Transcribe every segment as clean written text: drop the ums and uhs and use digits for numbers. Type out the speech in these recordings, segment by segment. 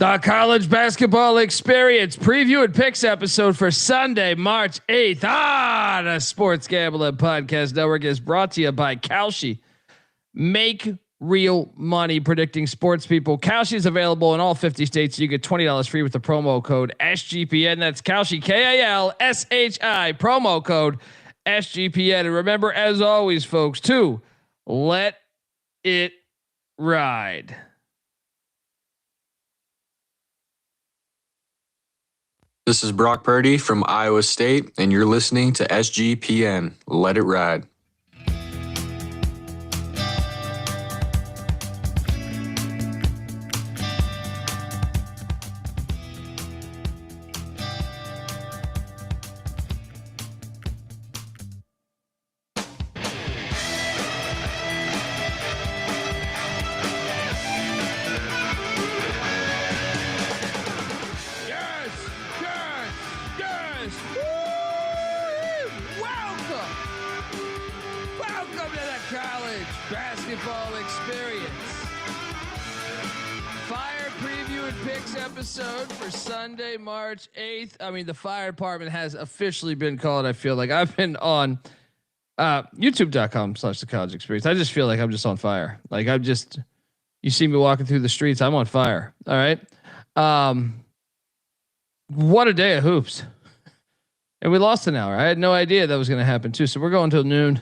The college basketball experience preview and picks episode for Sunday, March 8th. The Sports Gambling Podcast Network is brought to you by Kalshi. Make real money predicting sports, people. Kalshi is available in all 50 states. You get $20 free with the promo code SGPN. That's Kalshi, Kalshi, promo code SGPN. And remember, as always, folks, to let it ride. This is Brock Purdy from Iowa State, and you're listening to SGPN. Let it ride. Episode for Sunday, March 8th. I mean, the fire department has officially been called. I feel like I've been on youtube.com/the college experience. I just feel like I'm just on fire. Like you see me walking through the streets. I'm on fire. All right. What a day of hoops. And we lost an hour. I had no idea that was going to happen too. So we're going till noon.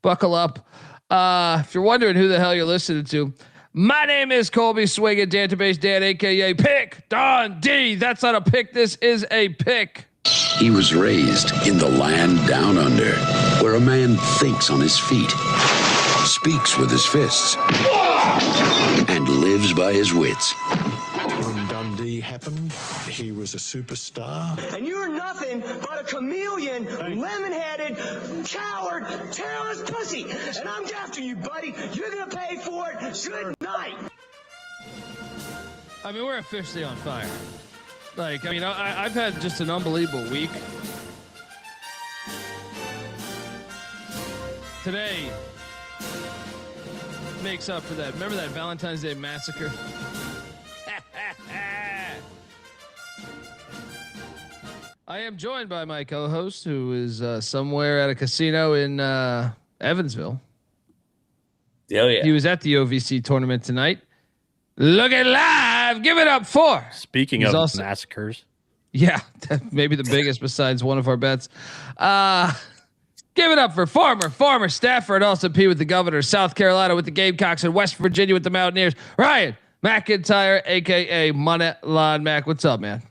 Buckle up. If you're wondering who the hell you're listening to, my name is Colby Swinging Database Dan, aka Pick Don D. That's not a pick. This is a pick. He was raised in the land down under, where a man thinks on his feet, speaks with his fists, and lives by his wits. When Dundee happened, he was a superstar. And you're nothing but a chameleon, lemon-headed, coward, terrorist pussy. And I'm after you, buddy. You're gonna pay for it. Good night. I mean, we're officially on fire. Like, I mean, I've had just an unbelievable week. Today makes up for that. Remember that Valentine's Day massacre? I am joined by my co-host, who is somewhere at a casino in Evansville. Oh, yeah. He was at the OVC tournament tonight. Looking live. Give it up for. Speaking of also, massacres. Yeah, maybe the biggest besides one of our bets. Give it up for former staffer at Austin Peay with the Governors, South Carolina with the Gamecocks, and West Virginia with the Mountaineers, Ryan McIntyre, a.k.a. Moneyline Mac. What's up, man?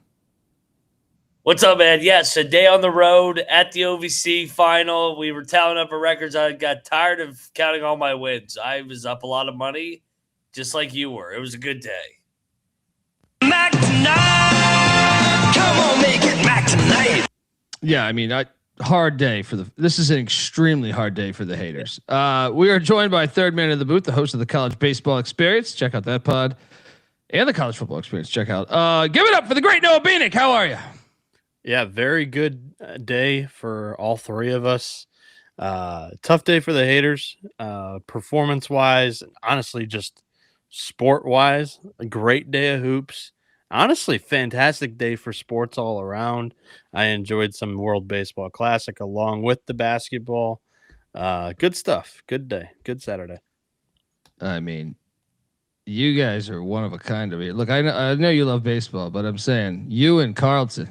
What's up, man? Yes, a day on the road at the OVC final. We were tallying up our records. I got tired of counting all my wins. I was up a lot of money, just like you were. It was a good day. Mac tonight. Come on, make it Mac tonight. Yeah, I mean, hard day for this is an extremely hard day for the haters. We are joined by third man in the booth, the host of the College Baseball Experience. Check out that pod. And the College Football Experience. Check out. Give it up for the great Noah Bieniek. How are you? Yeah, very good day for all three of us. Tough day for the haters, performance-wise, honestly, just sport-wise. A great day of hoops. Honestly, fantastic day for sports all around. I enjoyed some World Baseball Classic along with the basketball. Good stuff. Good day. Good Saturday. I mean, you guys are one of a kind of it. Look, I know you love baseball, but I'm saying you and Carlton.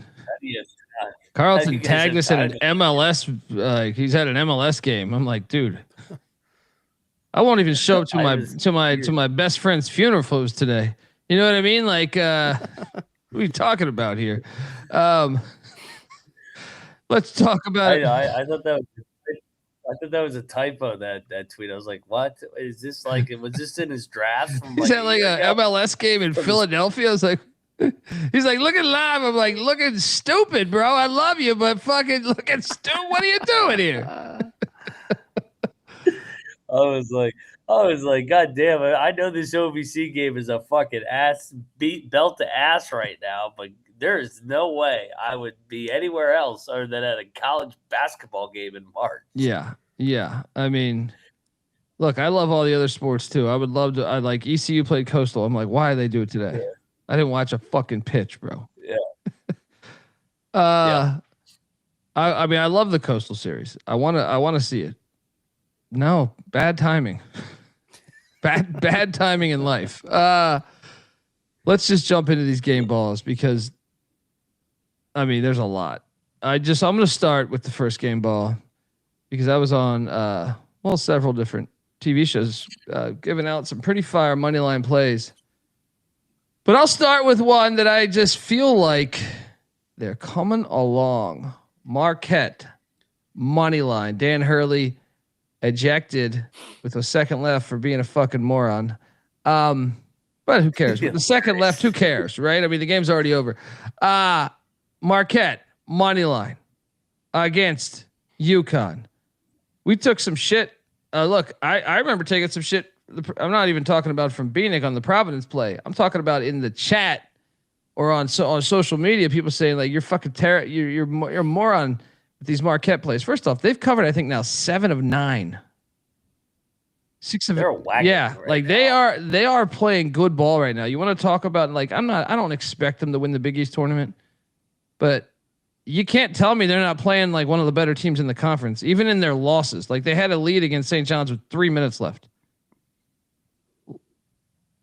Carlton tagged us in an MLS. He's had an MLS game. I'm like, dude, I won't even show up to my best friend's funeral photos today. You know what I mean? Like, what are we talking about here? Let's talk about. I thought that was a typo. That tweet. I was like, what is this? Like, was this in his draft? Is that like a MLS game in Philadelphia? I was like. He's like, looking live. I'm like, looking stupid, bro. I love you, but fucking looking stupid. What are you doing here? I was like, God damn it. I know this OVC game is a fucking belt to ass right now, but there is no way I would be anywhere else other than at a college basketball game in March. Yeah. Yeah. I mean, look, I love all the other sports too. I would love to. I like ECU played Coastal. I'm like, why do they do it today? I didn't watch a fucking pitch, bro. Yeah. I mean, I love the Coastal Series. I want to see it. No, bad timing. bad timing in life. Let's just jump into these game balls because I mean, there's a lot. I'm going to start with the first game ball because I was on several different TV shows giving out some pretty fire money line plays. But I'll start with one that I just feel like they're coming along. Marquette money line. Dan Hurley ejected with a second left for being a fucking moron. But who cares? With the second left, who cares, right? I mean, the game's already over. Marquette money line against UConn. We took some shit. Look, I remember taking some shit. I'm not even talking about from Bieniek on the Providence play. I'm talking about in the chat or on social media, people saying like you're fucking you're a moron with these Marquette plays. First off, they've covered I think now 7 of 9. 6 of They're wagging yeah, right like now. they are playing good ball right now. You want to talk about like I don't expect them to win the Big East tournament, but you can't tell me they're not playing like one of the better teams in the conference, even in their losses. Like they had a lead against St. John's with 3 minutes left.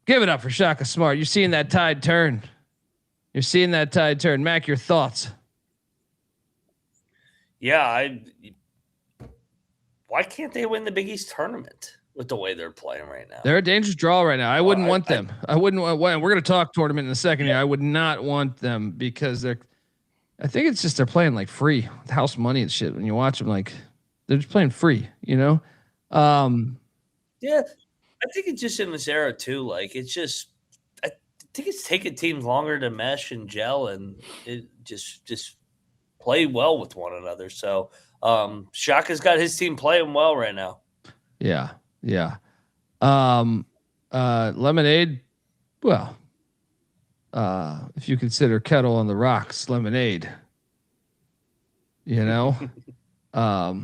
Give it up for Shaka Smart. You're seeing that tide turn. Mac, your thoughts? Yeah, why can't they win the Big East tournament with the way they're playing right now? They're a dangerous draw right now. I wouldn't want them. I wouldn't want. We're going to talk tournament in a second here. I would not want them because they're. I think it's just they're playing like free with house money and shit. When you watch them, like they're just playing free, you know. Yeah, I think it's just in this era too. Like it's just, I think it's taking teams longer to mesh and gel, and it just play well with one another. So Shaka's got his team playing well right now. Yeah. Lemonade. Well, if you consider Kettle on the Rocks lemonade, you know, I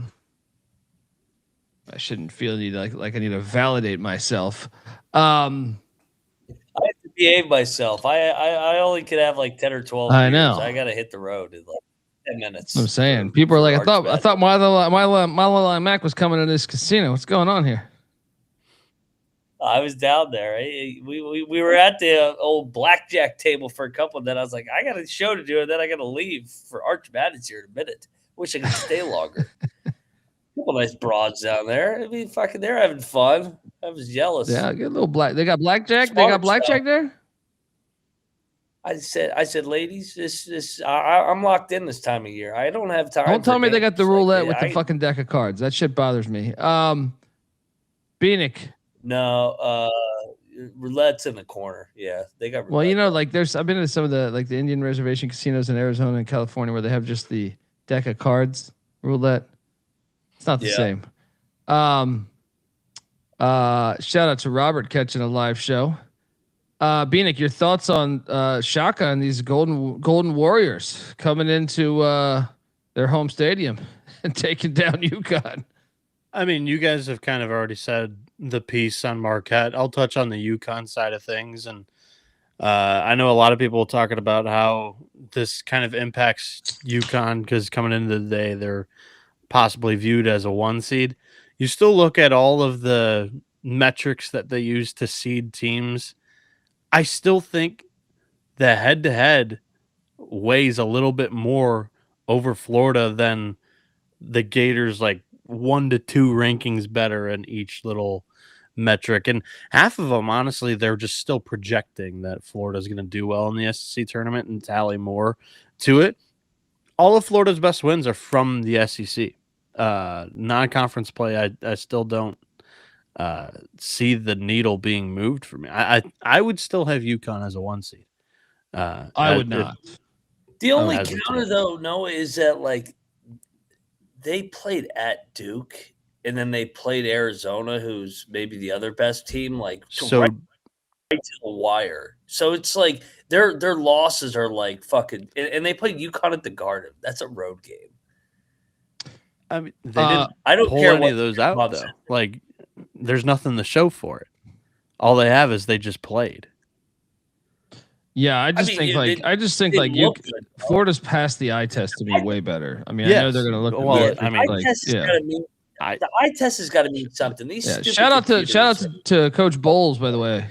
shouldn't feel need like I need to validate myself. I have to behave myself. I only could have like 10 or 12 I years. know. I got to hit the road in like 10 minutes. I'm saying people are like, I thought my Mac was coming to this casino. What's going on here? I was down there. We were at the old blackjack table for a couple. And then I was like, I got a show to do, and then I got to leave for Arch Madness here in a minute. Wish I could stay longer. Couple nice broads down there. I mean, fucking, they're having fun. I was jealous. Yeah, get a little black. They got blackjack. They got blackjack there. I said, ladies, I'm locked in this time of year. I don't have time. Don't tell me they got the roulette with the fucking deck of cards. That shit bothers me. Bieniek. No, roulette's in the corner. Yeah, they got roulette. Well, you know, like I've been to some of the like the Indian reservation casinos in Arizona and California where they have just the deck of cards roulette. It's not the same. Shout out to Robert catching a live show. Bieniek, your thoughts on Shaka and these Golden Warriors coming into their home stadium and taking down UConn? I mean, you guys have kind of already said the piece on Marquette. I'll touch on the UConn side of things. And I know a lot of people talking about how this kind of impacts UConn because coming into the day, they're possibly viewed as a 1 seed. You still look at all of the metrics that they use to seed teams. I still think the head-to-head weighs a little bit more over Florida than the Gators, like 1 to 2 rankings better in each little metric. And half of them, honestly, they're just still projecting that Florida's going to do well in the SEC tournament and tally more to it. All of Florida's best wins are from the SEC. Non-conference play, I still don't see the needle being moved for me. I would still have UConn as a 1 seed. I would not. The only counter, though, Noah, is that like they played at Duke and then they played Arizona, who's maybe the other best team, like right to the wire. So it's like their losses are like fucking, and they played UConn at the Garden. That's a road game. I mean, they didn't. I don't pull care any of those out though. Like, there's nothing to show for it. All they have is they just played. Yeah, I just think Florida's passed the eye test to be way better. I mean, I know they're going to look. Well, I mean, the eye test has got to mean something. Shout out to Coach Bowles, by the way,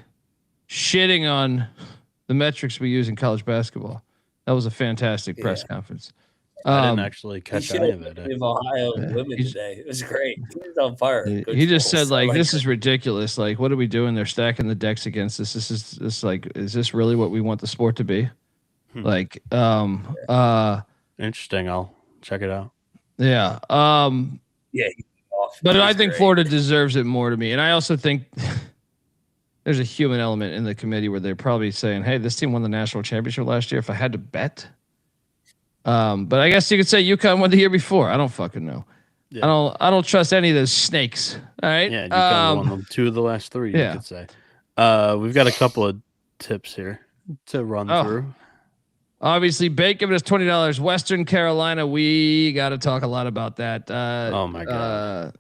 shitting on the metrics we use in college basketball. That was a fantastic press conference. I didn't actually catch any of it. Ohio women today. It was great. He was on fire. He just said this is ridiculous. Like, what are we doing? They're stacking the decks against us. Is this really what we want the sport to be? Like, interesting. I'll check it out. Yeah. But I think Florida deserves it more to me. And I also think there's a human element in the committee where they're probably saying, hey, this team won the national championship last year. If I had to bet. But I guess you could say UConn won the year before. I don't fucking know. Yeah. I don't trust any of those snakes. All right. Yeah, UConn won them 2 of the last 3. You could say. We've got a couple of tips here to run through. Obviously, Bake giving us $20. Western Carolina, we got to talk a lot about that. Oh my god.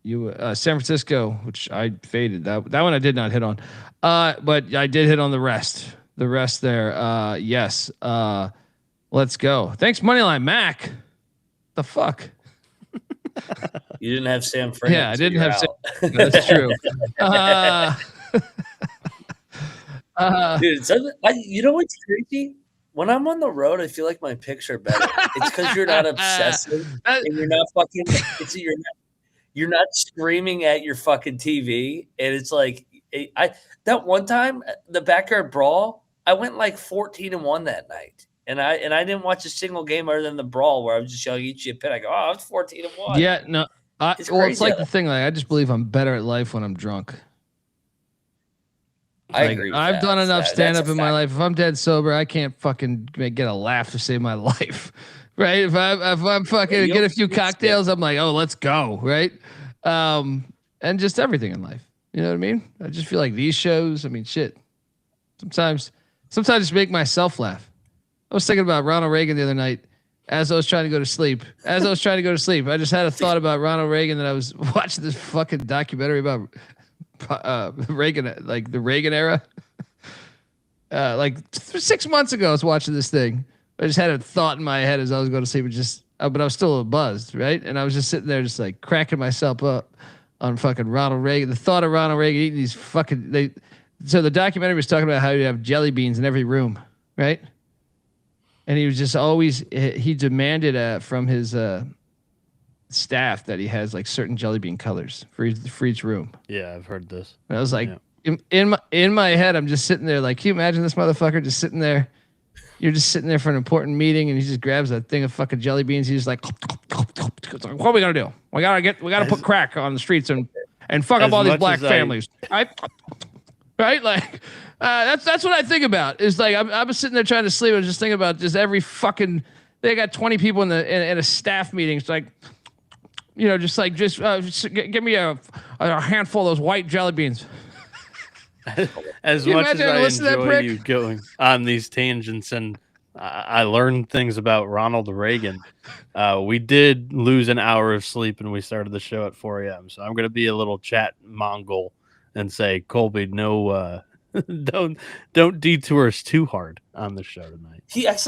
San Francisco, which I faded. That one I did not hit on. But I did hit on the rest. The rest there. Yes. Let's go. Thanks, Moneyline Mac. The fuck? You didn't have Sam Frank. Yeah, I didn't have Sam. That's true. Dude, you know what's crazy? When I'm on the road, I feel like my picks are better. It's because you're not obsessive and you're not fucking. You're not screaming at your fucking TV, and it's like that one time the backyard brawl. I went like 14-1 that night. And I didn't watch a single game other than the brawl where I was just yelling, eat you a pin. I go, I was 14-1. Yeah, no. It's like the thing. Like, I just believe I'm better at life when I'm drunk. I agree. I've done enough stand up in my life. If I'm dead sober, I can't fucking get a laugh to save my life, right? If I'm fucking get a few cocktails, I'm like, oh, let's go, right? And just everything in life. You know what I mean? I just feel like these shows. I mean, shit. Sometimes just make myself laugh. I was thinking about Ronald Reagan the other night as I was trying to go to sleep. I just had a thought about Ronald Reagan, that I was watching this fucking documentary about Reagan, like the Reagan era. 6 months ago, I was watching this thing. I just had a thought in my head as I was going to sleep, but I was still a little buzzed, right? And I was just sitting there, just like cracking myself up on fucking Ronald Reagan. The thought of Ronald Reagan eating these fucking So the documentary was talking about how you have jelly beans in every room, right? And he was just always, he demanded from his staff that he has like certain jelly bean colors for each room. Yeah, I've heard this. And I was like, in my head, I'm just sitting there like, can you imagine this motherfucker just sitting there? You're just sitting there for an important meeting, and he just grabs a thing of fucking jelly beans. He's like, what are we gonna do? We gotta put crack on the streets and fuck up all these black families. Right? Like, that's what I think about. Is like I was sitting there trying to sleep. I was just thinking about just every fucking. They got 20 people in a staff meeting. It's like, you know, just give me a handful of those white jelly beans. As much as I enjoy you going on these tangents, and I learned things about Ronald Reagan, we did lose an hour of sleep, and we started the show at 4 a.m. So I'm going to be a little chat Mongol and say, Colby, no, don't detour us too hard on the show tonight.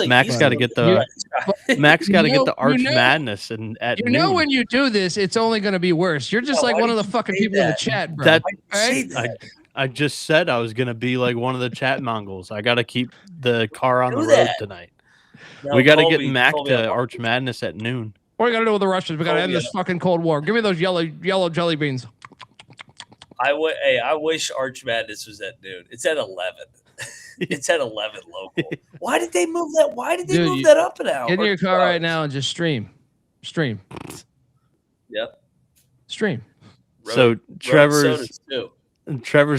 Max got to get the Arch Madness, and at noon. When you do this, it's only going to be worse. You're just like one of the fucking people in the chat, bro. I just said I was going to be like one of the chat Mongols. I got to keep the car on the road tonight. No, we got to get Mac to Arch Madness at noon. What are we going to do with the Russians? We got to end this fucking Cold War. Give me those yellow jelly beans. I wish Arch Madness was at noon. It's at 11. It's at 11 local. Why did they move that? Why did they move that up an hour? Get in your car right now and just stream. Yep. Stream. So Trevor's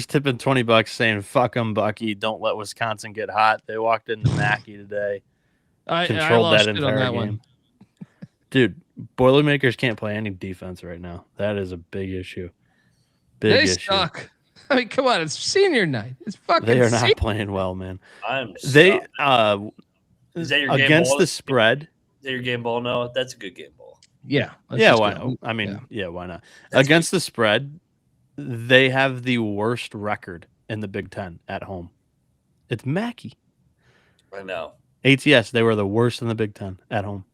tipping $20 saying, fuck them, Bucky. Don't let Wisconsin get hot. They walked into Mackey today. Controlled that entire game. Dude, Boilermakers can't play any defense right now. That is a big issue. They suck. I mean, come on. It's senior night. It's fucking They are not playing well, man. Is that your against the spread. Is that your game ball? No, that's a good game ball. Yeah. Why not? I mean, why not? Against the spread, they have the worst record in the Big Ten at home. It's Mackey. I know. ATS, they were the worst in the Big Ten at home.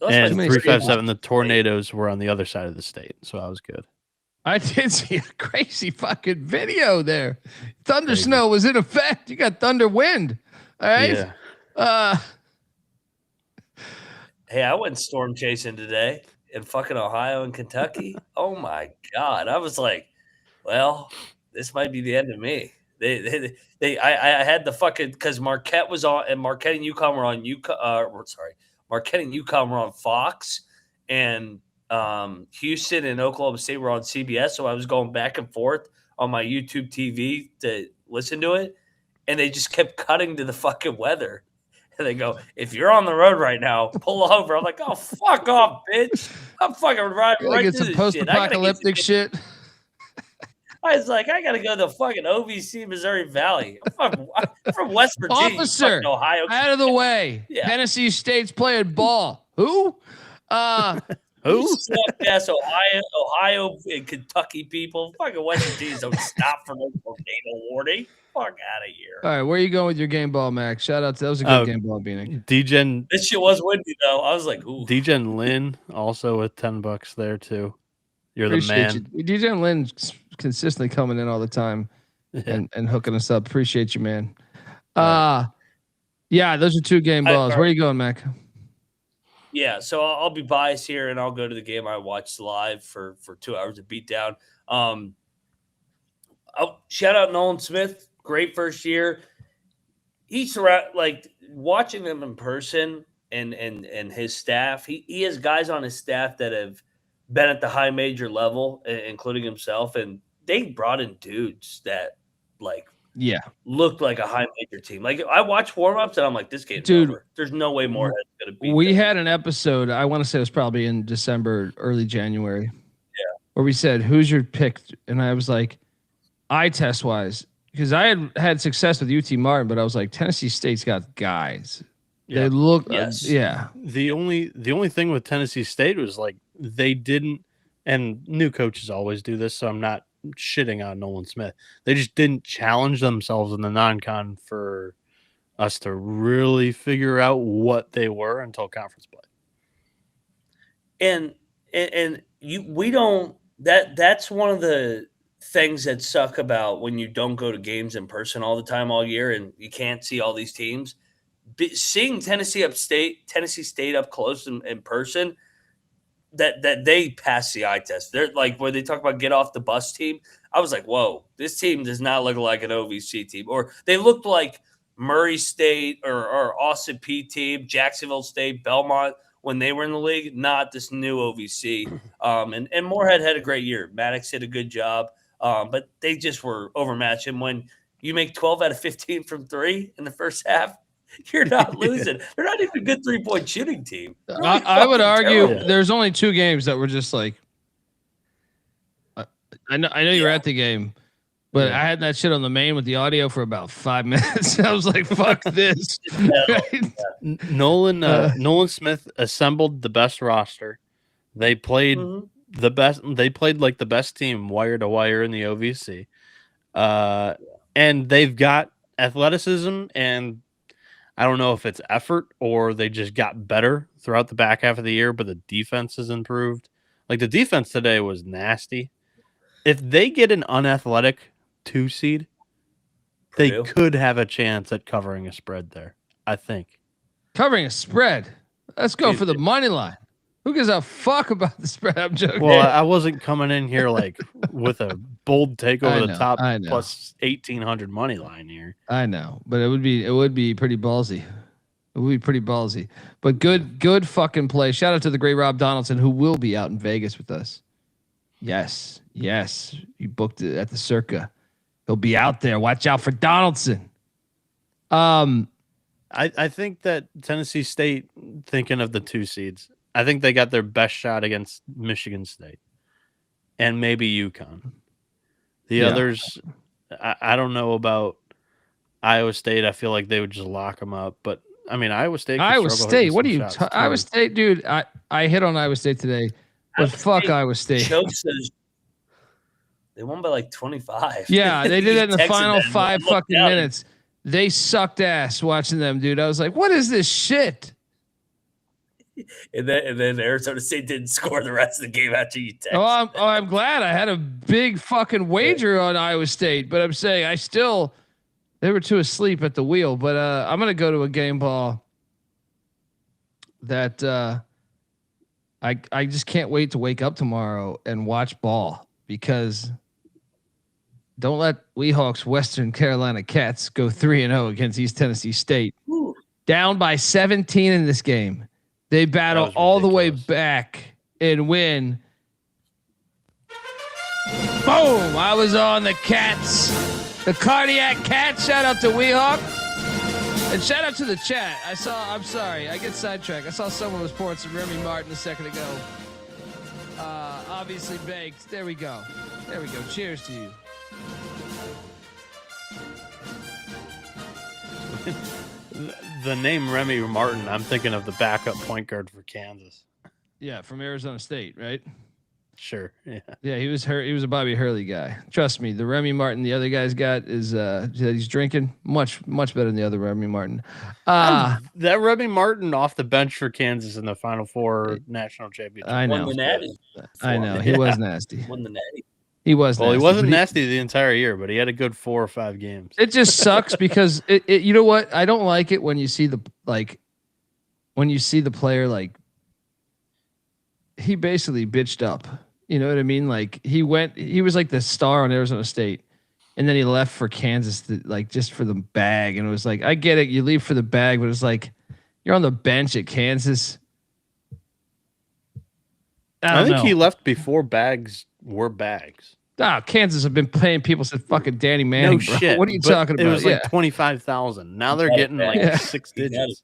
And 357, the Tornadoes were on the other side of the state, so I was good. I did see a crazy fucking video there. Thunder snow was in effect. You got thunder wind. All right. Yeah. Hey, I went storm chasing today in fucking Ohio and Kentucky. Oh my God. I was like, well, this might be the end of me. I had the fucking, because Marquette was on, and Marquette and UConn were on Marquette and UConn were on Fox, and Houston and Oklahoma State were on CBS. So I was going back and forth on my YouTube TV to listen to it, and they just kept cutting to the fucking weather. And they go, if you're on the road right now, pull over. I'm like, oh, fuck off, bitch. I'm fucking riding right get through some this post-apocalyptic shit. I was like, I got to go to the fucking OVC, Missouri Valley. I'm from West Virginia. Officer, Ohio. out of the way. Yeah. Tennessee State's playing ball. Who? Who? Yes, Ohio and Kentucky people. Fucking West Virginia don't stop for no tornado warning. Fuck out of here. All right, where are you going with your game ball, Max? Shout out to that was a good game ball, Bieniek. DGen. This shit was windy though. I was like, ooh. DGen Lynn also with $10 there too. You're Appreciate the man. You. DGen Lynn's consistently coming in all the time and hooking us up. Appreciate you, man. Yeah, those are 2 game balls. Where are you going, Mac? Yeah, so I'll be biased here, and I'll go to the game I watched live for 2 hours of beatdown. Shout out Nolan Smith, great first year. He's like watching them in person and his staff. He has guys on his staff that have been at the high major level, including himself, and they brought in dudes that looked like a high major team. Like I watch warm-ups and I'm like, this game's over. There's no way Moorhead's gonna beat them. Had an episode, I want to say it was probably in December, early January. Yeah. Where we said, who's your pick? And I was like, eye test wise, because I had success with UT Martin, but I was like, Tennessee State's got guys. Yeah. They look The only thing with Tennessee State was like they didn't, and new coaches always do this, so I'm not shitting on Nolan Smith. They just didn't challenge themselves in the non-con for us to really figure out what they were until conference play. And we don't. That's one of the things that suck about when you don't go to games in person all the time all year, and you can't see all these teams. Seeing Tennessee State up close in person, that they pass the eye test. They're like where they talk about get off the bus team. I was like, whoa, this team does not look like an OVC team. Or they looked like Murray State or Austin P team, Jacksonville State, Belmont when they were in the league, not this new OVC. And Moorhead had a great year. Maddox did a good job, but they just were overmatched. And when you make 12 out of 15 from 3 in the first half, you're not losing. They're not even a good 3-point shooting team. I would argue there's only 2 games that were just like. I know you were at the game, but I had that shit on the main with the audio for about 5 minutes. I was like, "Fuck this." Nolan Smith assembled the best roster. They played the best. They played like the best team, wire to wire in the OVC, and they've got athleticism and. I don't know if it's effort or they just got better throughout the back half of the year, but the defense has improved. Like the defense today was nasty. If they get an unathletic 2 seed, they could have a chance at covering a spread there, I think. Covering a spread? Let's go for the money line. Who gives a fuck about the spread? I'm joking. Well, I wasn't coming in here like with a bold take over the top plus 1,800 money line here. I know, but it would be pretty ballsy. It would be pretty ballsy. But good fucking play. Shout out to the great Rob Donaldson, who will be out in Vegas with us. Yes. You booked it at the Circa. He'll be out there. Watch out for Donaldson. I think that Tennessee State, thinking of the 2 seeds, I think they got their best shot against Michigan State and maybe UConn. The others, I don't know about Iowa State. I feel like they would just lock them up. But, I mean, Iowa State. What are you Iowa State, dude, I hit on Iowa State today. But fuck Iowa State. They won by like 25. Yeah, they did it in the final 5 fucking minutes. They sucked ass watching them, dude. I was like, what is this shit? And then Arizona State didn't score the rest of the game after you texted. I'm glad I had a big fucking wager on Iowa State, but I'm saying they were too asleep at the wheel. But I'm gonna go to a game ball that I just can't wait to wake up tomorrow and watch ball, because don't let Weehawks Western Carolina Cats go 3-0 against East Tennessee State. Ooh. Down by 17 in this game. They battle all the way back and win. Boom! I was on the Cats, the Cardiac Cats. Shout out to Weehawk, and shout out to the chat. I'm sorry, I get sidetracked. I saw someone was pouring some Remy Martin a second ago. Obviously baked. There we go. Cheers to you. The name Remy Martin, I'm thinking of the backup point guard for Kansas. Yeah, from Arizona State, right? Sure. Yeah. Yeah, he was a Bobby Hurley guy. Trust me, the Remy Martin the other guy's got is he's drinking much better than the other Remy Martin. That Remy Martin off the bench for Kansas in the Final Four national championship. I know. Won the Natty. I know. He was nasty. Won the Natty. He was well, nasty, he wasn't nasty the entire year, but he had a good 4 or 5 games. It just sucks because it you know what? I don't like it when you see the player, like, he basically bitched up. You know what I mean? Like, he was like the star on Arizona State, and then he left for Kansas just for the bag. And it was like, I get it, you leave for the bag, but it's like, you're on the bench at Kansas. I think he left before bags were bags. Kansas have been paying people since fucking Danny Manning. No shit. What are you talking about? It was like 25,000. Now they're getting like 6 digits.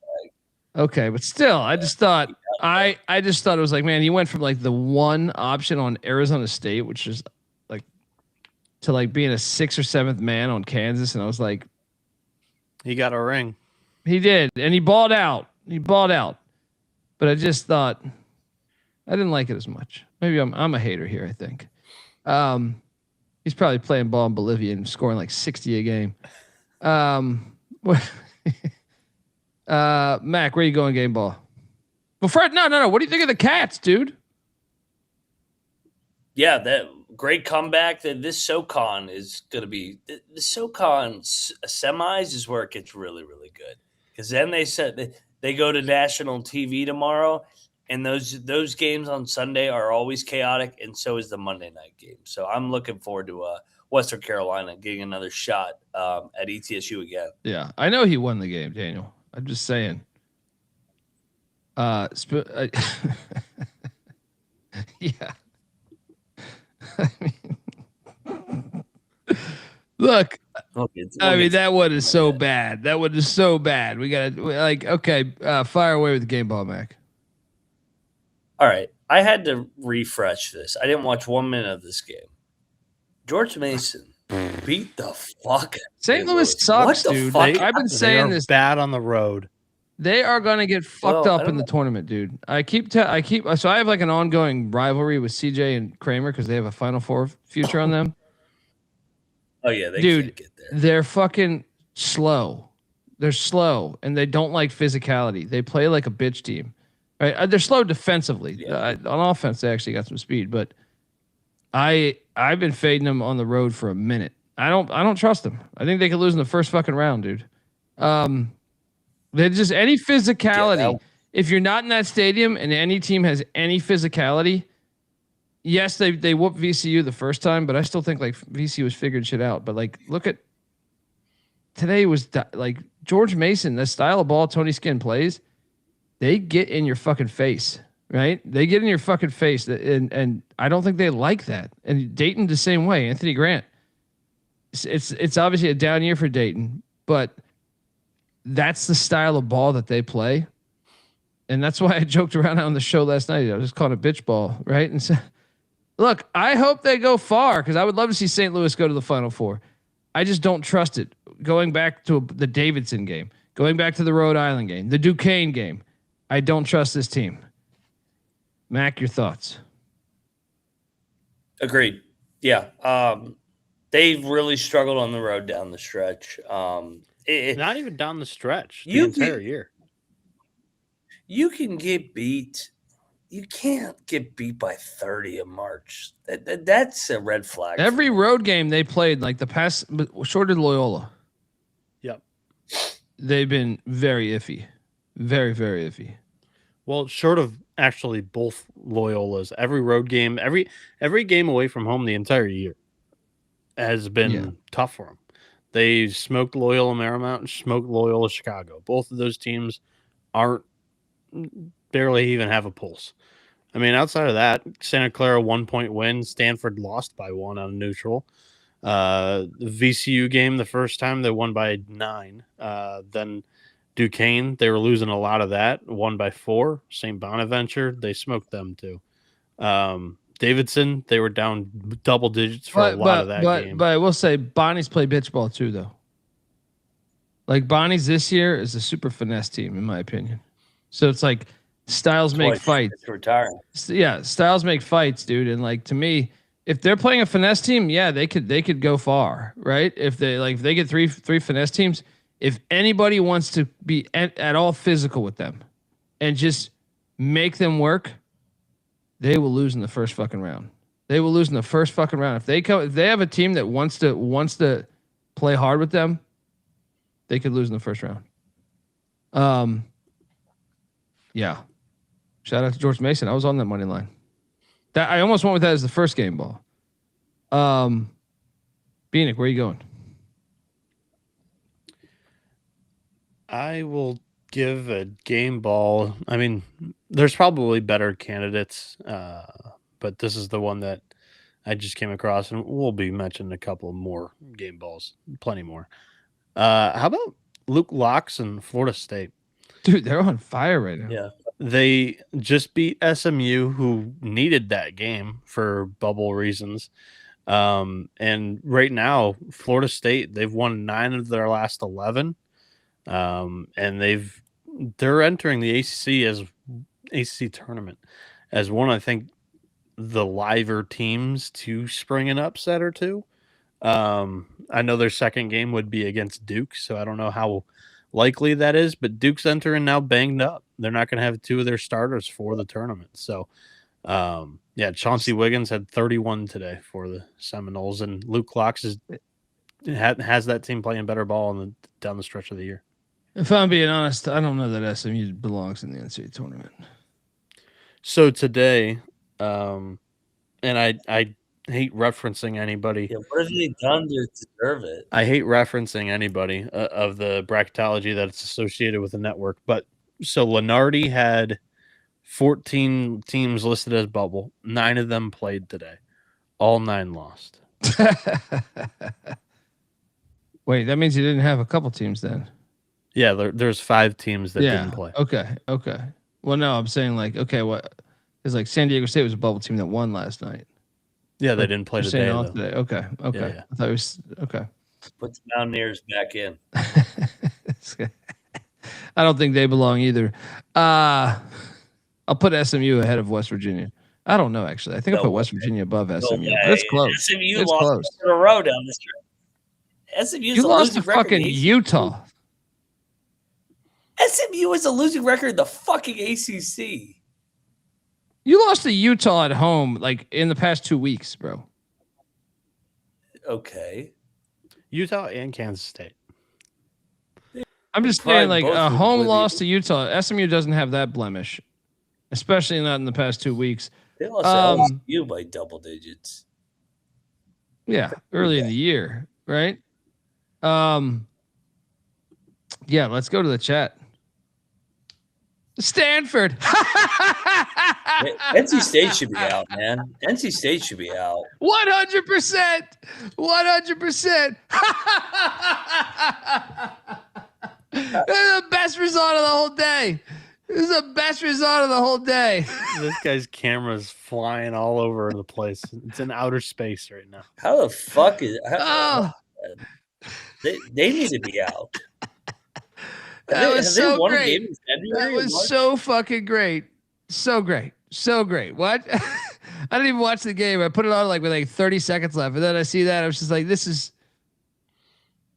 Okay, but still, I just thought it was like, man, he went from like the one option on Arizona State, which is like, to like being a 6th or 7th man on Kansas, and I was like, he got a ring. He did, and he balled out. But I just thought I didn't like it as much. Maybe I'm a hater here, I think. He's probably playing ball in Bolivia and scoring like 60 a game. Mac, where you going game ball? Well, Fred, no. What do you think of the Cats, dude? Yeah, that great comeback. That this SoCon is going to be the SoCon semis is where it gets really, really good, because then they said they go to national TV tomorrow, and those games on Sunday are always chaotic, and so is the Monday night game. So I'm looking forward to Western Carolina getting another shot at ETSU again. Yeah, I know he won the game, Daniel. I'm just saying. Yeah. Look, I mean, that one is so bad. That one is so bad. We got to okay, fire away with the game ball, Mac. All right. I had to refresh this. I didn't watch 1 minute of this game. George Mason beat the fuck. St. Louis sucks, dude. I've been saying this. Bad on the road. They are going to get fucked up in the tournament, dude. So I have like an ongoing rivalry with CJ and Kramer because they have a Final Four future on them. Oh yeah, they can't get there. They're fucking slow. They're slow, and they don't like physicality. They play like a bitch team, right? They're slow defensively. Yeah. On offense, they actually got some speed, but I've been fading them on the road for a minute. I don't trust them. I think they could lose in the first fucking round, dude. They're just any physicality. If you're not in that stadium and any team has any physicality, yes, they whooped VCU the first time, but I still think like VCU was figuring shit out. But like, look at today was like George Mason, the style of ball Tony Skinn plays, they get in your fucking face, right? They get in your fucking face, and I don't think they like that. And Dayton the same way. Anthony Grant, it's obviously a down year for Dayton, but that's the style of ball that they play. And that's why I joked around on the show last night. I was just calling it bitch ball, right? And so, look, I hope they go far because I would love to see St. Louis go to the Final Four. I just don't trust it. Going back to the Davidson game, going back to the Rhode Island game, the Duquesne game, I don't trust this team. Mac, your thoughts? Agreed. Yeah. They've really struggled on the road down the stretch. Not even down the stretch, the You entire can- year. You can get beat. You can't get beat by 30 in March. That's a red flag. for Every me. road game they played, like the past, short of Loyola, Yep. they've been very iffy, very very iffy. Well, short of actually both Loyolas, every road game, every game away from home the entire year has been tough for them. They smoked Loyola Marymount and smoked Loyola Chicago. Both of those teams aren't barely even have a pulse. I mean, outside of that, Santa Clara 1-point win. Stanford lost by 1 on neutral. The VCU game, the first time they won by 9. Then Duquesne, they were losing a lot of that, won by 4. St. Bonaventure, they smoked them too. Davidson, they were down double digits for a lot of that game. But I will say Bonnie's play bitch ball too, though. Like Bonnie's this year is a super finesse team, in my opinion. So it's like styles make fights. Retiring. Yeah, styles make fights, dude. And like to me, if they're playing a finesse team, yeah, they could go far, right? If they get three finesse teams, if anybody wants to be at all physical with them and just make them work, they will lose in the first fucking round. They will lose in the first fucking round. If they have a team that wants to play hard with them, they could lose in the first round. Yeah. Shout out to George Mason. I was on that money line. That I almost went with that as the first game ball. Bieniek, where are you going? I will give a game ball. I mean, there's probably better candidates, but this is the one that I just came across, and we'll be mentioning a couple more game balls, plenty more. How about Luke Locks and Florida State? Dude, they're on fire right now. Yeah. They just beat SMU, who needed that game for bubble reasons. And right now, Florida State, they've won 9 of their last 11. And they're entering the ACC tournament as one, I think, the liver teams to spring an upset or two. I know their second game would be against Duke, so I don't know how likely that is, but Duke's entering now banged up. They're not going to have 2 of their starters for the tournament. So, Chauncey Wiggins had 31 today for the Seminoles, and Luke Locks has that team playing better ball down the stretch of the year. If I'm being honest, I don't know that SMU belongs in the NCAA tournament. So today, and I hate referencing anybody. Yeah, what have they done to deserve it? I hate referencing anybody of the bracketology that's associated with the network. But so Lenardi had 14 teams listed as bubble. 9 of them played today. All 9 lost. Wait, that means you didn't have a couple teams then. Yeah, there's 5 teams that didn't play. Okay. Well, no, I'm saying like, okay, what? Because like San Diego State was a bubble team that won last night. Yeah, they didn't play today. Okay. Yeah. I thought it was okay. Put the Mountaineers back in. I don't think they belong either. I'll put SMU ahead of West Virginia. I don't know, actually. I think I put West Virginia above SMU. But it's close. SMU it's lost close. in a row down the stretch. SMU's You lost to losing record fucking Utah. SMU is a losing record in the fucking ACC. You lost to Utah at home like in the past 2 weeks, bro. Okay. Utah and Kansas State. I'm just saying, like a home loss to Utah. SMU doesn't have that blemish, especially not in the past 2 weeks. They lost to LSU by double digits. Yeah, early in the year, right? Yeah, let's go to the chat. Stanford. NC State should be out, man. NC State should be out. 100%. 100%. This is the best result of the whole day. This is the best result of the whole day. This guy's camera's flying all over the place. It's in outer space right now. How the fuck is? They need to be out. That was so great. That was so fucking great. So great. So great. What? I didn't even watch the game. I put it on like with like 30 seconds left, and then I see that I was just like, "This is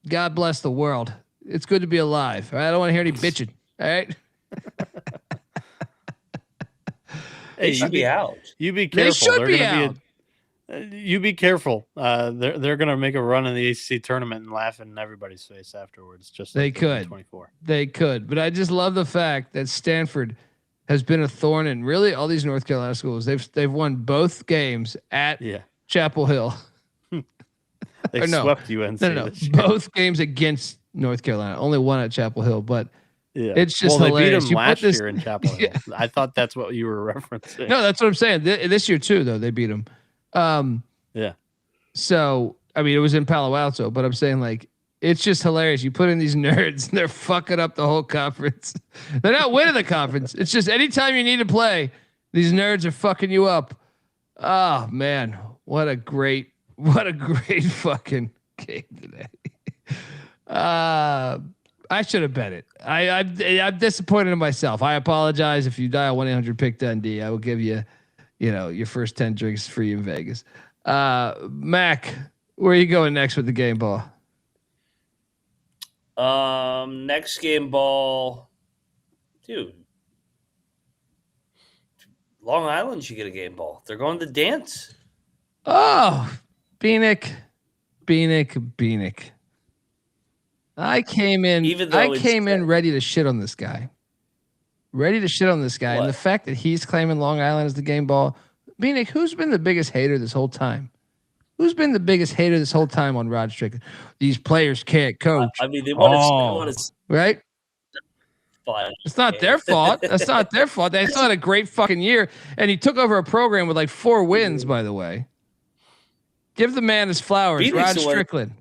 God bless the world. It's good to be alive." All right? I don't want to hear any bitching. All right. They should be out. You be careful. They should They're be gonna out. You be careful. They're gonna make a run in the ACC tournament and laugh in everybody's face afterwards. Just They like could. 24. They could, but I just love the fact that Stanford has been a thorn in really all these North Carolina schools. They've won both games at Chapel Hill. They swept UNC. No, this year. both games against North Carolina. Only one at Chapel Hill, but it's just they hilarious. beat them You last put this- year in Chapel Hill. I thought that's what you were referencing. No, that's what I'm saying. This year too, though they beat them. Yeah. So I mean, it was in Palo Alto, but I'm saying like it's just hilarious. You put in these nerds, and they're fucking up the whole conference. They're not winning the conference. It's just anytime you need to play, these nerds are fucking you up. Oh man, what a great fucking game today. I should have bet it. I'm disappointed in myself. I apologize if you dial 1-800-PICK-DUNDEE. I will give you, your first 10 drinks free in Vegas. Mac, where are you going next with the game ball? Next game ball, dude. Long Island should get a game ball. They're going to dance. Oh, Bieniek. I came in ready to shit on this guy. And the fact that he's claiming Long Island is the game ball. Bieniek, who's been the biggest hater this whole time? Who's been the biggest hater this whole time on Rod Strickland? These players can't coach. I mean, they want to right? It's not their fault. That's not their fault. They still had a great fucking year, and he took over a program with like 4 wins. By the way, give the man his flowers, Rod Strickland.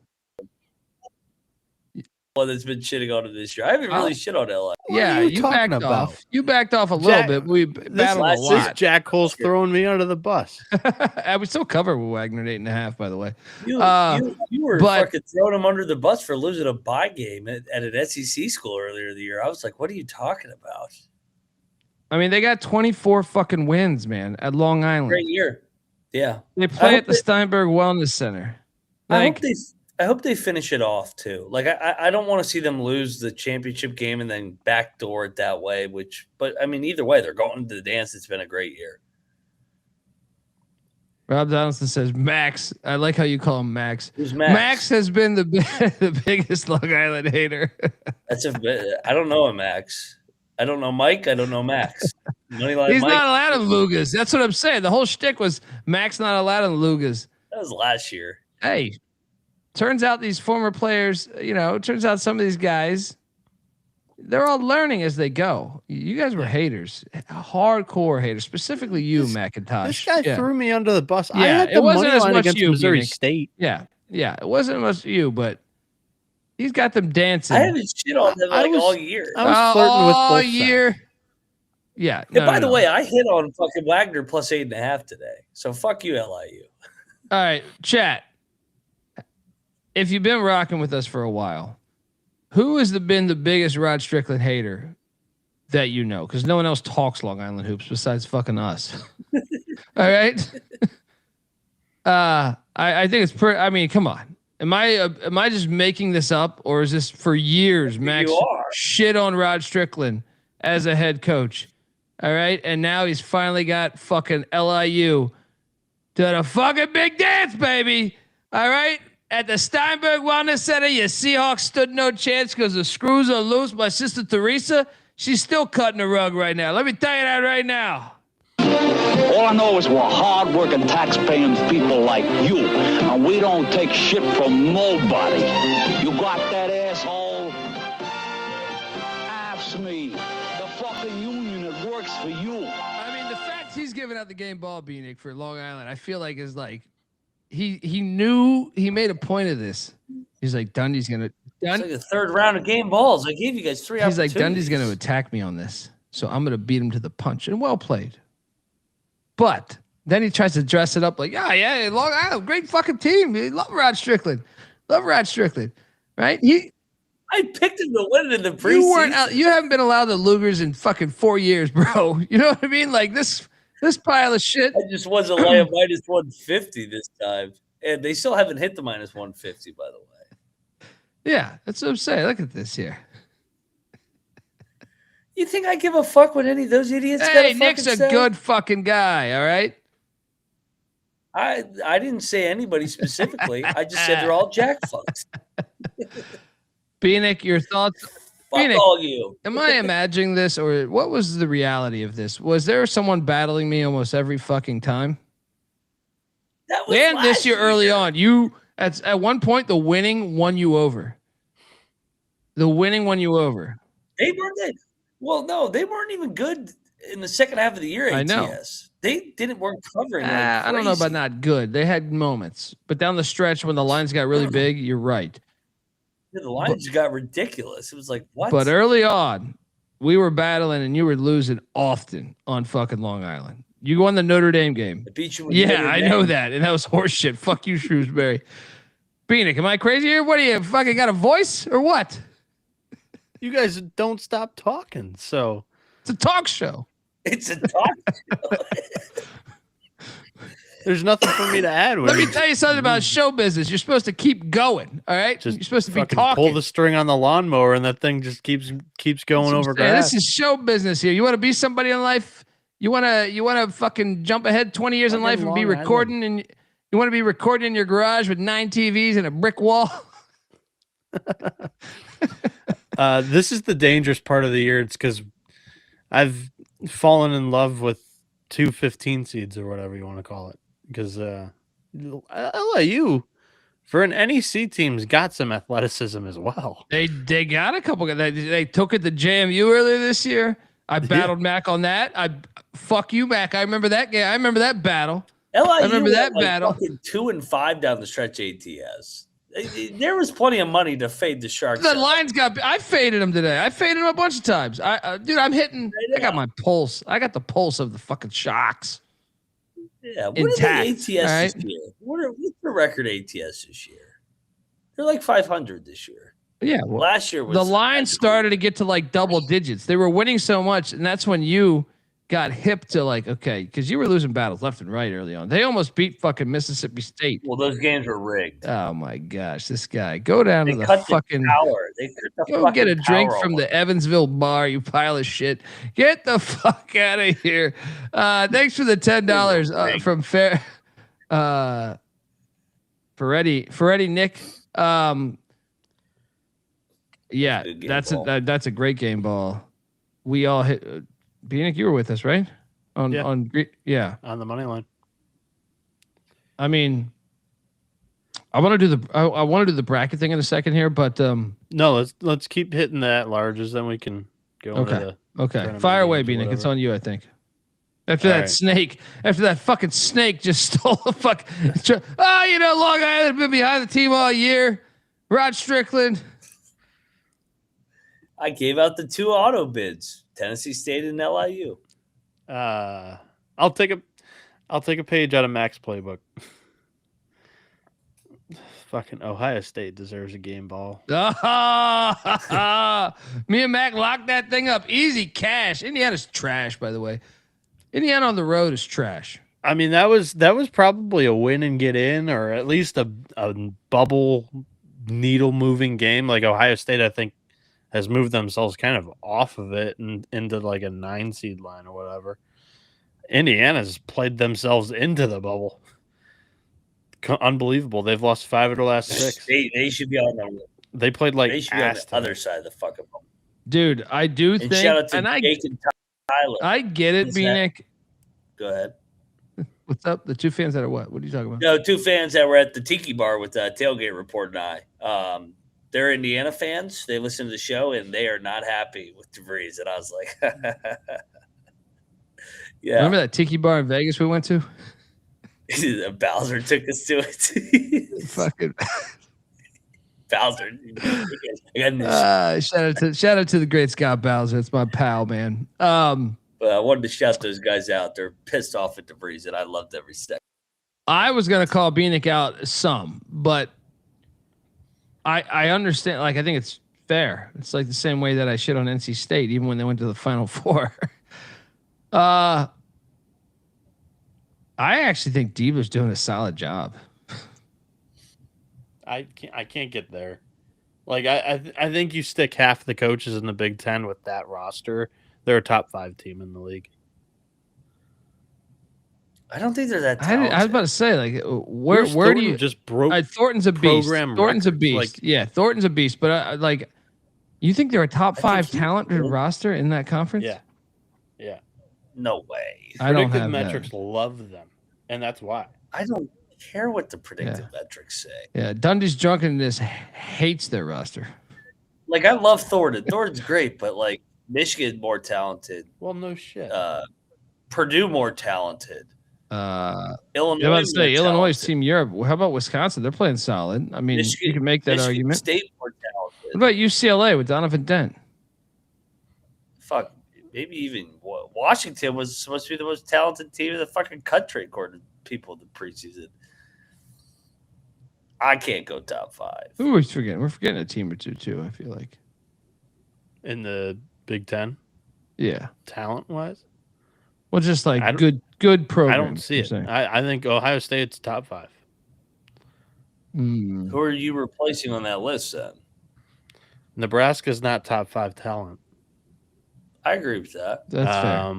One that's been shitting on him this year. I haven't really shit on LA. Yeah, you backed off. You backed off a little bit. We battled a lot. This Jack Cole's throwing me under the bus. I was still covered with Wagner at 8.5, by the way. You were fucking throwing him under the bus for losing a bye game at an SEC school earlier in the year. I was like, what are you talking about? I mean, they got 24 fucking wins, man, at Long Island. Great year. Yeah. They play at the Steinberg Wellness Center. I hope they finish it off too. Like I don't want to see them lose the championship game and then backdoor it that way. But I mean, either way, they're going to the dance. It's been a great year. Rob Donaldson says, Max. I like how you call him Max. Who's Max? Max has been the biggest Long Island hater. I don't know a Max. I don't know Mike. I don't know Max. He's not allowed in Lugas. That's what I'm saying. The whole shtick was Max not allowed in Lugas. That was last year. Hey. Turns out these former players, turns out some of these guys, they're all learning as they go. You guys were haters, hardcore haters, specifically you, McIntyre. This guy threw me under the bus. Yeah, I had the money line against Missouri State. Yeah, it wasn't much you, but he's got them dancing. I haven't shit on them all year. I was flirting with all both year. sides. Yeah. By the way, I hit on fucking Wagner plus 8.5 today. So fuck you, LIU. All right, chat. If you've been rocking with us for a while, who has been the biggest Rod Strickland hater that you know? Because no one else talks Long Island hoops besides fucking us. All right. I think it's pretty. I mean, come on. Am I just making this up, or is this for years? Max shit on Rod Strickland as a head coach. All right, and now he's finally got fucking LIU to the fucking big dance, baby. All right. At the Steinberg Wellness Center, your Seahawks stood no chance because the screws are loose. My sister Teresa, she's still cutting the rug right now. Let me tell you that right now. All I know is we're hard-working, tax-paying people like you, and we don't take shit from nobody. You got that, asshole? Ask me. The fucking union that works for you. I mean, the fact he's giving out the game ball, Bieniek, for Long Island, I feel like is like, He knew, he made a point of this. He's like, Dundee's gonna. It's like the third round of game balls. I gave you guys 3 opportunities. He's like, Dundee's gonna attack me on this, so I'm gonna beat him to the punch. And well played. But then he tries to dress it up like, yeah, Long Island, great fucking team. Love Rod Strickland, right? I picked him to win it in the preseason. You haven't been allowed the Lugers in fucking 4 years, bro. You know what I mean? Like this This pile of shit. I just wasn't laying minus 150 this time. And they still haven't hit the minus 150, by the way. Yeah, that's what I'm saying. Look at this here. You think I give a fuck what any of those idiots Hey, gotta Nick's a say? good fucking guy, all right? I didn't say anybody specifically. I just said they're all jackfucks. Bieniek, your thoughts? Fuck Bieniek, all you. am I imagining this, or what was the reality of this? Was there someone battling me almost every fucking time? That was And this last year early on, you at one point the winning won you over. The winning won you over. They weren't that. Well, no, they weren't even good in the second half of the year. ATS. I know. They weren't covering. Like I don't know about crazy. not good. They had moments, but down the stretch when the lines got really big, you're right. Yeah, the lines got ridiculous. It was like what? But early on, we were battling and you were losing often on fucking Long Island. You won the Notre Dame game. I beat you with Yeah, Notre I Dame. know that. And that was horseshit. Fuck you, Shrewsbury. Bieniek, am I crazy here? What do you fucking got a voice or what? You guys don't stop talking. So It's a talk show. It's a talk. there's nothing for me to add. Let me tell you something about show business. You're supposed to keep going. All right. Just You're supposed to be fucking talking. pull the string on the lawnmower, and that thing just keeps going over Yeah, grass. this is show business here. You want to be somebody in life? You want to fucking jump ahead 20 years in Fucking life and be Long recording and you want to be recording in your garage with 9 TVs and a brick wall? This is the dangerous part of the year. It's because I've fallen in love with 2 15 seeds or whatever you want to call it. Because LIU, for an NEC team's got some athleticism as well. They got a couple. They took it to JMU earlier this year. I battled Mac on that. Fuck you, Mac. I remember that game. I remember that battle. LIU I remember that went, like, battle. fucking 2-5 down the stretch. ATS. There was plenty of money to fade the Sharks. The out. lines I faded them today. I faded them a bunch of times. Dude, I'm hitting. I got my pulse. I got the pulse of the fucking Sharks. Yeah, what Intact, are the ATS all right? this year? What's the record ATS this year? They're like 500 this year. Yeah, well, Last year was the line started to get to like double digits. They were winning so much, and that's when you got hip to like, okay, because you were losing battles left and right early on. They almost beat fucking Mississippi State. Well, those games were rigged. Oh my gosh, this guy. Go down They to the cut fucking power. They cut the go get a fucking drink power from away. the Evansville bar, you pile of shit. Get the fuck out of here. Thanks for the $10 from Fair Ferretti Nick. Yeah, Good game that's that's a great game ball. We all hit Bieniek, you were with us, right? On Yeah. On the money line. I mean, I want to do the bracket thing in a second here, but No, let's keep hitting the at-larges, then we can go into the okay. tournament Fire away, games or Bieniek. It's whatever. on you, I think. After All that right. snake, after that fucking snake just stole the fuck. Long Island been behind the team all year. Rod Strickland. I gave out the 2 auto bids: Tennessee State and LIU. I'll take a page out of Mac's playbook. Fucking Ohio State deserves a game ball. Me and Mac locked that thing up. Easy cash. Indiana's trash, by the way. Indiana on the road is trash. I mean, that was probably a win and get in, or at least a bubble needle moving game. Like Ohio State, I think, has moved themselves kind of off of it and into like a 9 seed line or whatever. Indiana's played themselves into the bubble. Unbelievable. They've lost 5 of their last 6. They should be on the. They played like They should be on ass the other side of the fucking bubble. Dude, I do And think, shout out to and Jake and Tyler. I get it, What's that? Bieniek. Go ahead. What's up? The 2 fans that are what? What are you talking about? No, 2 fans that were at the Tiki Bar with Tailgate Report and I. They're Indiana fans. They listen to the show and they are not happy with DeVries. And I was like, yeah. Remember that tiki bar in Vegas we went to? Bowser took us to it. Fucking Bowser. I got shout out to the great Scott Bowser. It's my pal, man. But I wanted to shout those guys out. They're pissed off at DeVries, and I loved every step. I was gonna call Bieniek out some, but I understand. Like, I think it's fair. It's like the same way that I shit on NC State, even when they went to the Final Four. I actually think Diebler's doing a solid job. I can't get there. Like I think you stick half the coaches in the Big Ten with that roster, they're a top 5 team in the league. I don't think they're that talented. I was about to say, like, where do you just broke? Thornton's a beast. program Thornton's a records, beast. like- Yeah, Thornton's a beast. But like, you think they're a top 5 he's talented good. roster in that conference? Yeah. No way. I don't Predictive have metrics that. love them, and that's why. I don't care what the predictive metrics say. Yeah, Dundee's drunkenness hates their roster. Like, I love Thornton. Thornton's great, but like Michigan more talented. Well, no shit. Purdue more talented. Illinois. Illinois. I was about to say more Illinois talented. Team Europe. How about Wisconsin? They're playing solid. I mean, you can make that Michigan argument. State more talented. What about UCLA with Donovan Dent? Fuck, maybe even Washington was supposed to be the most talented team in the fucking country, according to people in the preseason. I can't go top 5. Who are we forgetting? We're forgetting a team or two too. I feel like. In the Big Ten, Yeah. talent wise, Well, just like I don't- good program. I don't see it. I think Ohio State's top 5. Who are you replacing on that list then? Nebraska's not top 5 talent. I agree with that. That's fair.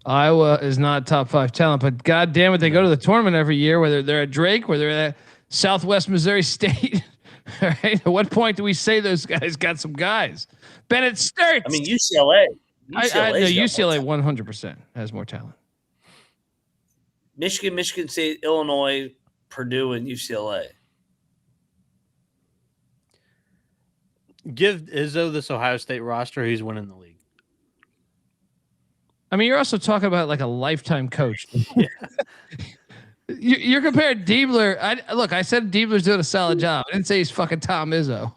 Iowa is not top 5 talent, but God damn it, they go to the tournament every year, whether they're at Drake, whether they're at Southwest Missouri State. All right. At what point do we say those guys got some guys? Bennett Sturts. I mean, UCLA. No, UCLA's got UCLA more talent. 100% has more talent. Michigan, Michigan State, Illinois, Purdue, and UCLA. Give Izzo this Ohio State roster, he's winning the league. I mean, you're also talking about like a lifetime coach. You're comparing Diebler. I said Diebler's doing a solid job. I didn't say he's fucking Tom Izzo.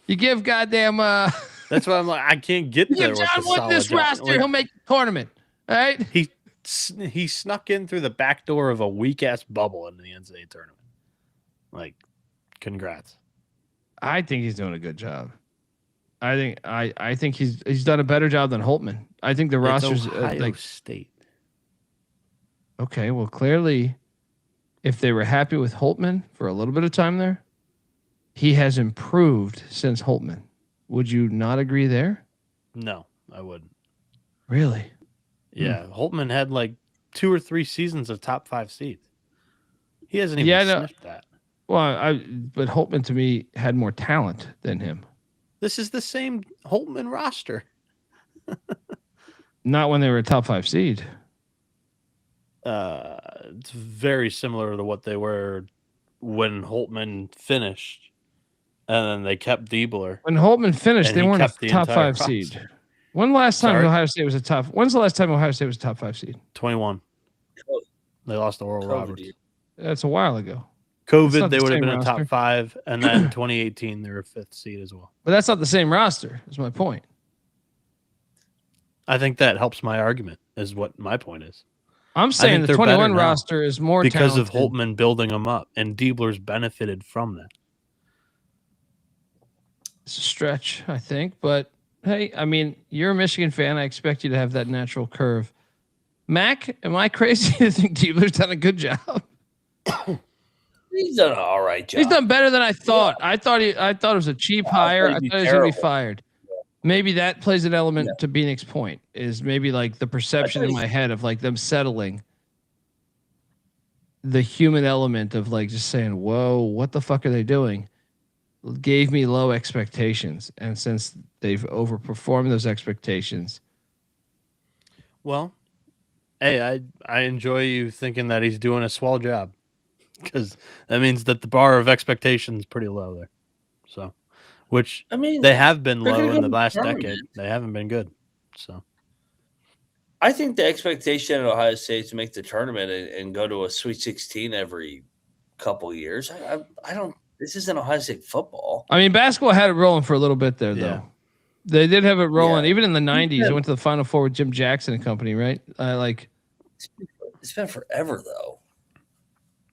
You give goddamn. That's why I'm like, I can't get You there. give with John the Wood solid this job. roster, Like, he'll make the tournament. All right. he snuck in through the back door of a weak ass bubble into the NCAA tournament. Like, congrats. I think he's doing a good job. I think he's done a better job than Holtman. I think the roster's Ohio like State. Okay, well, clearly, if they were happy with Holtman for a little bit of time there, he has improved since Holtman. Would you not agree there? No, I wouldn't. Really? Yeah, Holtman had like 2 or 3 seasons of top 5 seeds. He hasn't even sniffed that. Well, but Holtman to me had more talent than him. This is the same Holtman roster. Not when they were a top 5 seed. It's very similar to what they were when Holtman finished, and then they kept Diebler. When Holtman finished, And they he weren't a kept the top entire 5 roster. seed. When the last time Sorry? Ohio State was a top? When's the last time Ohio State was a top 5 seed? 21. They lost to Oral Roberts. That's a while ago. It's COVID, not they the would have same been a roster. top 5, and then 2018, they were a 5th seed as well. But that's not the same roster. Is my point. I think that helps my argument, is what my point is. I'm saying the they're 21 better now roster is more because talented. of Holtman building them up, and Diebler's benefited from that. It's a stretch, I think, but hey, I mean, you're a Michigan fan. I expect you to have that natural curve. Mac, am I crazy to think Diebler's done a good job? He's done an all right job. He's done better than I thought. I thought it was a cheap hire. I he'd be thought he was going to be terrible. fired. Maybe that plays an element to Bieniek's point. Is maybe like the perception in my head of like them settling. The human element of like just saying, "Whoa, what the fuck are they doing?" Gave me low expectations, and since they've overperformed those expectations, Well, hey, I enjoy you thinking that he's doing a swell job, because that means that the bar of expectation is pretty low there. So, which I mean, they have been they're low gonna in go the to last tournament. decade. They haven't been good. So, I think the expectation at Ohio State is to make the tournament and go to a Sweet 16 every couple years. I don't. This isn't Ohio State football. I mean, basketball had it rolling for a little bit there, though. Yeah. They did have it rolling, Yeah. even in the '90s. Yeah. They went to the Final Four with Jim Jackson and company, right? It's been forever though.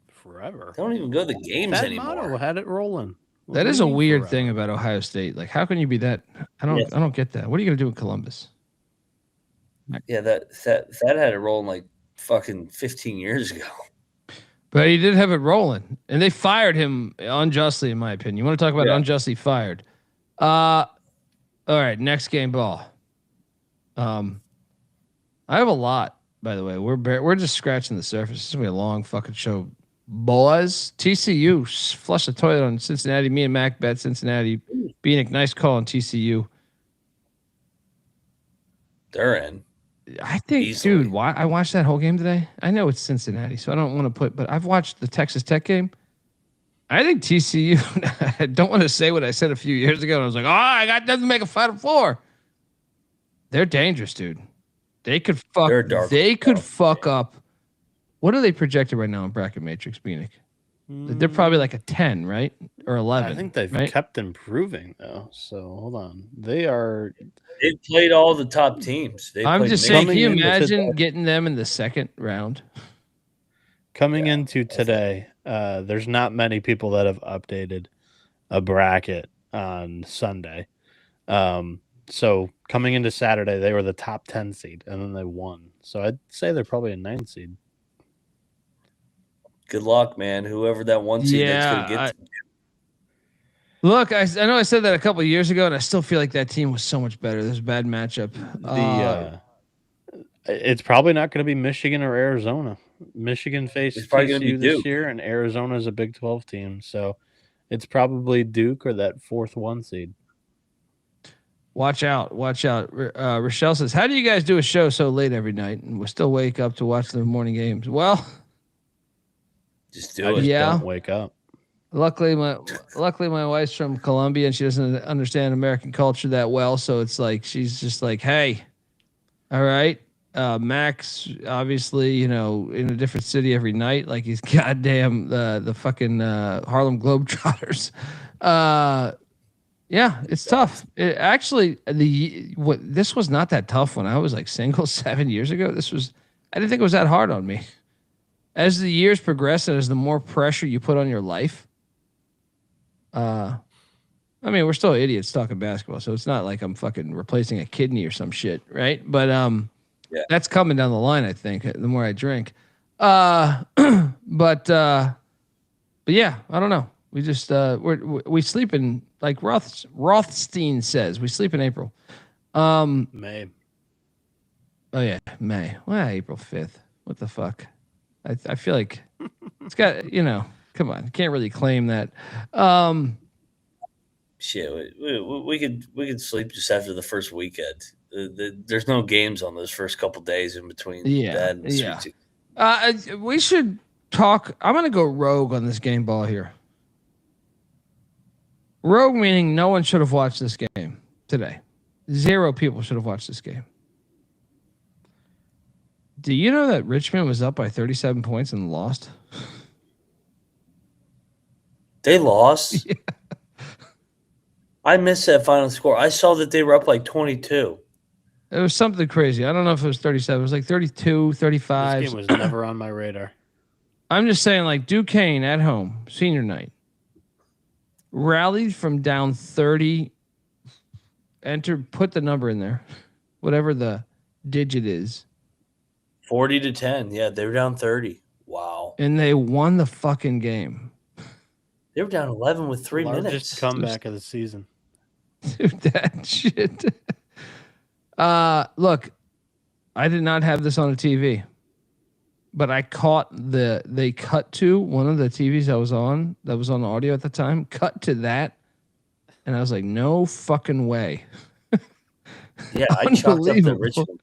forever. They don't even go to the games That anymore. motto had it rolling. What that do is you a mean weird forever? thing about Ohio State. Like, how can you be that? I don't. Yes. I don't get that. What are you going to do in Columbus? Yeah, that had it rolling like fucking 15 years ago. But he did have it rolling, and they fired him unjustly, in my opinion. You want to talk about unjustly fired? All right, next game ball. I have a lot, by the way. We're just scratching the surface. This is gonna be a long fucking show. Boys, TCU flushed the toilet on Cincinnati. Me and Mac bet Cincinnati. Bieniek, nice call on TCU. They're in. I think, Easily. dude, I watched that whole game today. I know it's Cincinnati, so I don't want to but I've watched the Texas Tech game. I think TCU, I don't want to say what I said a few years ago. And I was like, I got nothing to make a Final Four. They're dangerous, dude. They could fuck. They could fuck up. What are they projected right now in bracket matrix, Bieniek? They're probably like a 10, right? Or 11. I think they've kept improving though. So hold on. They've played all the top teams. I'm just saying, can you imagine getting them in the second round? Coming into today, there's not many people that have updated a bracket on Sunday. So coming into Saturday, they were the top 10 seed, and then they won. So I'd say they're probably a 9 seed. Good luck, man. Whoever that 1 seed that's going to get to. Look, I know I said that a couple of years ago, and I still feel like that team was so much better. There's a bad matchup. It's probably not going to be Michigan or Arizona. Michigan faced TCU this year, and Arizona is a Big 12 team. So it's probably Duke or that 4th 1 seed. Watch out. Rochelle says, how do you guys do a show so late every night and we still wake up to watch the morning games? Well, just do it. Yeah. Don't wake up. Luckily my wife's from Colombia and she doesn't understand American culture that well. So it's like, she's just like, hey, all right. Max, obviously, in a different city every night, like he's goddamn the fucking Harlem Globetrotters. Yeah, it's tough. This was not that tough when I was like single 7 years ago. I didn't think it was that hard on me. As the years progress and as the more pressure you put on your life, we're still idiots talking basketball, so it's not like I'm fucking replacing a kidney or some shit, right? But that's coming down the line, I think, the more I drink. But yeah, I don't know. We just we sleep in, like Rothstein says, we sleep in April. May. Oh yeah, May. Well, April 5th. What the fuck? I feel like it's got, come on, can't really claim that. Shit, we could sleep just after the first weekend. There's no games on those first couple days in between. That and the we should talk. I'm gonna go rogue on this game ball here. Rogue meaning no one should have watched this game today. 0 people should have watched this game. Do you know that Richmond was up by 37 points and lost? They lost? Yeah. I missed that final score. I saw that they were up like 22. It was something crazy. I don't know if it was 37. It was like 32, 35. This game was never on my radar. I'm just saying, like, Duquesne at home, senior night, rallied from down 30, put the number in there, whatever the digit is. 40-10. Yeah, they were down 30. Wow. And they won the fucking game. They were down 11 with 3 minutes. Largest comeback of the season. Dude, that shit. Look, I did not have this on a TV, but I caught they cut to one of the TVs I was on, that was on audio at the time, cut to that. And I was like, no fucking way. Yeah, I chalked up the Richmond.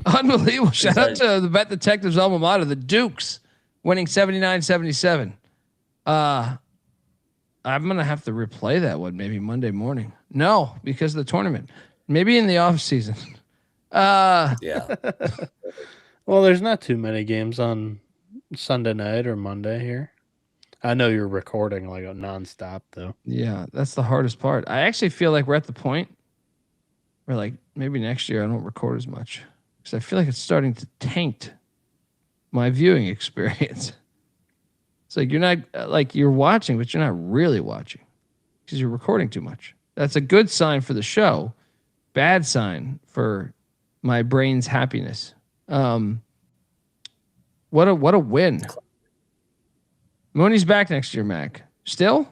Unbelievable. Shout out to the Bet Detectives alma mater, the Dukes, winning 79-77. I'm going to have to replay that one maybe Monday morning. No, because of the tournament. Maybe in the off season. Yeah. Well, there's not too many games on Sunday night or Monday here. I know you're recording like a nonstop though. Yeah, that's the hardest part. I actually feel like we're at the point where like maybe next year I don't record as much because I feel like it's starting to taint my viewing experience. It's like you're not like you're watching, but you're not really watching because you're recording too much. That's a good sign for the show. Bad sign for my brain's happiness. What a win. Mooney's back next year, Mac. Still?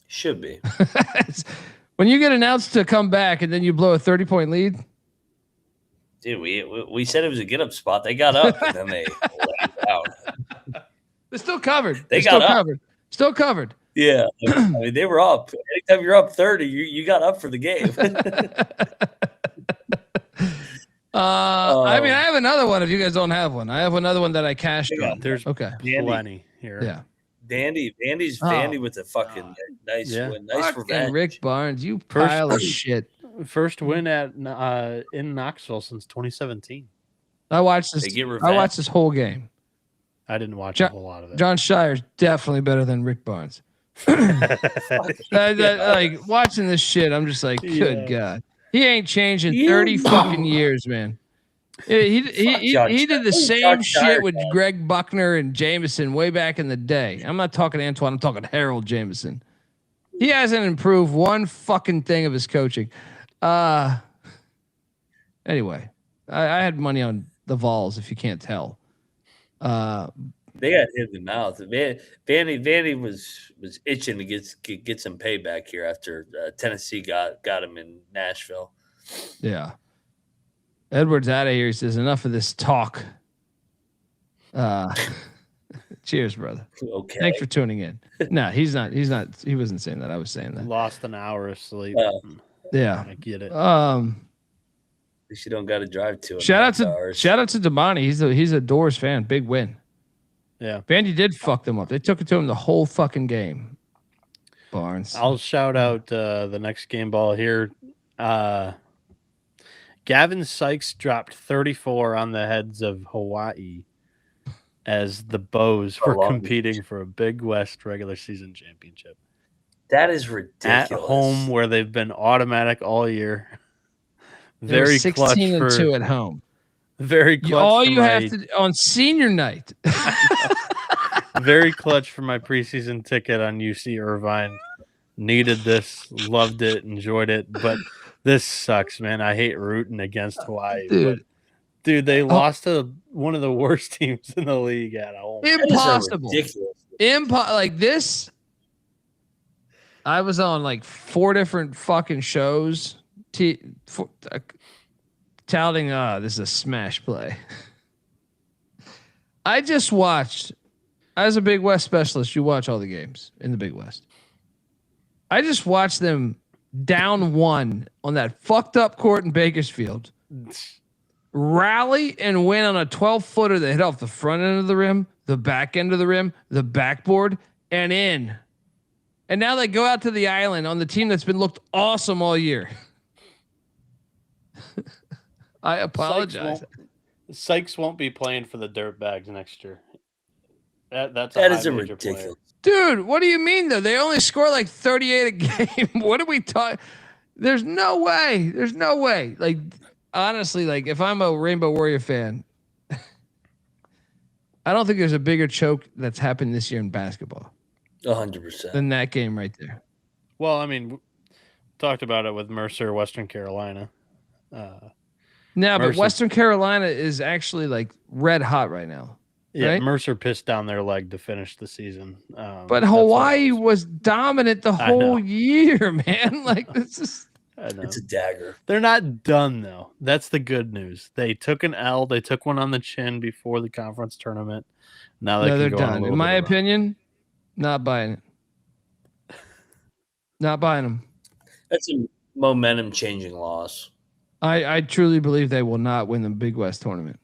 Should be. When you get announced to come back and then you blow a 30-point lead. Dude, we said it was a get up spot. They got up and then they laid down. They're still covered. They They're got still up. covered. Still covered. Yeah. I mean, they were up. Anytime you're up 30, you got up for the game. I mean, I have another one if you guys don't have one. I have another one that I cashed on. There's plenty here. Yeah. Dandy's with a fucking nice win. Nice Fucking revenge. Rick Barnes, you pile of shit. First win at in Knoxville since 2017. I watched this. They get revenge. I watched this whole game. I didn't watch a whole lot of it. John Shire's definitely better than Rick Barnes. Like watching this shit, I'm just like, good God, he ain't changed in 30 fucking years, man. He did the same shit with Greg Buckner and Jameson way back in the day. I'm not talking Antoine. I'm talking Harold Jameson. He hasn't improved one fucking thing of his coaching. Anyway, I had money on the Vols, if you can't tell. They got hit in the mouth. Vandy was itching to get some payback here after Tennessee got him in Nashville. Yeah. Edward's out of here. He says, enough of this talk. Cheers, brother. Okay. Thanks for tuning in. No, he's not. He wasn't saying that. I was saying that. Lost an hour of sleep. Yeah. I get it. At least you don't got to drive to it. Shout out to Damani. He's a Doors fan. Big win. Yeah. Vandy did fuck them up. They took it to him the whole fucking game. Barnes. I'll shout out the next game ball here. Gavin Sykes dropped 34 on the heads of Hawaii as the Bows were competing for a Big West regular season championship. That is ridiculous. At home, where they've been automatic all year. Very 16 clutch and 2 at home. Very clutch. All you have to on senior night. Very clutch for my preseason ticket on UC Irvine. Needed this, loved it, enjoyed it, but this sucks, man. I hate rooting against Hawaii. Dude, they lost to one of the worst teams in the league at home. Impossible. Like this. I was on like 4 different fucking shows touting, this is a smash play. I just watched, as a Big West specialist, you watch all the games in the Big West. I just watched them down 1 on that fucked up court in Bakersfield, rally and win on a 12-footer that hit off the front end of the rim, the back end of the rim, the backboard, and in. And now they go out to the island on the team that's been looked awesome all year. I apologize. Sykes won't be playing for the Dirtbags next year. That is ridiculous. Dude, what do you mean though? They only score like 38 a game. What are we talking? There's no way. There's no way. Like honestly, like if I'm a Rainbow Warrior fan, I don't think there's a bigger choke that's happened this year in basketball. 100%. Than that game right there. Well, I mean, talked about it with Mercer, Western Carolina. But Western Carolina is actually like red hot right now. Yeah, right? Mercer pissed down their leg to finish the season. But Hawaii was dominant the whole year, man. Like this is. It's a dagger. They're not done though. That's the good news. They took an L. They took one on the chin before the conference tournament. Now they're done. In my opinion, not buying it. Not buying them. That's a momentum-changing loss. I truly believe they will not win the Big West tournament.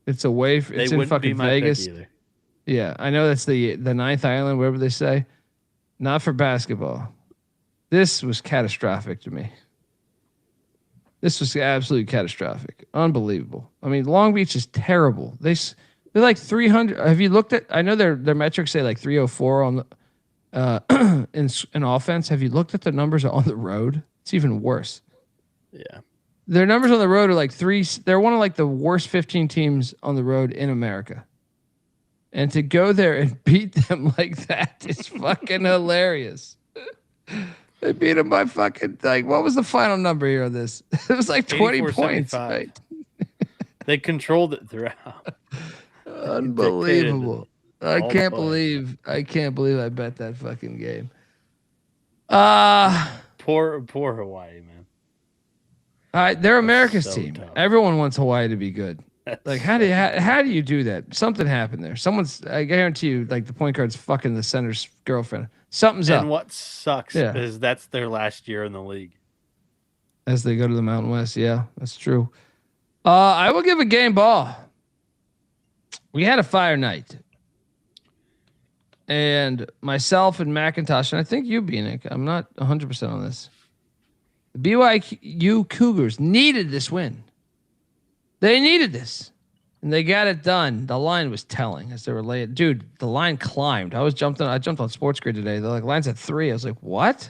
It's away. It's in fucking Vegas. Yeah, I know that's the ninth island, wherever they say. Not for basketball. This was catastrophic to me. This was absolutely catastrophic. Unbelievable. I mean, Long Beach is terrible. They're like 300. Have you looked at? I know their metrics say like 304 on the in offense. Have you looked at the numbers on the road? It's even worse. Yeah. Their numbers on the road are like 3. They're one of like the worst 15 teams on the road in America. And to go there and beat them like that is fucking hilarious. They beat them by fucking, like, what was the final number here on this? It was like 20 points, right? They controlled it throughout. Unbelievable. I can't believe I bet that fucking game. Poor Hawaii, man. All right, they're America's so team. tough. Everyone wants Hawaii to be good. Like, how do you do that? Something happened there. I guarantee you, like the point guard's fucking the center's girlfriend. Something's up. And what sucks is that's their last year in the league. As they go to the Mountain West. Yeah, that's true. I will give a game ball. We had a fire night. And myself and McIntyre, and I think you, Bieniek, I'm not 100% on this. The BYU Cougars needed this win. They needed this. And they got it done. The line was telling as they were late. Dude, the line climbed. I jumped on Sports Grid today. They're like, line's at 3. I was like, what?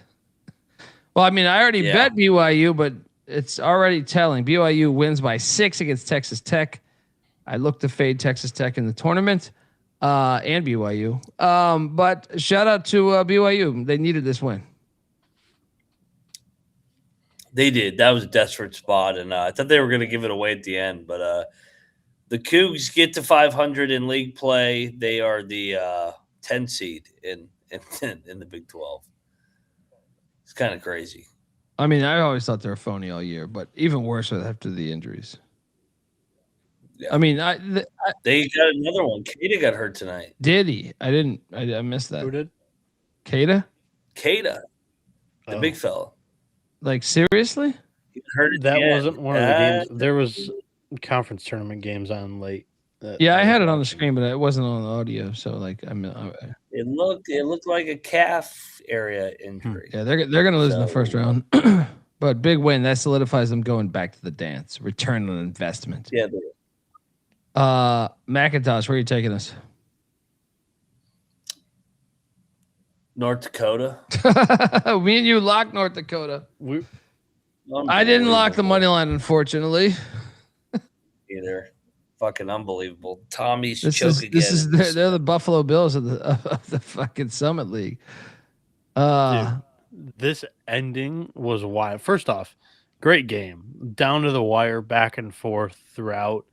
Well, I mean, I already bet BYU, but it's already telling. BYU wins by 6 against Texas Tech. I looked to fade Texas Tech in the tournament and BYU. But shout out to BYU. They needed this win. They did. That was a desperate spot, and I thought they were going to give it away at the end. But the Cougs get to 500 in league play. They are the 10 seed in the Big 12. It's kind of crazy. I mean, I always thought they were phony all year, but even worse after the injuries. Yeah. I mean, they got another one. Kada got hurt tonight. Did he? I missed that. Who did? Kada, the big fella. Like, seriously? That wasn't one of the games. There was conference tournament games on late. I had it on the screen, but it wasn't on the audio. So, like, it looked like a calf area injury. Yeah, they're gonna lose in the first round, but big win that solidifies them going back to the dance. Return on investment. Yeah. McIntyre, where are you taking us? North Dakota. Me and you locked North Dakota. I didn't lock the money line, unfortunately. Either. Fucking unbelievable. Tommy's choke again. They're the Buffalo Bills of the fucking Summit League. Dude, this ending was wild. First off, great game. Down to the wire, back and forth throughout.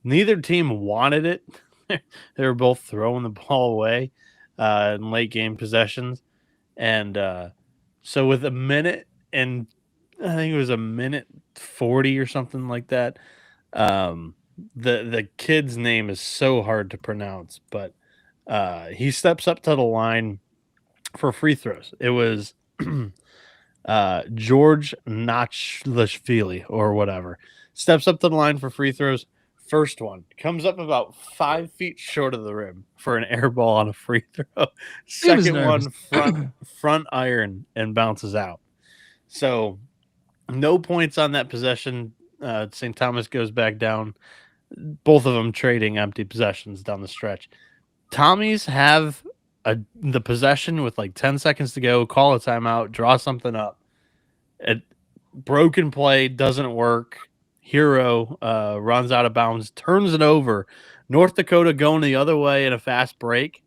Neither team wanted it. They were both throwing the ball away in late game possessions. And so with a minute and I think it was a minute 40 or something like that. The kid's name is so hard to pronounce, but he steps up to the line for free throws. It was George Nachlashvili or whatever. Steps up to the line for free throws. First one comes up about 5 feet short of the rim for an air ball on a free throw. Second one front iron and bounces out. So no points on that possession. St. Thomas goes back down. Both of them trading empty possessions down the stretch. Tommies have the possession with like 10 seconds to go, call a timeout, draw something up. Broken play doesn't work. Hero runs out of bounds, turns it over. North Dakota going the other way in a fast break.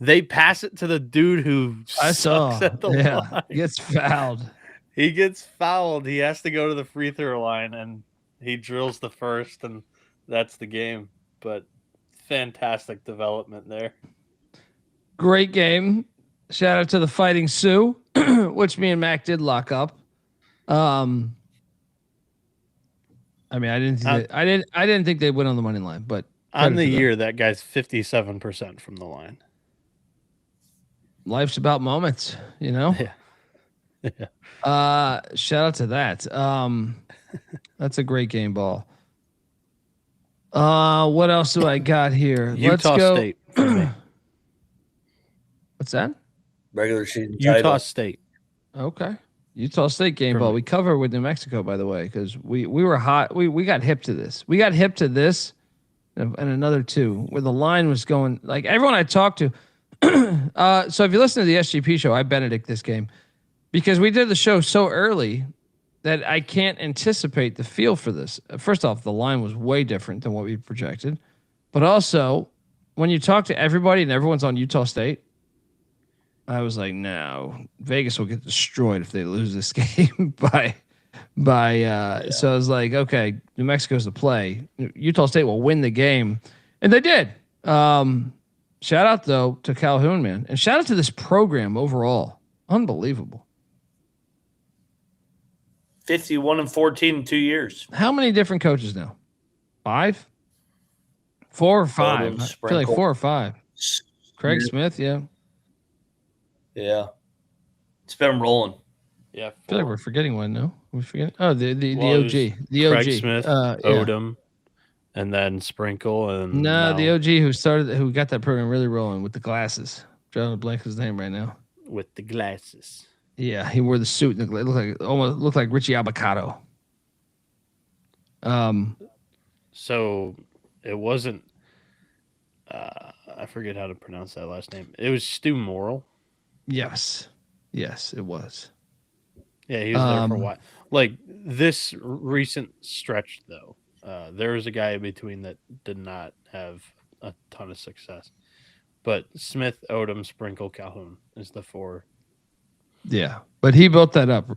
They pass it to the dude who sucks at the line. Gets fouled. He gets fouled. He has to go to the free throw line, and he drills the first, and that's the game. But fantastic development there. Great game. Shout out to the Fighting Sioux, which me and Mac did lock up. I mean, I didn't think they'd win on the money line, but on the year, that guy's 57% from the line. Life's about moments, you know? Yeah. Shout out to that. That's a great game ball. What else do I got here? Utah Let's go. State. For me. What's that? Regular season Utah title. State. Okay. Utah State game ball. We cover with New Mexico, by the way, because we were hot. We got hip to this. We got hip to this and another two where the line was going like everyone I talked to. So if you listen to the SGP show, I Benedict this game because we did the show so early that I can't anticipate the feel for this. First off, the line was way different than what we projected. But also, when you talk to everybody and everyone's on Utah State, I was like, no, Vegas will get destroyed if they lose this game by So I was like, okay, New Mexico's the play. Utah State will win the game, and they did. Shout out though to Calhoun, man, and shout out to this program overall. Unbelievable. 51-14 in 2 years. How many different coaches now? 5? 4 or 5? I feel like 4 or 5. Craig Smith, yeah. Yeah. It's been rolling. Yeah. I feel like we're forgetting one, no? We're forgetting. Oh, the Well, OG. The OG. Craig Smith, Odom, and then Sprinkle and No, the OG who got that program really rolling with the glasses. Drawing a blank his name right now. with the glasses. Yeah, he wore the suit and it looked like Richie Avocado. So it wasn't. I forget how to pronounce that last name. It was Stu Morrill. Yes, it was. Yeah, he was there for a while. Like this recent stretch, though, there was a guy in between that did not have a ton of success. But Smith, Odom, Sprinkle, Calhoun is the 4. Yeah, but he built that up.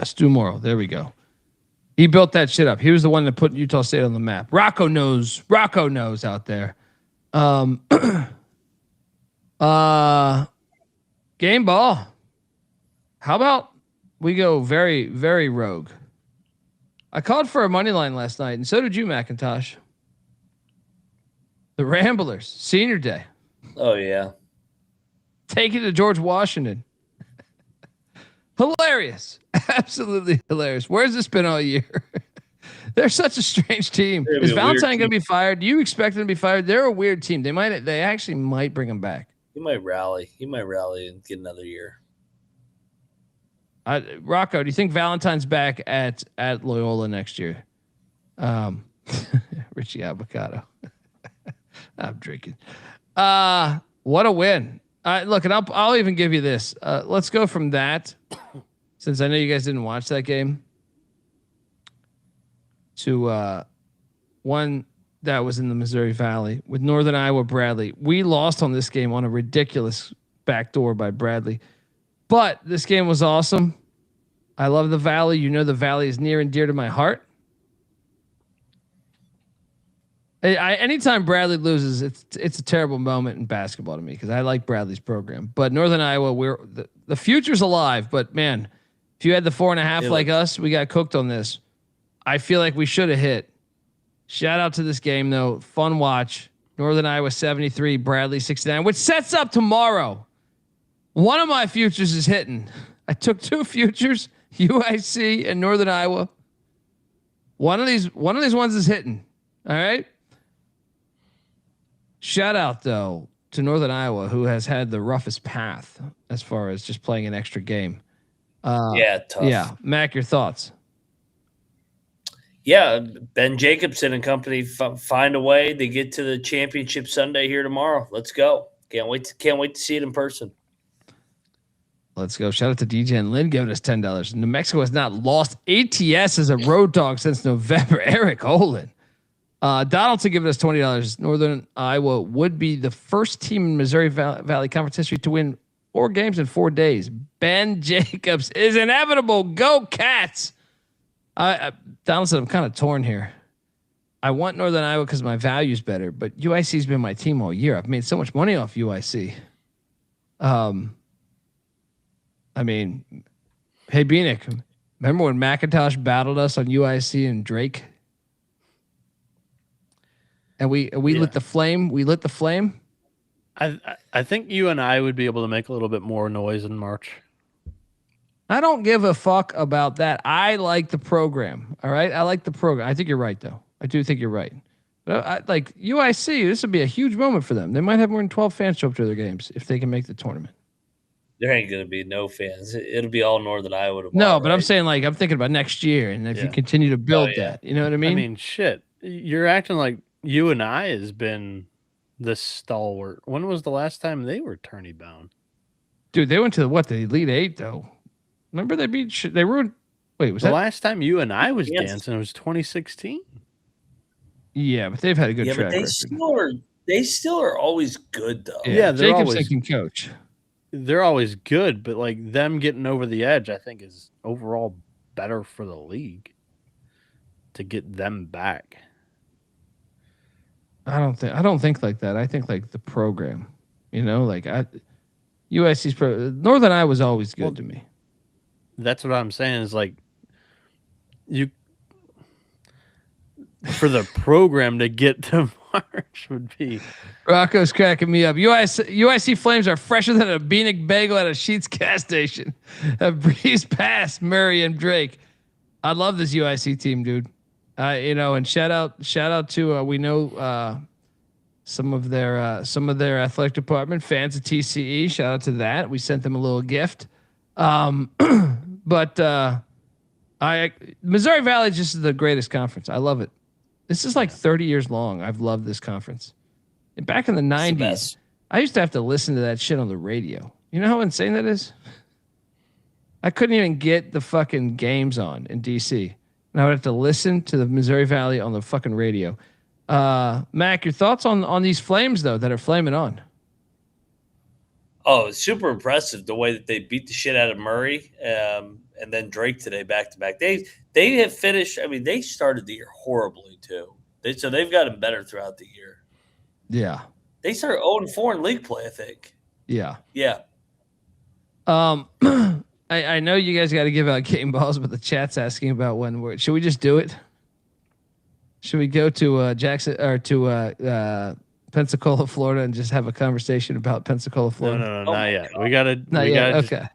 Stu Morrill. There we go. He built that shit up. He was the one that put Utah State on the map. Rocco knows out there. Game ball. How about we go very, very rogue? I called for a money line last night, and so did you, McIntosh. The Ramblers, senior day. Oh, yeah. Take it to George Washington. Hilarious. Absolutely hilarious. Where's this been all year? They're such a strange team. Is Valentine going to be fired? Do you expect them to be fired? They're a weird team. They actually might bring him back. He might rally. And get another year. Rocco, do you think Valentine's back at Loyola next year? Richie Avocado. I'm drinking. What a win. Look, and I'll even give you this. Let's go from that, since I know you guys didn't watch that game, to one that was in the Missouri Valley with Northern Iowa Bradley. We lost on this game on a ridiculous backdoor by Bradley, but this game was awesome. I love the Valley. You know, the Valley is near and dear to my heart. Anytime Bradley loses, it's a terrible moment in basketball to me because I like Bradley's program. But Northern Iowa, the future's alive. But man, if you had the 4.5 like us, we got cooked on this. I feel like we should have hit. Shout out to this game though, fun watch. Northern Iowa 73, Bradley 69, which sets up tomorrow. One of my futures is hitting. I took 2 futures, UIC and Northern Iowa. One of these ones is hitting. All right. Shout out though to Northern Iowa, who has had the roughest path as far as just playing an extra game. Tough. Yeah, Mac, your thoughts? Yeah, Ben Jacobson and company find a way to get to the championship Sunday here tomorrow. Let's go! Can't wait to see it in person. Let's go! Shout out to DJ and Lynn giving us $10. New Mexico has not lost ATS as a road dog since November. Eric Olin. Donaldson giving us $20. Northern Iowa would be the first team in Missouri Valley Conference history to win 4 games in 4 days. Ben Jacobs is inevitable. Go Cats! Donaldson, I'm kind of torn here. I want Northern Iowa because my value's better, but UIC's been my team all year. I've made so much money off UIC. I mean, hey Bieniek, remember when McIntyre battled us on UIC and Drake? And we lit the flame. We lit the flame. I think you and I would be able to make a little bit more noise in March. I don't give a fuck about that. I like the program. All right. I like the program. I think you're right, though. I do think you're right. But I like UIC. This would be a huge moment for them. They might have more than 12 fans show up to their games if they can make the tournament. There ain't going to be no fans. It'll be all Northern Iowa tomorrow. No, but right? I'm saying like I'm thinking about next year, and if you continue to build that, you know what I mean? I mean, shit. You're acting like you and I has been the stalwart. When was the last time they were tourney bound? Dude, they went to the Elite Eight though. Remember they ruined. Wait, was the last time you and I was dancing? It was 2016. Yeah, but they've had a good track record. They still are always good though. Yeah, Jacobson can coach. They're always good, but like them getting over the edge, I think is overall better for the league to get them back. I don't think like that. I think like the program, like USC's Northern Iowa was always good to me. That's what I'm saying is like you for the program to get to March would be. Rocco's cracking me up. USC Flames are fresher than a Bieniek bagel at a Sheetz gas station. A breeze past Murray and Drake. I love this USC team, dude. And shout out to we know some of their athletic department fans of TCE. Shout out to that. We sent them a little gift. But Missouri Valley just is the greatest conference. I love it. This is like 30 years long. I've loved this conference. And back in the 90s, I used to have to listen to that shit on the radio. You know how insane that is? I couldn't even get the fucking games on in DC. And I would have to listen to the Missouri Valley on the fucking radio. Mac, your thoughts on these Flames, though, that are flaming on? Oh, it's super impressive the way that they beat the shit out of Murray and then Drake today back to back. They have finished. I mean, they started the year horribly too. So they've gotten better throughout the year. Yeah. They started 0-4 in league play, I think. Yeah. Yeah. I know you guys got to give out game balls, but the chat's asking about when should we just do it? Should we go to Jackson or to Pensacola, Florida, and just have a conversation about Pensacola, Florida? No, not yet. We gotta. Okay.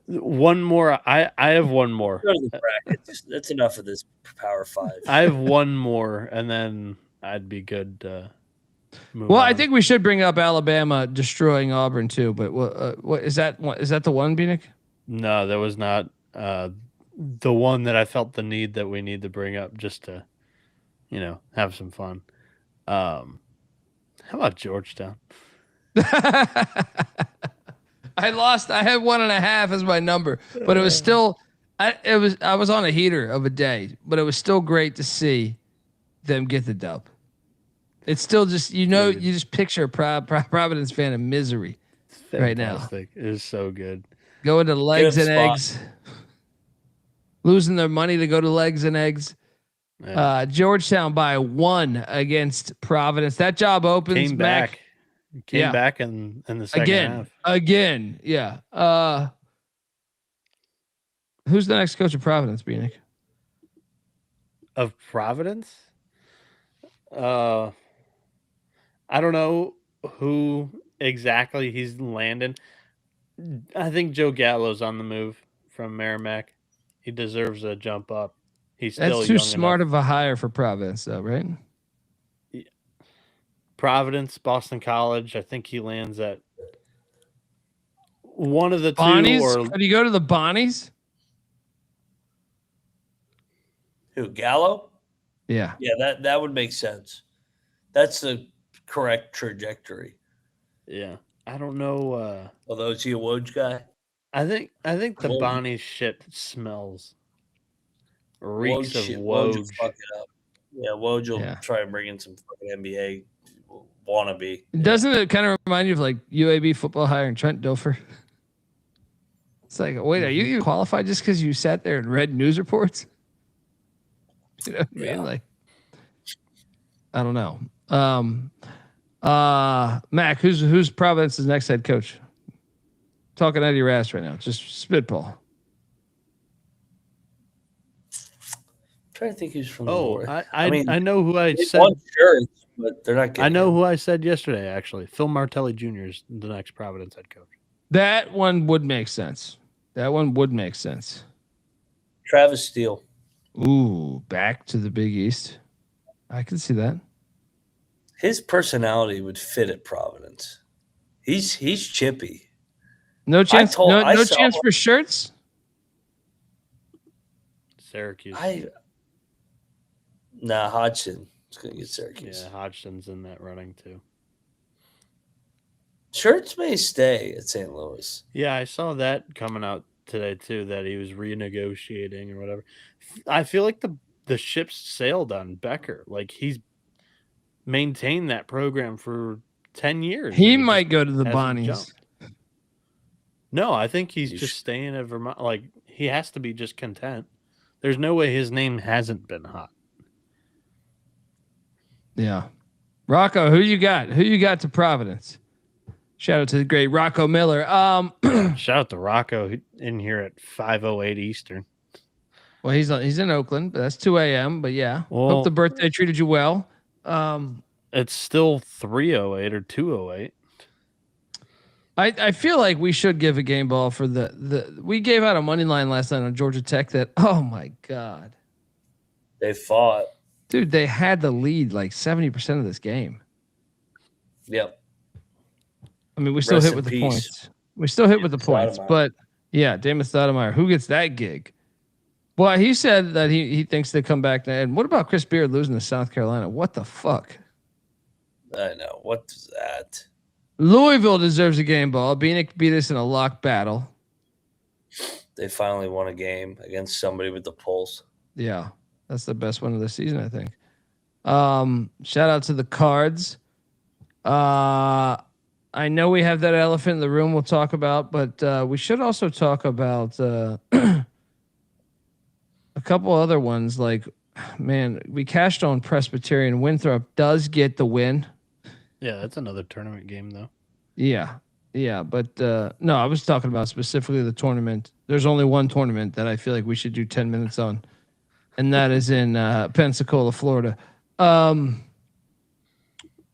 One more. I have one more. Go to the bracket. That's enough of this Power 5. I have one more, and then I'd be good. Well, I think we should bring up Alabama destroying Auburn too. But what is that? Is that the one, Bieniek? No, that was not the one that I felt the need that we need to bring up just to, have some fun. How about Georgetown? I lost. I had 1.5 as my number, but it was still. I was on a heater of a day, but it was still great to see them get the dub. It's still just you just picture a Providence fan in misery right now. It is so good. Going to legs and eggs, losing their money to go to legs and eggs. Yeah. Georgetown by 1 against Providence. That job opens. Came back in the second half. Again, yeah. Who's the next coach of Providence, Bieniek? Of Providence? I don't know who exactly he's landing. I think Joe Gallo's on the move from Merrimack. He deserves a jump up. He's still That's too young smart enough. of a hire for Providence, though, right? Yeah. Providence, Boston College. I think he lands at one of the Bonnies? two. Or Could he go to the Bonnies? Who, Gallo? Yeah. Yeah, that would make sense. That's the correct trajectory. Yeah. I don't know. Although, is he a Woj guy? I think the Bonnie shit smells. Reeks of Woj. Woj fuck it up. Yeah, Woj will try and bring in some fucking NBA wannabe. Doesn't it kind of remind you of like UAB football hiring Trent Dilfer? It's like, wait, are you qualified just because you sat there and read news reports? You know what I mean? Like, I don't know. Mac, who's Providence's next head coach? Talking out of your ass right now. Just spitball. I'm trying to think who's from the North. I know who I said. Shirts, but they're not. I know who I said yesterday. Actually, Phil Martelli Jr. is the next Providence head coach. That one would make sense. Travis Steele. Ooh, back to the Big East. I can see that. His personality would fit at Providence. He's chippy. No chance. No chance for shirts. Syracuse. Hodgson is going to get Syracuse. Yeah, Hodgson's in that running too. Shirts may stay at St. Louis. Yeah, I saw that coming out today too, that he was renegotiating or whatever. I feel like the ship's sailed on Becker. Like he's maintained that program for 10 years. He might go to the Bonnies. Jumped. No, I think he's just staying at Vermont. Like he has to be just content. there's no way his name hasn't been hot. Yeah. Rocco, who you got? Who you got to Providence? Shout out to the great Rocco Miller. Shout out to Rocco in here at 5:08 Eastern. Well, he's in Oakland, but that's 2 a.m. But yeah, Well, hope the birthday treated you well. It's still 3:08 or 2:08. I feel like we should give a game ball for the we gave out a money line last night on Georgia Tech that, oh my God. They fought. Dude, they had the lead like 70% of this game. Yep. I mean, we still hit with the points. We still hit with the points, but yeah, Damon Stoudemire, who gets that gig? Well, he said that he thinks they come back. And what about Chris Beard losing to South Carolina? What the fuck? I know. What's that? Louisville deserves a game ball. Bieniek beat us in a lock battle. They finally won a game against somebody with the pulse. Yeah, that's the best one of the season, I think. Shout out to the Cards. I know we have that elephant in the room we'll talk about, but we should also talk about a couple other ones. Like, man, we cashed on Presbyterian. Winthrop does get the win. Yeah, that's another tournament game, though. Yeah, but no, I was talking about specifically the tournament. There's only one tournament that I feel like we should do 10 minutes on, and that is in Pensacola, Florida.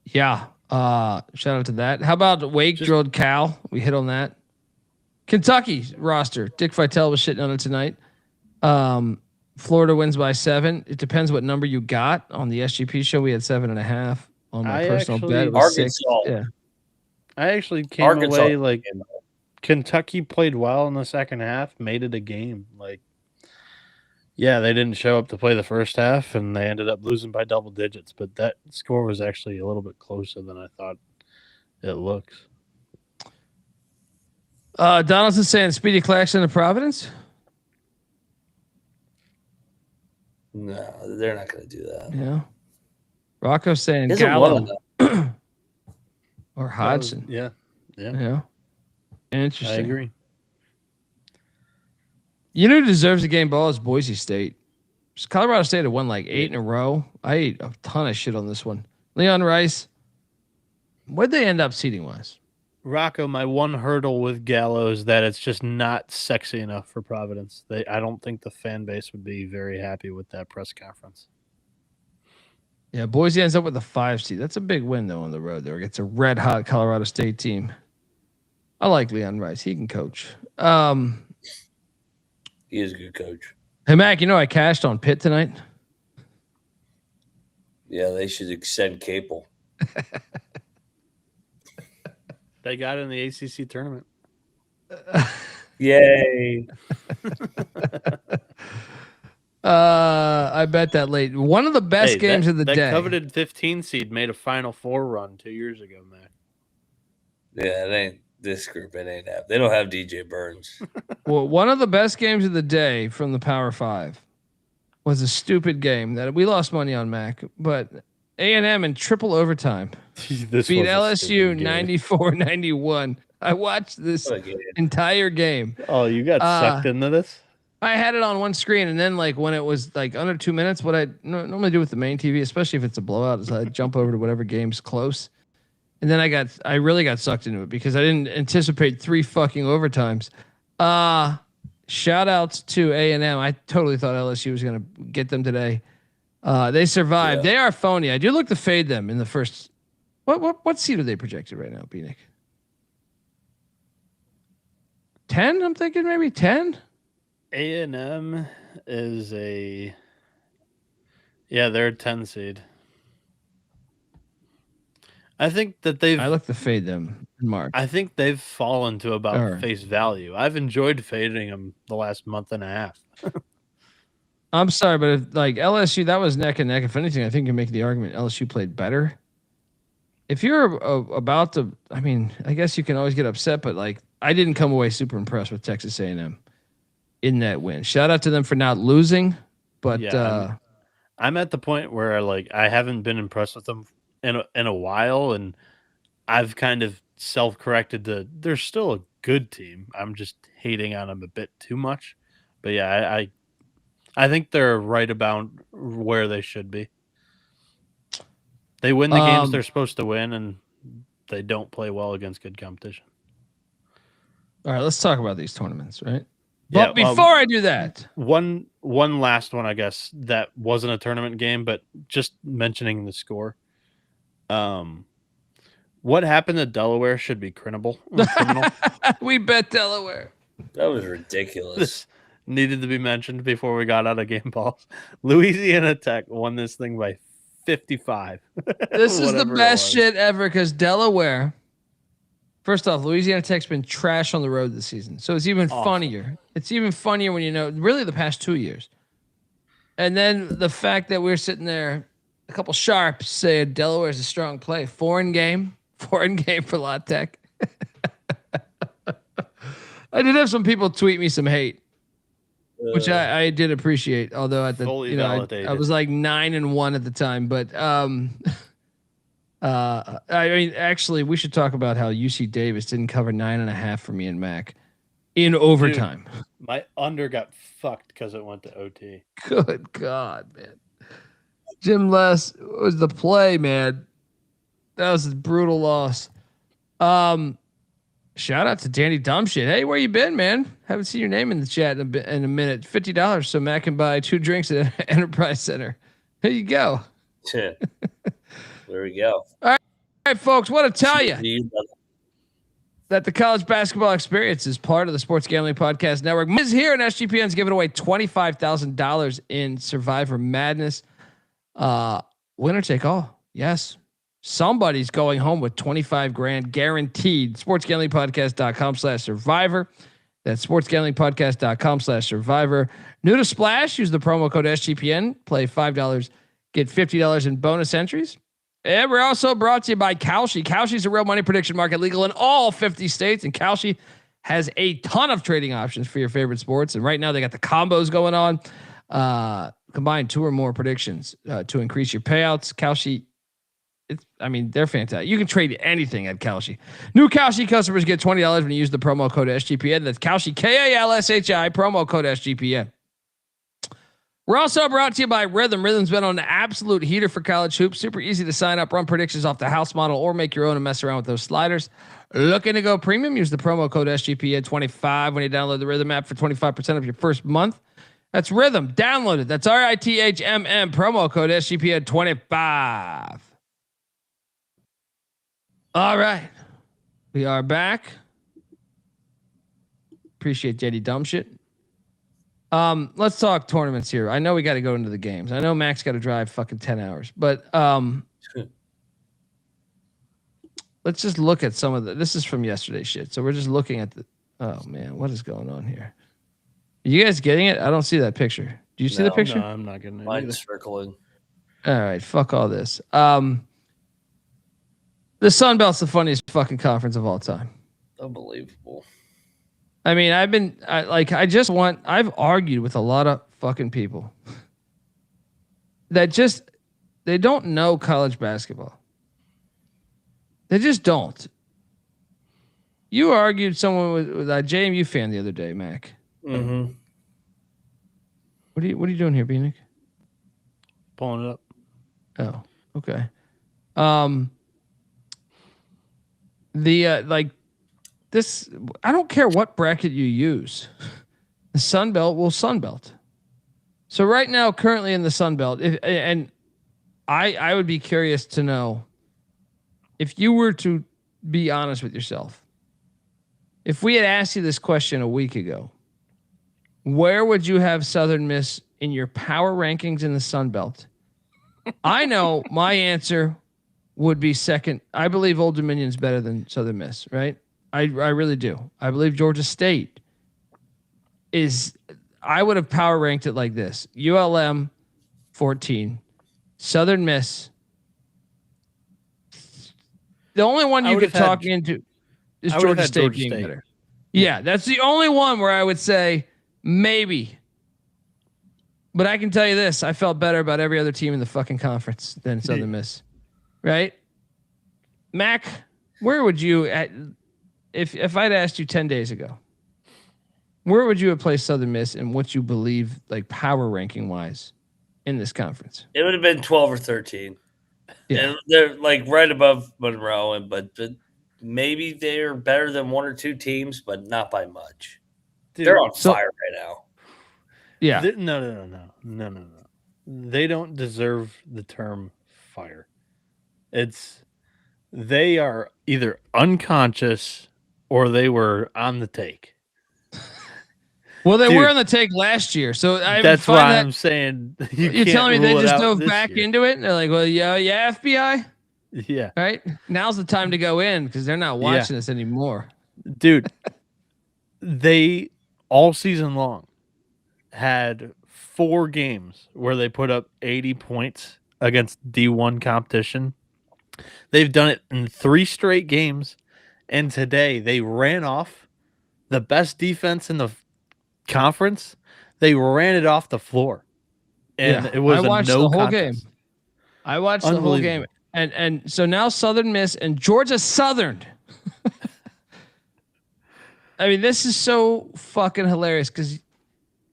Yeah. Shout out to that. How about Wake drilled Cal? We hit on that. Kentucky roster. Dick Vitale was shitting on it tonight. Florida wins by 7. It depends what number you got. On the SGP show, we had 7.5. On my personal bet, it was 6. Yeah. I actually came away like Kentucky played well in the second half, made it a game. Like, yeah, they didn't show up to play the first half, and they ended up losing by double digits. But that score was actually a little bit closer than I thought it looks. Donaldson's saying Speedy Claxton to Providence. No, they're not going to do that. Yeah. Rocco's saying Gallo or Hodgson. Yeah. Interesting. I agree. You know who deserves a game ball is Boise State. Colorado State had won like 8 in a row. I ate a ton of shit on this one. Leon Rice. Where'd they end up seating wise? Rocco, my one hurdle with Gallo is that it's just not sexy enough for Providence. I don't think the fan base would be very happy with that press conference. Yeah, Boise ends up with a 5 seed. That's a big win though on the road there against a red hot Colorado State team. I like Leon Rice. He can coach. He is a good coach. Hey Mac, you know I cashed on Pitt tonight. Yeah, they should extend Capel. They got in the ACC tournament. Yay. I bet that late. One of the best games of the day. That coveted 15 seed made a Final Four run 2 years ago, Mac. Yeah, it ain't this group. It ain't that. They don't have DJ Burns. Well, one of the best games of the day from the Power 5 was a stupid game that we lost money on, Mac, but A&M in triple overtime beat LSU 94-91. I watched this entire game. Oh, you got sucked into this? I had it on one screen, and then like when it was like under 2 minutes, what I normally do with the main TV, especially if it's a blowout, is I jump over to whatever game's close. And then I really got sucked into it because I didn't anticipate 3 fucking overtimes. Shout outs to A&M. I totally thought LSU was going to get them today. They survived. Yeah. They are phony. I do look to fade them in the first. What seed are they projected right now, Bieniek? 10? I'm thinking maybe 10. A&M is they're a 10 seed. I think that I look to fade them in March. I think they've fallen to about face value. I've enjoyed fading them the last month and a half. I'm sorry, but if like LSU, that was neck and neck. If anything, I think you can make the argument LSU played better. If you're about to, I mean, I guess you can always get upset, but like I didn't come away super impressed with Texas A&M in that win. Shout out to them for not losing, but I'm at the point where like I haven't been impressed with them in a while, and I've kind of self-corrected to they're still a good team. I'm just hating on them a bit too much. But yeah, I think they're right about where they should be. They win the games they're supposed to win, and they don't play well against good competition. All right, let's talk about these tournaments, right? Yeah, But before I do that, one last one, I guess, that wasn't a tournament game, but just mentioning the score. What happened to Delaware should be criminal. we bet Delaware. That was ridiculous. This needed to be mentioned before we got out of game balls. Louisiana Tech won this thing by 55. This is the best shit ever because Delaware. First off, Louisiana Tech's been trash on the road this season, so it's even funnier. It's even funnier when you know really the past 2 years. And then the fact that we're sitting there, a couple sharps saying Delaware's a strong play. Foreign game for La Tech. I did have some people tweet me some hate, which I did appreciate. Although at the I was like 9-1 at the time, but I mean, actually, we should talk about how UC Davis didn't cover 9.5 for me and Mac in overtime. Dude, my under got fucked because it went to OT. Good God, man. Jim Les was the play, man. That was a brutal loss. Shout out to Danny Dumbshit. Hey, where you been, man? Haven't seen your name in the chat in a minute. $50 so Mac can buy 2 drinks at Enterprise Center. There you go. There we go. All right, folks. Want to tell you that the college basketball experience is part of the Sports Gambling Podcast Network. Miz here, and SGPN's giving away $25,000 in Survivor Madness. Winner take all. Yes. Somebody's going home with 25 grand guaranteed. SportsGamblingPodcast.com/survivor. That's SportsGamblingPodcast.com/survivor. New to Splash, use the promo code SGPN. Play $5, get $50 in bonus entries. And we're also brought to you by Kalshi. Kalshi's a real money prediction market, legal in all 50 states. And Kalshi has a ton of trading options for your favorite sports. And right now they got the combos going on. Combine 2 or more predictions to increase your payouts. Kalshi, they're fantastic. You can trade anything at Kalshi. New Kalshi customers get $20 when you use the promo code SGPN. That's Kalshi, KALSHI, promo code SGPN. We're also brought to you by Rhythm. Rhythm's been on an absolute heater for college hoops. Super easy to sign up, run predictions off the house model, or make your own and mess around with those sliders. Looking to go premium? Use the promo code SGPN25 when you download the Rhythm app for 25% of your first month. That's Rhythm. Download it. That's RITHMM. Promo code SGPN25. All right. We are back. Appreciate JD Dumbshit. Let's talk tournaments here. I know we got to go into the games. I know Max got to drive fucking 10 hours, but let's just look at some of this is from yesterday's shit. So we're just looking at oh man, what is going on here? Are you guys getting it? I don't see that picture. Do you see the picture? No, I'm not getting it. Mine's circling. All right. Fuck all this. The Sun Belt's the funniest fucking conference of all time. Unbelievable. I mean, I've argued with a lot of fucking people that they don't know college basketball. They just don't. You argued someone with a JMU fan the other day, Mac. Mm-hmm. What are you doing here, Bieniek? Pulling it up. Oh, okay. This, I don't care what bracket you use. The Sun Belt will Sun Belt. So right now, currently in the Sun Belt, I would be curious to know if you were to be honest with yourself. If we had asked you this question a week ago, where would you have Southern Miss in your power rankings in the Sun Belt? I know my answer would be second. I believe Old Dominion's better than Southern Miss, right? I really do. I believe Georgia State I would have power ranked it like this. ULM 14, Southern Miss. The only one you could talk into is Georgia State being better. Yeah, that's the only one where I would say maybe. But I can tell you this, I felt better about every other team in the fucking conference than Southern Miss. Right? Mac, where would you if I'd asked you 10 days ago, where would you have placed Southern Miss and what you believe, like power ranking wise, in this conference? It would have been 12 or 13. Yeah. And they're like right above Monroe, but maybe they're better than one or two teams, but not by much. Dude, they're on fire right now. Yeah. No. They don't deserve the term fire. They are either unconscious or they were on the take. Well, they Dude, were on the take last year, so that's why I'm saying you're telling me they just dove back into it. And they're like, "Well, yeah, FBI, yeah, right? Now's the time to go in because they're not watching us anymore." Dude, they all season long had 4 games where they put up 80 points against D1 competition. They've done it in 3 straight games, and today they ran off the best defense in the conference. They ran it off the floor, and it was I watched the whole game. I watched the whole game, and so now Southern Miss and Georgia Southern. I mean, this is so fucking hilarious because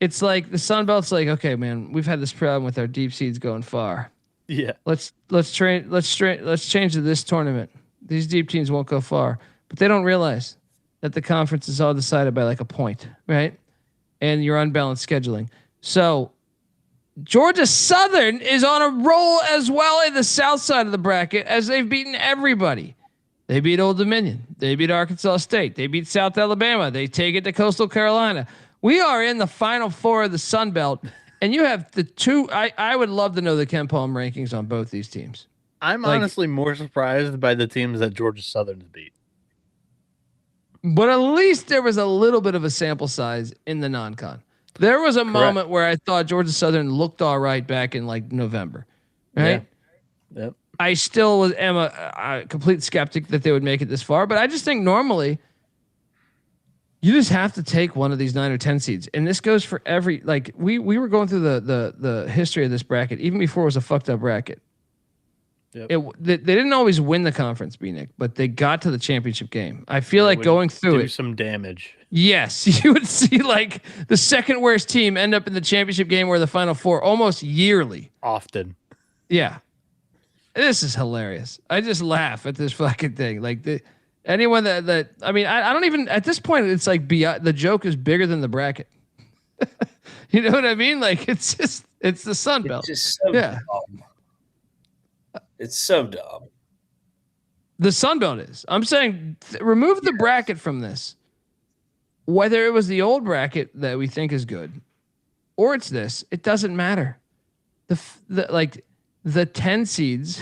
it's like the Sun Belt's like, okay, man, we've had this problem with our deep seeds going far. Yeah, let's change to this tournament. These deep teams won't go far, but they don't realize that the conference is all decided by like a point, right? And your unbalanced scheduling. So Georgia Southern is on a roll as well in the south side of the bracket as they've beaten everybody. They beat Old Dominion. They beat Arkansas State. They beat South Alabama. They take it to Coastal Carolina. We are in the Final Four of the Sun Belt, and you have the two. I would love to know the Ken Palm rankings on both these teams. I'm honestly more surprised by the teams that Georgia Southern beat. But at least there was a little bit of a sample size in the non-con. There was a moment where I thought Georgia Southern looked all right back in like November, right? Yeah. Yep. I still am a complete skeptic that they would make it this far, but I just think normally you just have to take one of these 9 or 10 seeds. And this goes for every, like we were going through the history of this bracket, even before it was a fucked up bracket. Yep. They didn't always win the conference, Bieniek, but they got to the championship game. I feel like going through it, some damage. Yes, you would see like the second worst team end up in the championship game or the Final Four almost yearly. Often. Yeah. This is hilarious. I just laugh at this fucking thing. Like anyone that I mean, I don't even at this point. It's like the joke is bigger than the bracket. You know what I mean? Like it's the Sun Belt. It's just so dumb. It's so dumb. The Sun Belt is. I'm saying remove the bracket from this. Whether it was the old bracket that we think is good, or it's this, it doesn't matter. The 10 seeds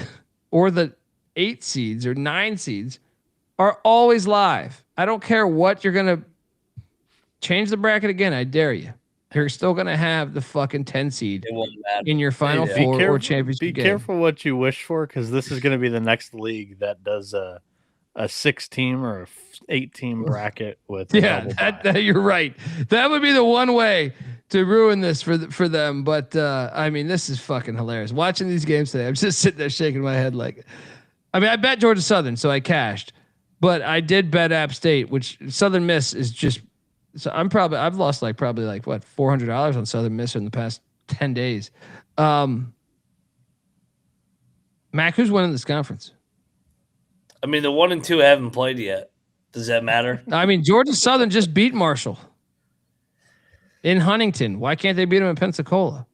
or the 8 seeds or 9 seeds are always live. I don't care what you're going to change the bracket again. I dare you. You're still going to have the fucking 10 seed in your Final Four or championship game. Be careful what you wish for, because this is going to be the next league that does a 6-team or 8-team bracket with you're right. That would be the one way to ruin this for them. But I mean, this is fucking hilarious. Watching these games today, I'm just sitting there shaking my head like, I mean, I bet Georgia Southern, so I cashed, but I did bet App State, which Southern Miss is just. So I've lost like what $400 on Southern Miss in the past 10 days. Mac, who's winning this conference? I mean, the 1 and 2 haven't played yet. Does that matter? I mean, Georgia Southern just beat Marshall in Huntington. Why can't they beat them in Pensacola?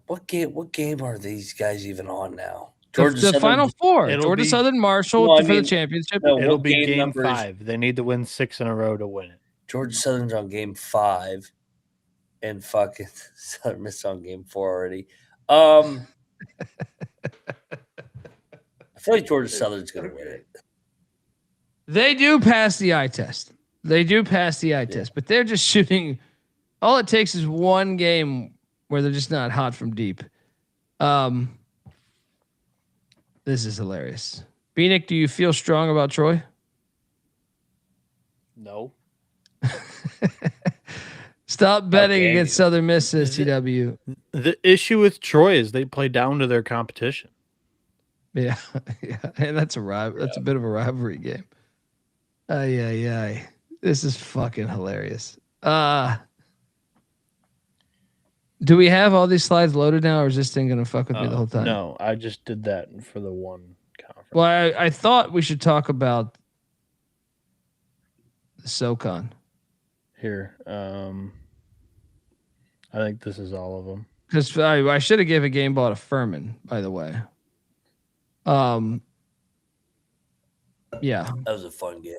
What game are these guys even on now? The Final Four. Georgia Southern, Marshall for the championship. It'll be game 5. They need to win 6 in a row to win it. Georgia Southern's on game 5, and fucking Southern Miss on game 4 already. I feel like Georgia Southern's going to win it. They do pass the eye test. But they're just shooting. All it takes is one game where they're just not hot from deep. This is hilarious. Bieniek, do you feel strong about Troy? No. Stop betting against Southern Miss, says TW. The issue with Troy is they play down to their competition. Yeah. And that's That's a bit of a rivalry game. This is fucking hilarious. Do we have all these slides loaded now, or is this thing gonna fuck with me the whole time? No, I just did that for the one conference. Well, I thought we should talk about the SoCon. Here, I think this is all of them. Because I should have given a game ball to Furman, by the way. Yeah. That was a fun game.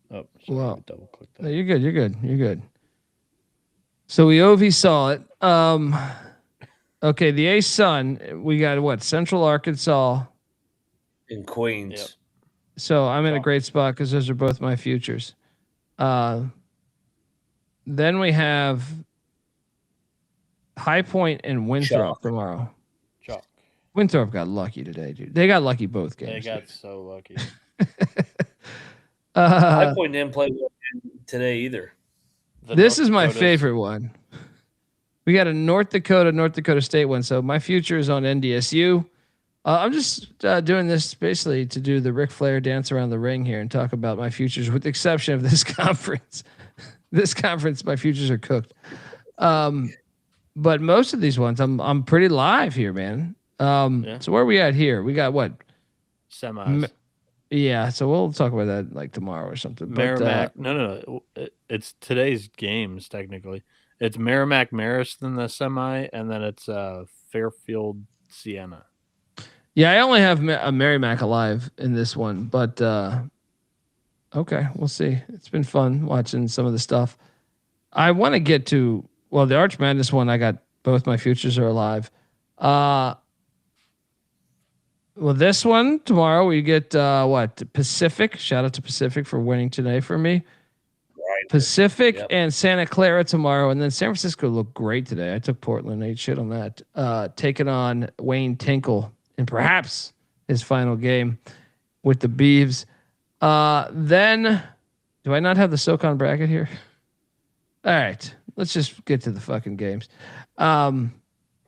Oh, sorry, Well, double click no, that. you're good. You're good. You're good. So we OV saw it. Okay, the A Sun. We got what? Central Arkansas. In Queens. Yep. So I'm in a great spot because those are both my futures. Then we have High Point and Winthrop tomorrow. Chalk. Winthrop got lucky today, dude. They got lucky both games. They got so lucky. High Point didn't play today either. This is my favorite one. We got a North Dakota State one. So my future is on NDSU. I'm just doing this basically to do the Ric Flair dance around the ring here and talk about my futures, with the exception of this conference. This conference, my futures are cooked. But most of these ones, I'm pretty live here, man. So where are we at here? We got what? Semis. Yeah, so we'll talk about that like tomorrow or something. Merrimack. No. It's today's games technically. It's Merrimack Marist in the semi, and then it's Fairfield Siena. Yeah, I only have a Merrimack alive in this one, but okay, we'll see. It's been fun watching some of the stuff. I want to get to the Arch Madness one. I got both my futures are alive. Well, this one tomorrow we get Pacific. Shout out to Pacific for winning today for me. Right. Pacific and Santa Clara tomorrow, and then San Francisco looked great today. I took Portland, ate shit on that. Taking on Wayne Tinkle in perhaps his final game with the Beavs. Then, do I not have the SoCon bracket here? All right, let's just get to the fucking games.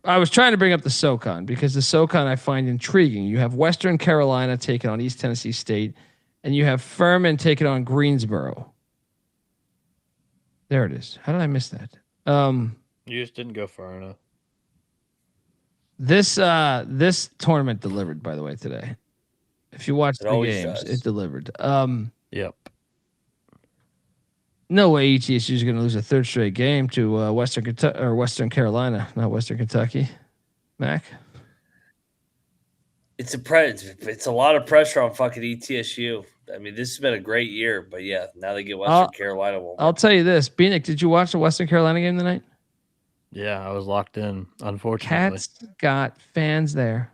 I was trying to bring up the SoCon because the SoCon I find intriguing. You have Western Carolina taking on East Tennessee State, and you have Furman taking on Greensboro. There it is. How did I miss that? You just didn't go far enough. This tournament delivered, by the way, today. If you watch the games, it delivered. Yep. No way ETSU is going to lose a third straight game to Western Carolina, not Western Kentucky. Mac. It's a lot of pressure on fucking ETSU. I mean, this has been a great year, but yeah, now they get Western Carolina. I'll tell you this, Bieniek, did you watch the Western Carolina game tonight? Yeah, I was locked in, unfortunately. Cats got fans there.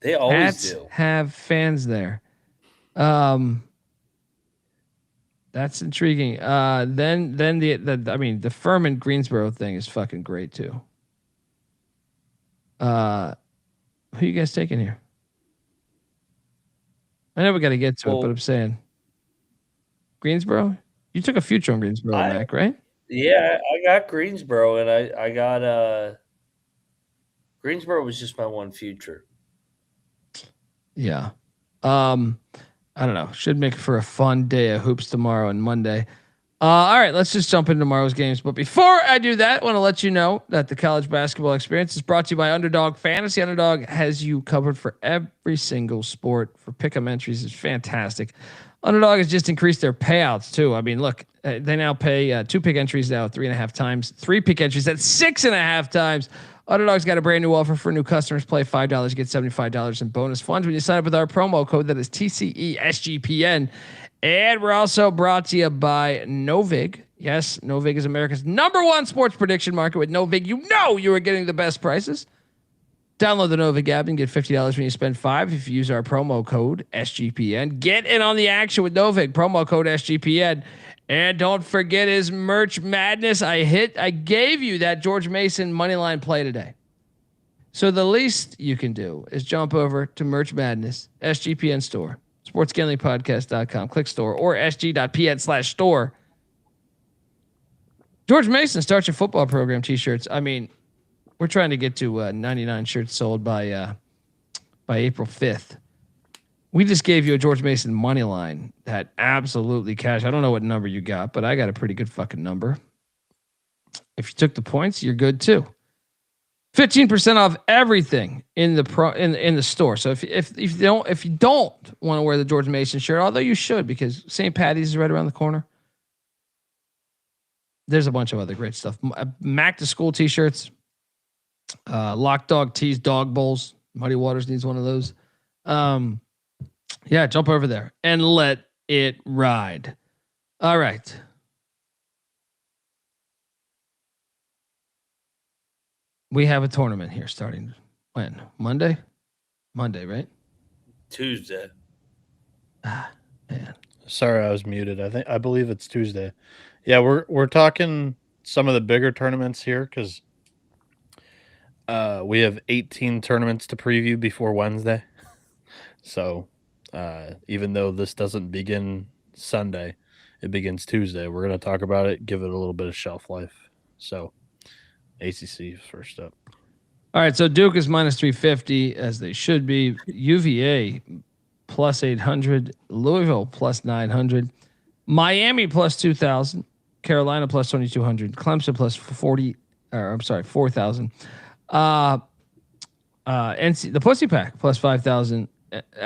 They always do. Have fans there. That's intriguing. Then the Furman Greensboro thing is fucking great too. Who you guys taking here? I know we got to get to it, but I'm saying Greensboro. You took a future on Greensboro, Mac, right? Yeah, I got Greensboro, and I got Greensboro was just my one future. Yeah. I don't know. Should make for a fun day of hoops tomorrow and Monday. All right, let's just jump into tomorrow's games. But before I do that, I want to let you know that the college basketball experience is brought to you by Underdog Fantasy. Underdog has you covered for every single sport. For pick'em entries, it's fantastic. Underdog has just increased their payouts too. I mean, look, they now pay 2 pick entries now 3.5 times, 3 pick entries at 6.5 times. Underdog's got a brand new offer for new customers. Play $5, you get $75 in bonus funds when you sign up with our promo code that is TCESGPN. And we're also brought to you by Novig. Yes, Novig is America's #1 sports prediction market. With Novig, you are getting the best prices. Download the Novig app and get $50 when you spend $5 if you use our promo code SGPN. Get in on the action with Novig, promo code SGPN. And don't forget his Merch Madness. I gave you that George Mason money line play today. So the least you can do is jump over to Merch Madness, SGPN store, sportsgamblingpodcast.com, click store, or sg.pn/store. George Mason starts your football program t-shirts. I mean, we're trying to get to 99 shirts sold by April 5th. We just gave you a George Mason money line that absolutely cashed. I don't know what number you got, but I got a pretty good fucking number. If you took the points, you're good too. 15% off everything in the in the store. So if you don't want to wear the George Mason shirt, although you should because St. Patty's is right around the corner. There's a bunch of other great stuff. Mac to School t-shirts, Lock Dog tees, dog bowls. Muddy Waters needs one of those. Yeah, jump over there and let it ride. All right. We have a tournament here starting when? Monday? Monday, right? Tuesday. Ah, man. Sorry, I was muted. I believe it's Tuesday. Yeah, we're talking some of the bigger tournaments here because we have 18 tournaments to preview before Wednesday. So even though this doesn't begin Sunday, it begins Tuesday. We're going to talk about it, give it a little bit of shelf life. So ACC first up. All right, so Duke is minus 350 as they should be. UVA plus 800, Louisville plus 900, Miami plus 2,000, Carolina plus 2,200, Clemson plus 4,000. NC the Pussy Pack plus 5,000,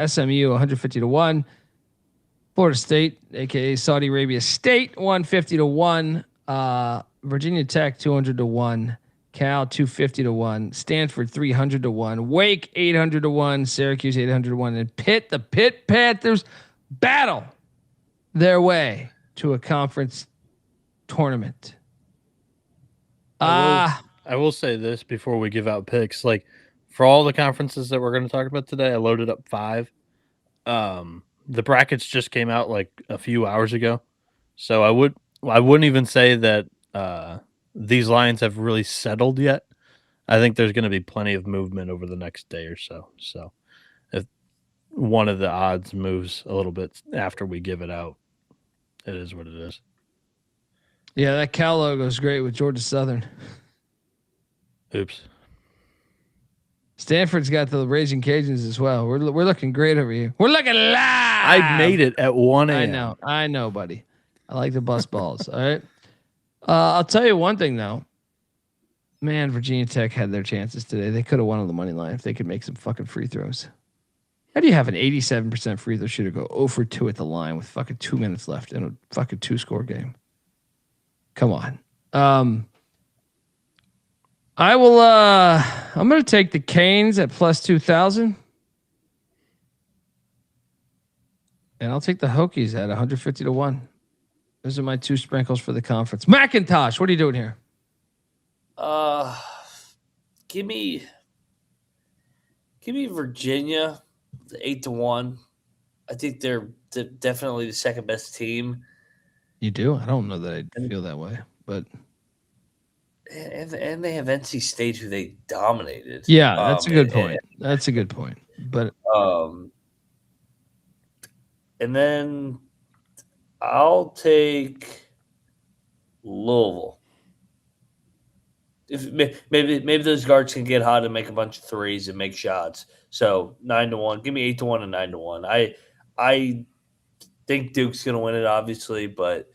SMU 150 to 1, Florida State, aka Saudi Arabia State 150 to 1, Virginia Tech 200 to 1. Cal 250 to 1, Stanford 300 to 1, Wake 800 to 1, Syracuse 800 to 1, and Pitt, the Pitt Panthers battle their way to a conference tournament. I will say this before we give out picks. Like for all the conferences that we're going to talk about today, I loaded up 5. The brackets just came out like a few hours ago, so I wouldn't even say that these lines have really settled yet. I think there's going to be plenty of movement over the next day or so. So if one of the odds moves a little bit after we give it out, it is what it is. Yeah, that Cal logo is great with Georgia Southern. Oops. Stanford's got the Raging Cajuns as well. We're looking great over here. We're looking live. I made it at 1 a.m. I know, buddy. I like to bust balls. All right. I'll tell you one thing though. Man, Virginia Tech had their chances today. They could have won on the money line if they could make some fucking free throws. How do you have an 87% free throw shooter go 0 for 2 at the line with fucking 2 minutes left in a fucking 2-score game? Come on. I will I'm gonna take the Canes at plus 2,000. And I'll take the Hokies at 150 to 1. Those are my 2 sprinkles for the conference. McIntosh, what are you doing here? Give me Virginia 8 to 1. I think they're definitely the second best team. You do? I don't know that I feel that way, but and they have NC State who they dominated. Yeah, that's a good point. That's a good point. But and then I'll take Louisville. If maybe those guards can get hot and make a bunch of threes and make shots. So 9 to 1. Give me 8 to 1 and 9 to 1. I think Duke's gonna win it, obviously, but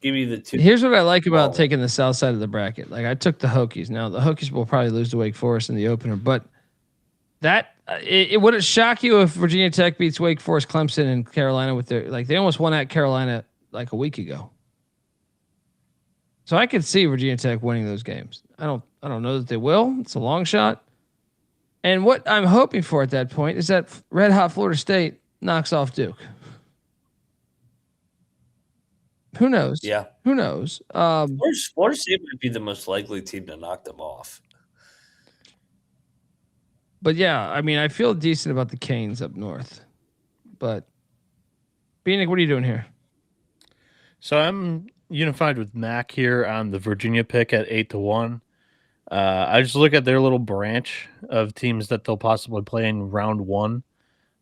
give me the 2. Here's what I like about taking the south side of the bracket. Like I took the Hokies. Now the Hokies will probably lose to Wake Forest in the opener, but that it would it shock you if Virginia Tech beats Wake Forest, Clemson, and Carolina with their they almost won at Carolina like a week ago. So I could see Virginia Tech winning those games. I don't know that they will. It's a long shot. And what I'm hoping for at that point is that red hot Florida State knocks off Duke. Who knows? Yeah. Who knows? Florida State would be the most likely team to knock them off. But yeah, I mean, I feel decent about the Canes up north. But Bieniek, what are you doing here? So I'm unified with Mac here on the Virginia pick at 8 to 1. I just look at their little branch of teams that they'll possibly play in round 1.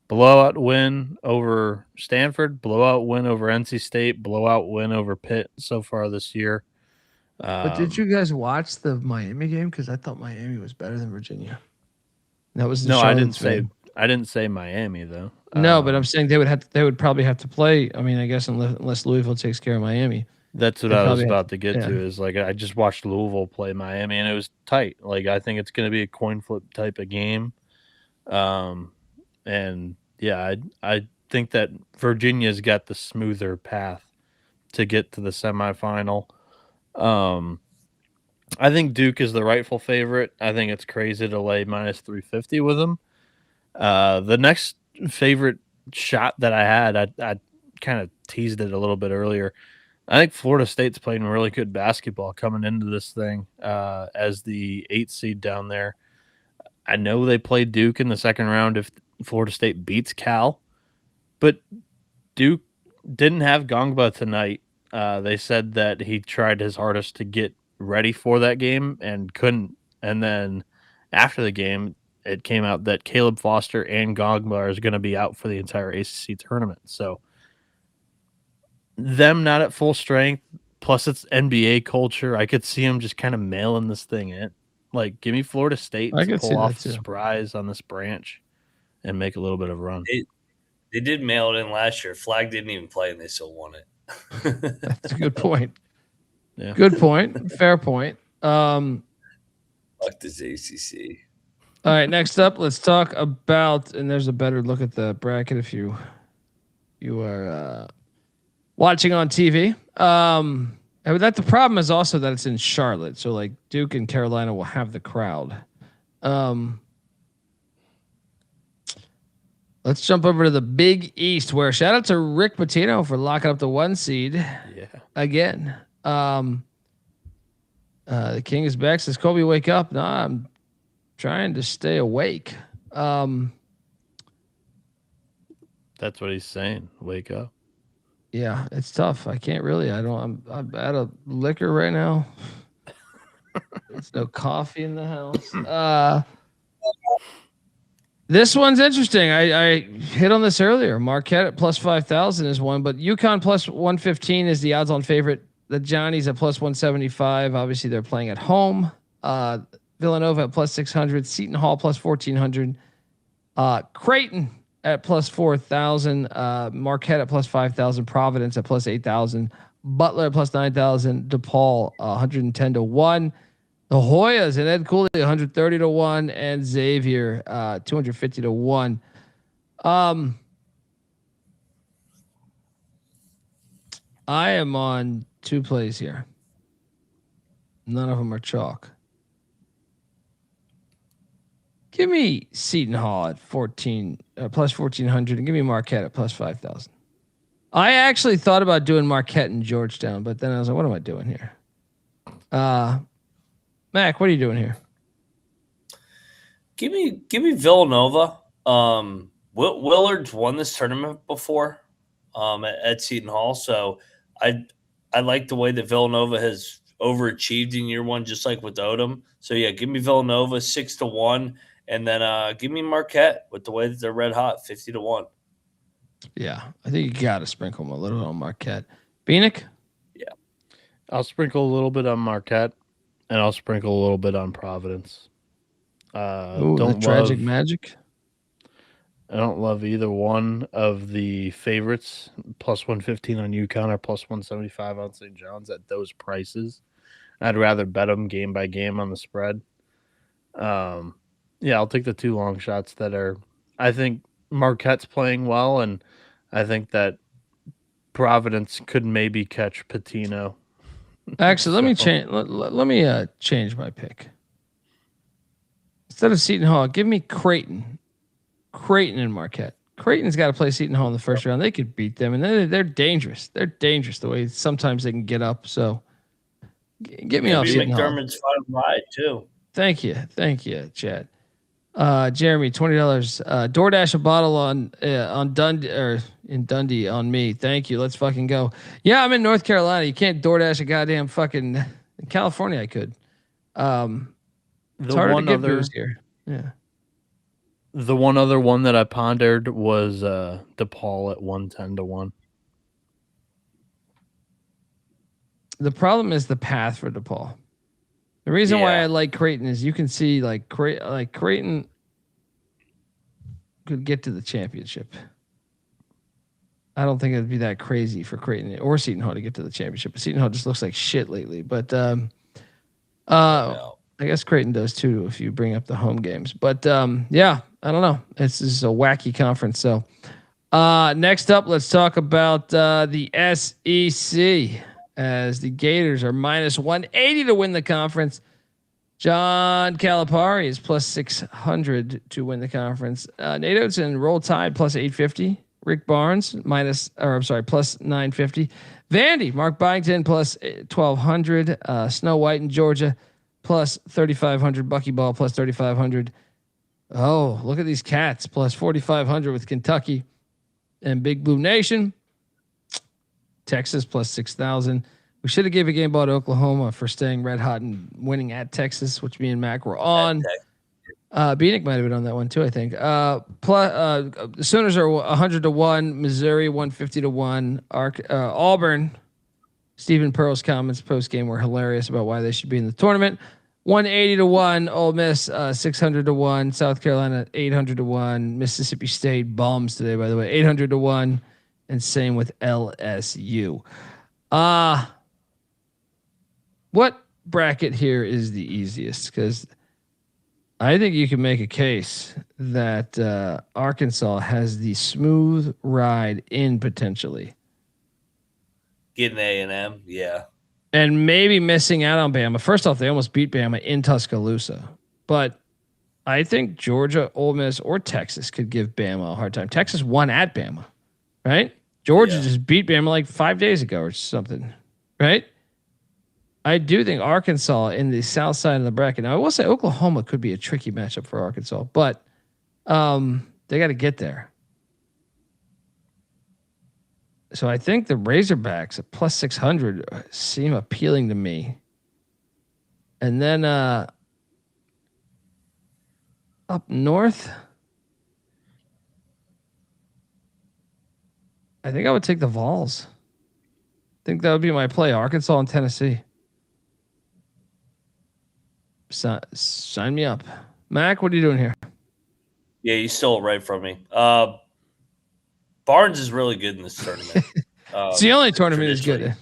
Blowout win over Stanford, blowout win over NC State, blowout win over Pitt so far this year. But did you guys watch the Miami game? Because I thought Miami was better than Virginia. That was the I didn't say I didn't say Miami though. No, but I'm saying they would probably have to play. I mean, I guess unless Louisville takes care of Miami. That's what I was about to get to. Is like I just watched Louisville play Miami, and it was tight. Like I think it's going to be a coin flip type of game. And yeah, I think that Virginia's got the smoother path to get to the semifinal. I think Duke is the rightful favorite. I think it's crazy to lay minus 350 with them. The next favorite shot that I had, I kind of teased it a little bit earlier. I think Florida State's playing really good basketball coming into this thing as the 8th seed down there. I know they played Duke in the second round if Florida State beats Cal, but Duke didn't have Gongba tonight. They said that he tried his hardest to get ready for that game and couldn't. And then after the game, it came out that Caleb Foster and Gongba are going to be out for the entire ACC tournament. So them not at full strength, plus it's NBA culture, I could see them just kind of mailing this thing in. Like, give me Florida State to pull off a surprise on this branch and make a little bit of a run. They did mail it in last year. Flag didn't even play, and they still won it. That's a good point. Yeah. Good point. Fair point. Fuck this ACC. All right, next up, let's talk about, and there's a better look at the bracket if you are watching on TV. That the problem is also that it's in Charlotte, so like Duke and Carolina will have the crowd. Let's jump over to the Big East, where shout out to Rick Pitino for locking up the 1 seed. Yeah. Again. The King is back. Says Colby, wake up. No, I'm trying to stay awake. That's what he's saying. Wake up. Yeah, it's tough. I can't really. I'm out of liquor right now. There's no coffee in the house. This one's interesting. I hit on this earlier. Marquette at plus 5,000 is one, but UConn plus 115 is the odds-on favorite. The Johnnies at plus 175. Obviously, they're playing at home. Villanova at plus 600. Seton Hall plus 1,400. Creighton at plus 4,000. Marquette at plus 5,000. Providence at plus 8,000. Butler at plus 9,000. DePaul 110 to 1. The Hoyas and Ed Cooley 130 to 1, and Xavier 250 to 1. I am on 2 plays here. None of them are chalk. Give me Seton Hall at 14 plus 1,400, and give me Marquette at plus 5,000. I actually thought about doing Marquette in Georgetown, but then I was like, what am I doing here? Mac, what are you doing here? Give me Villanova. Willard's won this tournament before at Seton Hall, so I like the way that Villanova has overachieved in year one, just like with Odom. So yeah, give me Villanova 6-1, and then give me Marquette with the way that they're red hot 50 to 1. Yeah, I think you got to sprinkle them a little on Marquette. Bieniek? Yeah, I'll sprinkle a little bit on Marquette. And I'll sprinkle a little bit on Providence. The Tragic Magic. I don't love either one of the favorites. Plus 115 on UConn or plus 175 on St. John's at those prices. I'd rather bet them game by game on the spread. Yeah, I'll take the 2 long shots that are. I think Marquette's playing well, and I think that Providence could maybe catch Pitino. Actually, let me change. Let me change my pick. Instead of Seton Hall, give me Creighton. Creighton and Marquette. Creighton's got to play Seton Hall in the first round. They could beat them, and they're dangerous. They're dangerous the way sometimes they can get up. So, get me off Seton Hall. McDermott's final ride too. Thank you, Chad. Jeremy, $20. DoorDash a bottle on Dundee or in Dundee on me. Thank you. Let's fucking go. Yeah, I'm in North Carolina. You can't DoorDash a goddamn fucking in California. I could. It's hard to get booze here. Yeah. The one other one that I pondered was DePaul at 110 to 1. The problem is the path for DePaul. The reason why I like Creighton is you can see like Creighton could get to the championship. I don't think it'd be that crazy for Creighton or Seton Hall to get to the championship. But Seton Hall just looks like shit lately. But I guess Creighton does too if you bring up the home games. But yeah, I don't know. This is a wacky conference. So next up, let's talk about the SEC as the Gators are minus 180 to win the conference. John Calipari is plus 600 to win the conference. Nate Oates Roll Tide plus 850. Rick Barnes plus 950. Vandy, Mark Byington plus 1200. Snow White in Georgia plus 3500. Buckyball plus 3500. Oh, look at these cats plus 4500 with Kentucky and Big Blue Nation. Texas plus 6,000. We should have gave a game ball to Oklahoma for staying red hot and winning at Texas, which me and Mac were on. Bieniek might have been on that one too, I think. The Sooners are 100 to 1, Missouri 150 to 1. Auburn. Stephen Pearl's comments post game were hilarious about why they should be in the tournament. 180 to 1. Ole Miss 600 to 1. South Carolina 800 to 1. Mississippi State bombs today, by the way, 800 to 1, and same with LSU. What bracket here is the easiest? Because I think you can make a case that Arkansas has the smooth ride in potentially. Getting A&M, yeah. And maybe missing out on Bama. First off, they almost beat Bama in Tuscaloosa. But I think Georgia, Ole Miss, or Texas could give Bama a hard time. Texas won at Bama, right? Georgia just beat Bama like 5 days ago or something, right? I do think Arkansas in the south side of the bracket. Now, I will say Oklahoma could be a tricky matchup for Arkansas, but they got to get there. So I think the Razorbacks at plus 600 seem appealing to me. And then up north, I think I would take the Vols. I think that would be my play. Arkansas and Tennessee. Sign me up. Mac, what are you doing here? Yeah, you stole it right from me. Barnes is really good in this tournament. It's the only tournament he's good in.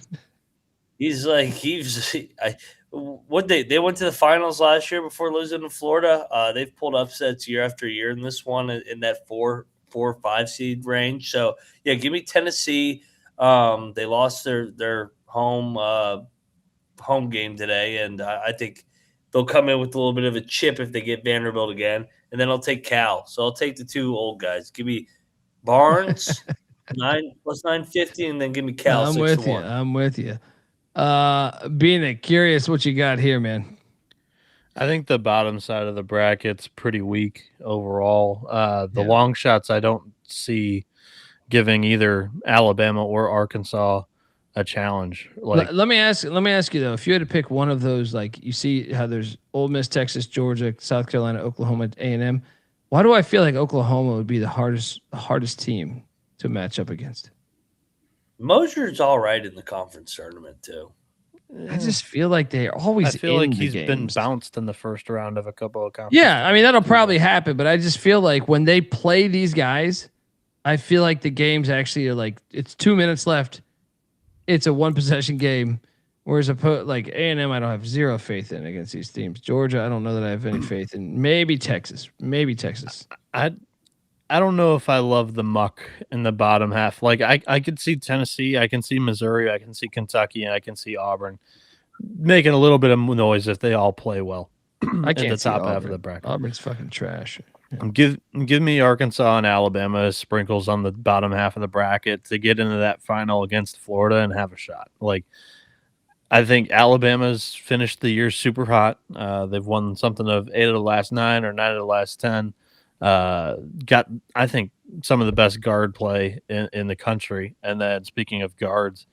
They went to the finals last year before losing to Florida. They've pulled upsets year after year in this one in that 4 or 5 seed range. So yeah, give me Tennessee. They lost their home game today, and I think they'll come in with a little bit of a chip if they get Vanderbilt again, and then I'll take Cal. So I'll take the two old guys. Give me Barnes 9 plus 950, and then give me Cal. I'm 6 with to you. 1. I'm with you. Being curious what you got here, man. I think the bottom side of the bracket's pretty weak overall. The long shots I don't see giving either Alabama or Arkansas a challenge. Like, let me ask you though, if you had to pick one of those, like you see how there's Ole Miss, Texas, Georgia, South Carolina, Oklahoma, A&M. Why do I feel like Oklahoma would be the hardest team to match up against? Mosier's all right in the conference tournament too. I just feel like they're always. I feel like he's games. Been bounced in the first round of a couple of conference. Yeah, I mean that'll probably happen, but I just feel like when they play these guys, I feel like the games actually are like it's 2 minutes left. It's a 1 possession game, whereas like A&M, I don't have zero faith in against these teams. Georgia, I don't know that I have any faith in. Maybe Texas. I don't know if I love the muck in the bottom half. Like I could see Tennessee, I can see Missouri, I can see Kentucky, and I can see Auburn making a little bit of noise if they all play well. I can't at the top see half of the bracket. Auburn's fucking trash. Yeah. Give me Arkansas and Alabama as sprinkles on the bottom half of the bracket to get into that final against Florida and have a shot. Like, I think Alabama's finished the year super hot. They've won something of 8 of the last 9 or 9 of the last 10. Got, I think, some of the best guard play in the country. And then speaking of guards,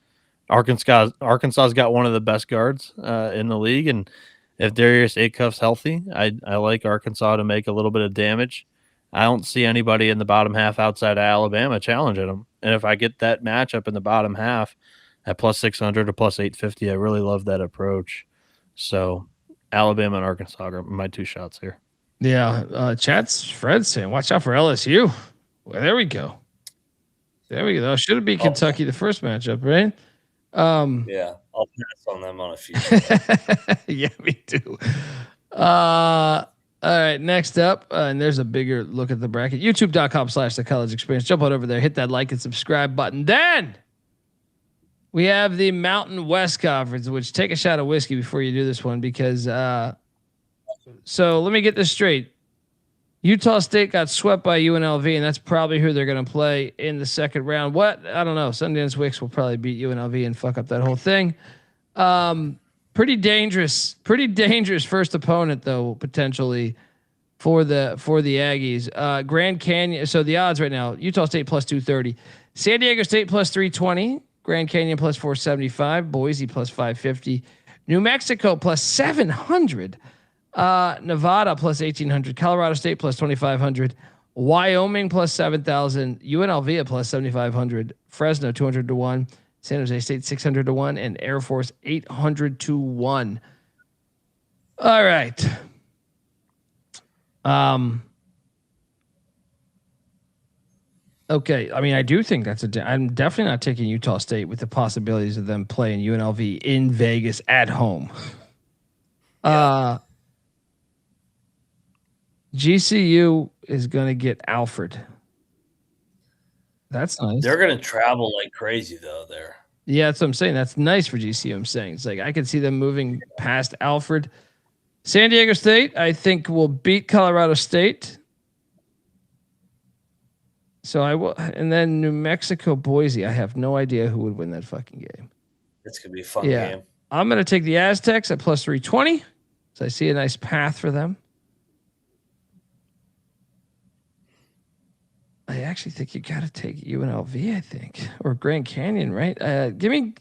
Arkansas's got one of the best guards in the league, and if Darius Acuff's healthy, I like Arkansas to make a little bit of damage. I don't see anybody in the bottom half outside of Alabama challenging them. And if I get that matchup in the bottom half at plus 600 or plus 850, I really love that approach. So Alabama and Arkansas are my 2 shots here. Yeah. Fred's saying, watch out for LSU. Well, there we go. Should it be Kentucky the first matchup, right? Yeah, I'll pass on them on a few. Yeah, me too. All right, next up, and there's a bigger look at the bracket. YouTube.com/The College Experience. Jump on over there, hit that like and subscribe button. Then we have the Mountain West Conference, which take a shot of whiskey before you do this one because so let me get this straight. Utah State got swept by UNLV, and that's probably who they're going to play in the second round. What? I don't know. Sundance Wicks will probably beat UNLV and fuck up that whole thing. Pretty dangerous first opponent though, potentially for the Aggies. Grand Canyon. So the odds right now: Utah State plus 230, San Diego State plus 320, Grand Canyon plus 475, Boise plus 550, New Mexico plus 700. Nevada plus 1,800, Colorado State plus 2,500, Wyoming plus 7,000, UNLV at plus 7,500, Fresno 200 to 1, San Jose State 600 to 1, and Air Force 800 to 1. All right. Okay. I mean, I do think I'm definitely not taking Utah State with the possibilities of them playing UNLV in Vegas at home. Yeah. GCU is going to get Alfred. That's nice. They're going to travel like crazy, though, there. Yeah, that's what I'm saying. That's nice for GCU, I'm saying. It's like I could see them moving past Alfred. San Diego State, I think, will beat Colorado State. So I will. And then New Mexico, Boise, I have no idea who would win that fucking game. It's going to be a fun game. I'm going to take the Aztecs at plus 320. So I see a nice path for them. I actually think you got to take UNLV, I think, or Grand Canyon, right? Give me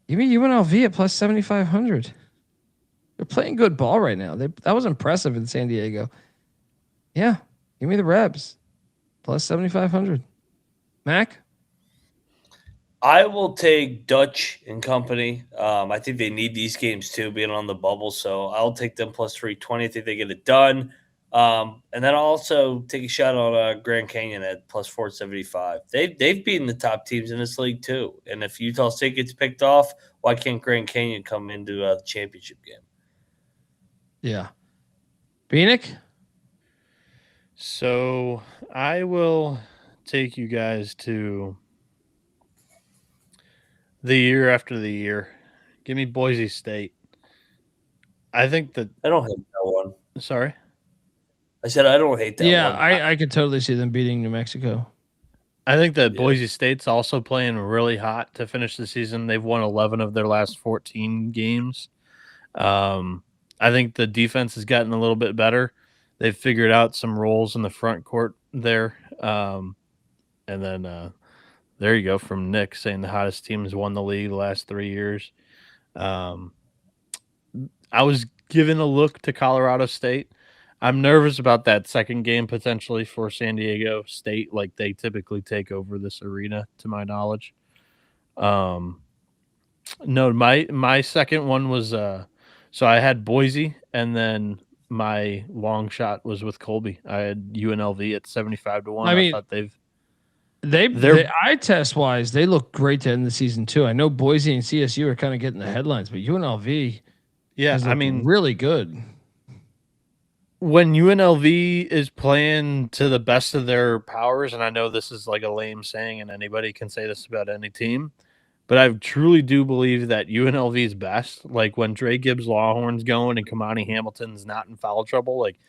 UNLV at plus 7,500. They're playing good ball right now. That was impressive in San Diego. Yeah, give me the Rebs plus 7,500. Mac? I will take Dutch and company. I think they need these games too, being on the bubble. So I'll take them plus 320. I think they get it done. And then I'll also take a shot on Grand Canyon at plus 475. They've beaten the top teams in this league too. And if Utah State gets picked off, why can't Grand Canyon come into the championship game? Yeah. Bieniek? So I will take you guys to the year after the year. Give me Boise State. I think that I don't hate that one. Sorry? I said I don't hate that one. Yeah, I could totally see them beating New Mexico. I think that Boise State's also playing really hot to finish the season. They've won 11 of their last 14 games. I think the defense has gotten a little bit better. They've figured out some roles in the front court there. And then there you go from Nick saying the hottest team has won the league the last 3 years. I was given a look to Colorado State. I'm nervous about that second game potentially for San Diego State. Like they typically take over this arena, to my knowledge. No, my second one was so I had Boise, and then my long shot was with Colby. I had UNLV at 75 to 1. I thought they eye test wise, they look great to end the season too. I know Boise and CSU are kind of getting the headlines, but UNLV, really good. When UNLV is playing to the best of their powers, and I know this is like a lame saying, and anybody can say this about any team, but I truly do believe that UNLV is best. Like when Dre Gibbs Lawhorn's going and Kamani Hamilton's not in foul trouble, like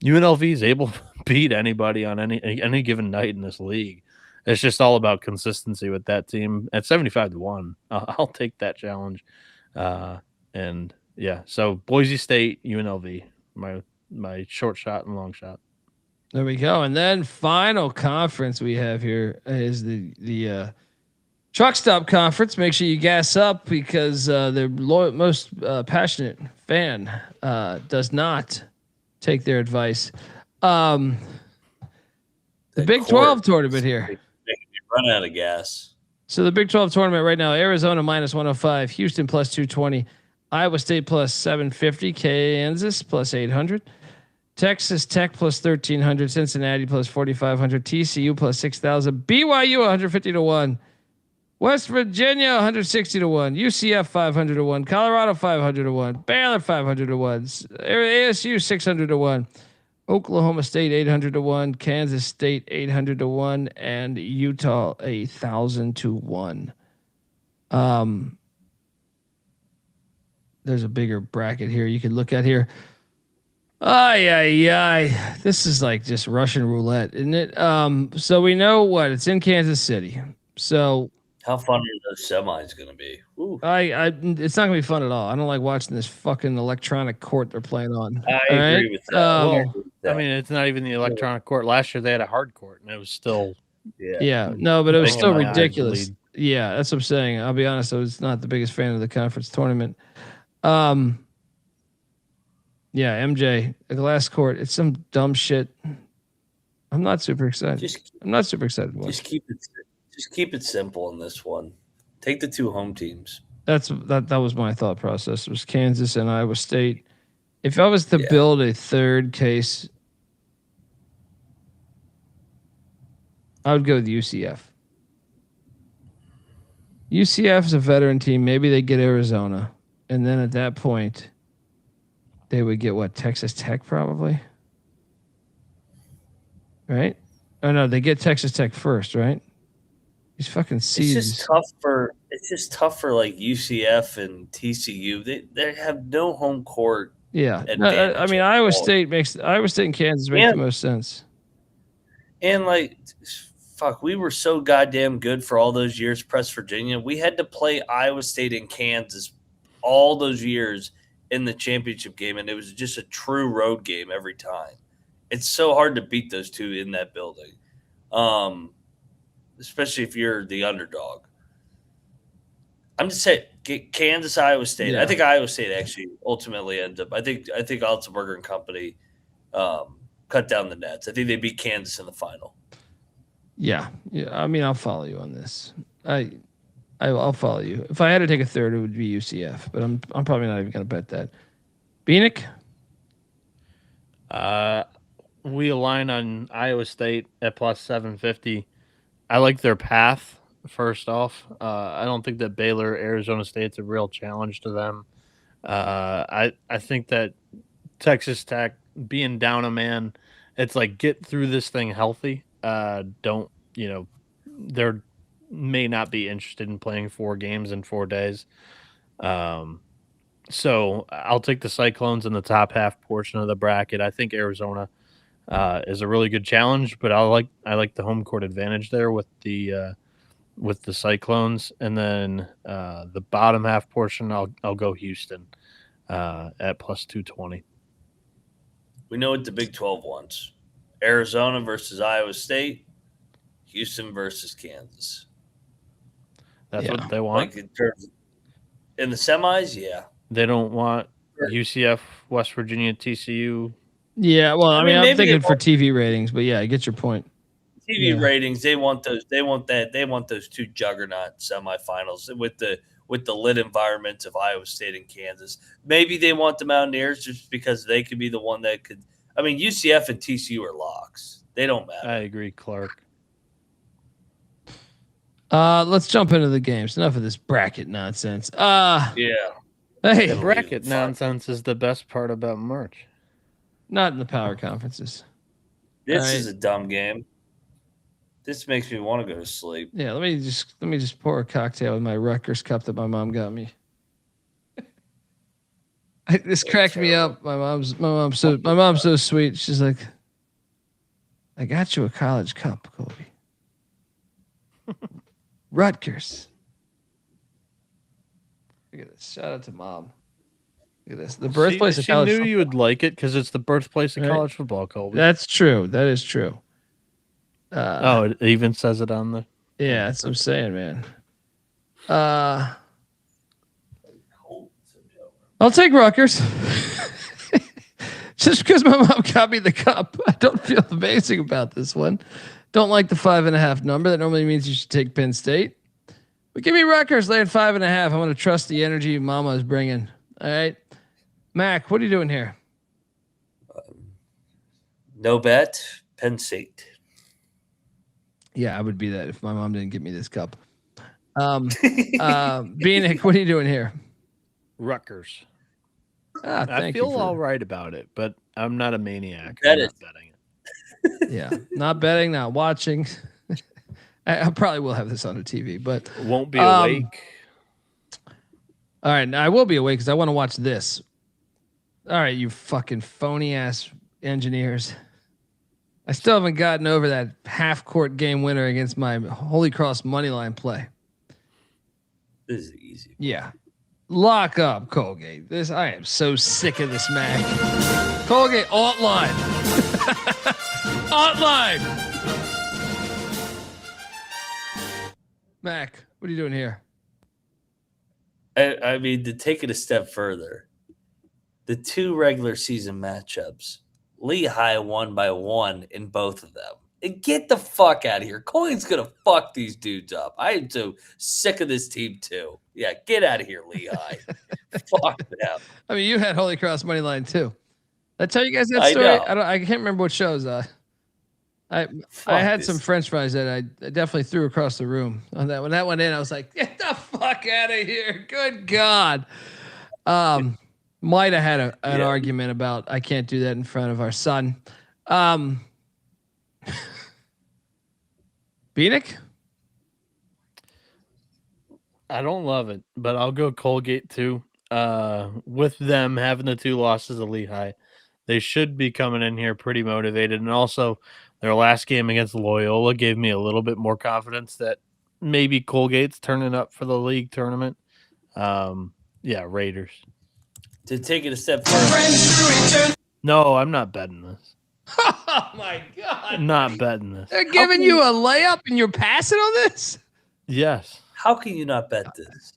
UNLV is able to beat anybody on any given night in this league. It's just all about consistency with that team. At 75 to 1, I'll take that challenge. And yeah, so Boise State, UNLV, my short shot and long shot. There we go. And then final conference we have here is the Truck Stop Conference. Make sure you gas up because the most passionate fan does not take their advice. The Big 12 tournament here. Run out of gas. So the Big 12 tournament right now, Arizona minus 105, Houston plus 220, Iowa State plus 750, Kansas plus 800, Texas Tech plus 1,300. Cincinnati plus 4,500. TCU plus 6,000. BYU 150 to 1. West Virginia 160 to 1. UCF 500 to 1. Colorado 500 to 1. Baylor 500 to 1. ASU 600 to 1. Oklahoma State 800 to 1. Kansas State 800 to 1. And Utah 1,000 to 1. There's a bigger bracket here you could look at here. This is like just Russian roulette, isn't it? So we know what it's in Kansas City. So how fun are those semis going to be? Ooh. It's not gonna be fun at all. I don't like watching this fucking electronic court they're playing on. I agree with that. I mean, it's not even the electronic court. Last year they had a hard court, and it was still. Yeah. No, but it was still ridiculous. Yeah, that's what I'm saying. I'll be honest. I was not the biggest fan of the conference tournament. Yeah, MJ, a glass court. It's some dumb shit. I'm not super excited. I'm not super excited. Just keep it simple in this one. Take the 2 home teams. That was my thought process. It was Kansas and Iowa State. If I was to build a third case, I would go with UCF. UCF is a veteran team. Maybe they get Arizona. And then at that point, they would get what? Texas Tech probably? Right? Oh, no, they get Texas Tech first, right? These fucking seeds. It's just tough for like UCF and TCU. They have no home court. Yeah. No, I mean, Iowa State and Kansas make the most sense. And like, fuck, we were so goddamn good for all those years. Press Virginia. We had to play Iowa State and Kansas all those years in the championship game, and it was just a true road game every time. It's so hard to beat those two in that building, especially if you're the underdog. I'm just saying, get Kansas, Iowa State. Yeah. I think Iowa State actually ultimately ends up. I think Altenberger and company cut down the nets. I think they beat Kansas in the final. Yeah. I mean, I'll follow you on this. I'll follow you. If I had to take a third, it would be UCF, but I'm probably not even going to bet that. Bieniek? We align on Iowa State at plus 750. I like their path, first off. I don't think that Baylor, Arizona State's a real challenge to them. I think that Texas Tech being down a man, it's like get through this thing healthy. They're may not be interested in playing 4 games in 4 days. So I'll take the Cyclones in the top half portion of the bracket. I think Arizona is a really good challenge, but I like the home court advantage there with the Cyclones, and then the bottom half portion I'll go Houston at plus 220. We know what the Big 12 wants: Arizona versus Iowa State, Houston versus Kansas. That's what they want. Like in the semis, yeah. They don't want UCF, West Virginia, TCU. Yeah, well, I mean I'm thinking for TV ratings, but yeah, I get your point. TV ratings, they want those. They want those 2 juggernaut semifinals with the lit environments of Iowa State and Kansas. Maybe they want the Mountaineers just because they could be the one that could. I mean, UCF and TCU are locks. They don't matter. I agree, Clark. Let's jump into the games. Enough of this bracket nonsense. Yeah. Hey, the bracket nonsense is the best part about March. Not in the power conferences. This is a dumb game. This makes me want to go to sleep. Yeah, let me just pour a cocktail in my Rutgers cup that my mom got me. This cracked me up. My mom's so sweet. She's like, I got you a college cup, Colby. Rutgers. Look at this. Shout out to mom. Look at this. The birthplace of college football. She knew you would like it because it's the birthplace of college football, Colby. That's true. That is true. It even says it on the. Yeah, that's what I'm saying, man. I'll take Rutgers. Just because my mom got me the cup, I don't feel amazing about this one. Don't like the 5.5 number. That normally means you should take Penn State. But give me Rutgers laying 5.5. I'm going to trust the energy Mama is bringing. All right. Mac, what are you doing here? No bet. Penn State. Yeah, I would be that if my mom didn't get me this cup. Bieniek, what are you doing here? Rutgers. I feel all right about it, but I'm not a maniac. Bet I'm it. not betting it. Yeah, not betting, not watching. I probably will have this on the TV, but Won't be awake. All right, I will be awake because I want to watch this. All right, you fucking phony ass engineers. I still haven't gotten over that half court game winner against my Holy Cross money line play. This is easy. Yeah. Lock up Colgate. I am so sick of this Mac. Colgate alt line. Alt line. Mac, what are you doing here? I mean, to take it a step further, the two regular season matchups, Lehigh won by 1 in both of them. And get the fuck out of here. Colgate's going to fuck these dudes up. I am so sick of this team, too. Yeah, get out of here, Lehigh. Fuck them. I mean, you had Holy Cross money line too. Did I tell you guys that I story? know. I can't remember what shows. I had some French fries that I definitely threw across the room on that. When that went in, I was like, get the fuck out of here. Good God. Might have had an argument about I can't do that in front of our son. Bieniek? I don't love it, but I'll go Colgate too. With them having the 2 losses of Lehigh, they should be coming in here pretty motivated. And also, their last game against Loyola gave me a little bit more confidence that maybe Colgate's turning up for the league tournament. Raiders. To take it a step further. No, I'm not betting this. Oh my God. I'm not betting this. They're giving you a layup and you're passing on this? Yes. How can you not bet this?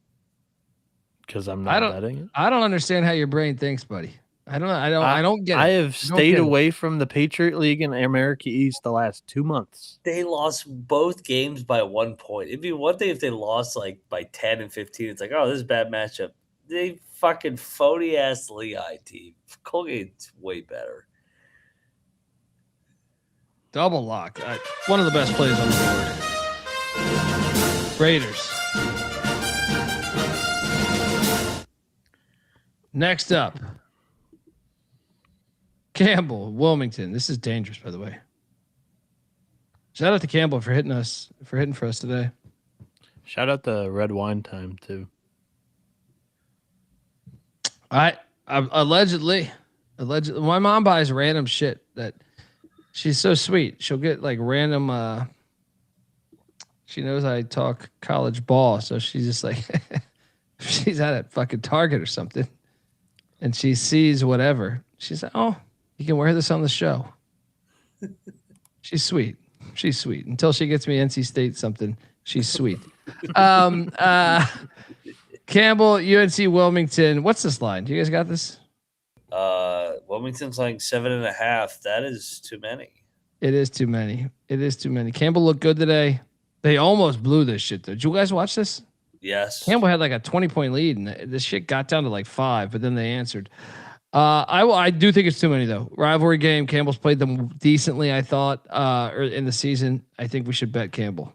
Because I'm not betting it. I don't understand how your brain thinks, buddy. I don't get it. I have stayed away from the Patriot League and America East the last 2 months. They lost both games by 1 point. It'd be one thing if they lost like by 10 and 15. It's like, oh, this is a bad matchup. They fucking phony ass Lehigh team. Colgate's way better. Double lock. One of the best plays on the board. Raiders. Next up. Campbell, Wilmington. This is dangerous, by the way. Shout out to Campbell for hitting for us today. Shout out to Red Wine Time too. Allegedly, my mom buys random shit that she's so sweet. She'll get like random. She knows I talk college ball, so she's just like, she's at a fucking Target or something, and she sees whatever. She's like, "Oh, you can wear this on the show." She's sweet. She's sweet until she gets me NC State something. She's sweet. Campbell, UNC Wilmington. What's this line? Do you guys got this? Wilmington's like 7.5. That is too many. It is too many. Campbell looked good today. They almost blew this shit though. Did you guys watch this? Yes. Campbell had like a 20-point lead, and this shit got down to like 5, but then they answered. I do think it's too many though. Rivalry game. Campbell's played them decently, I thought, in the season. I think we should bet Campbell.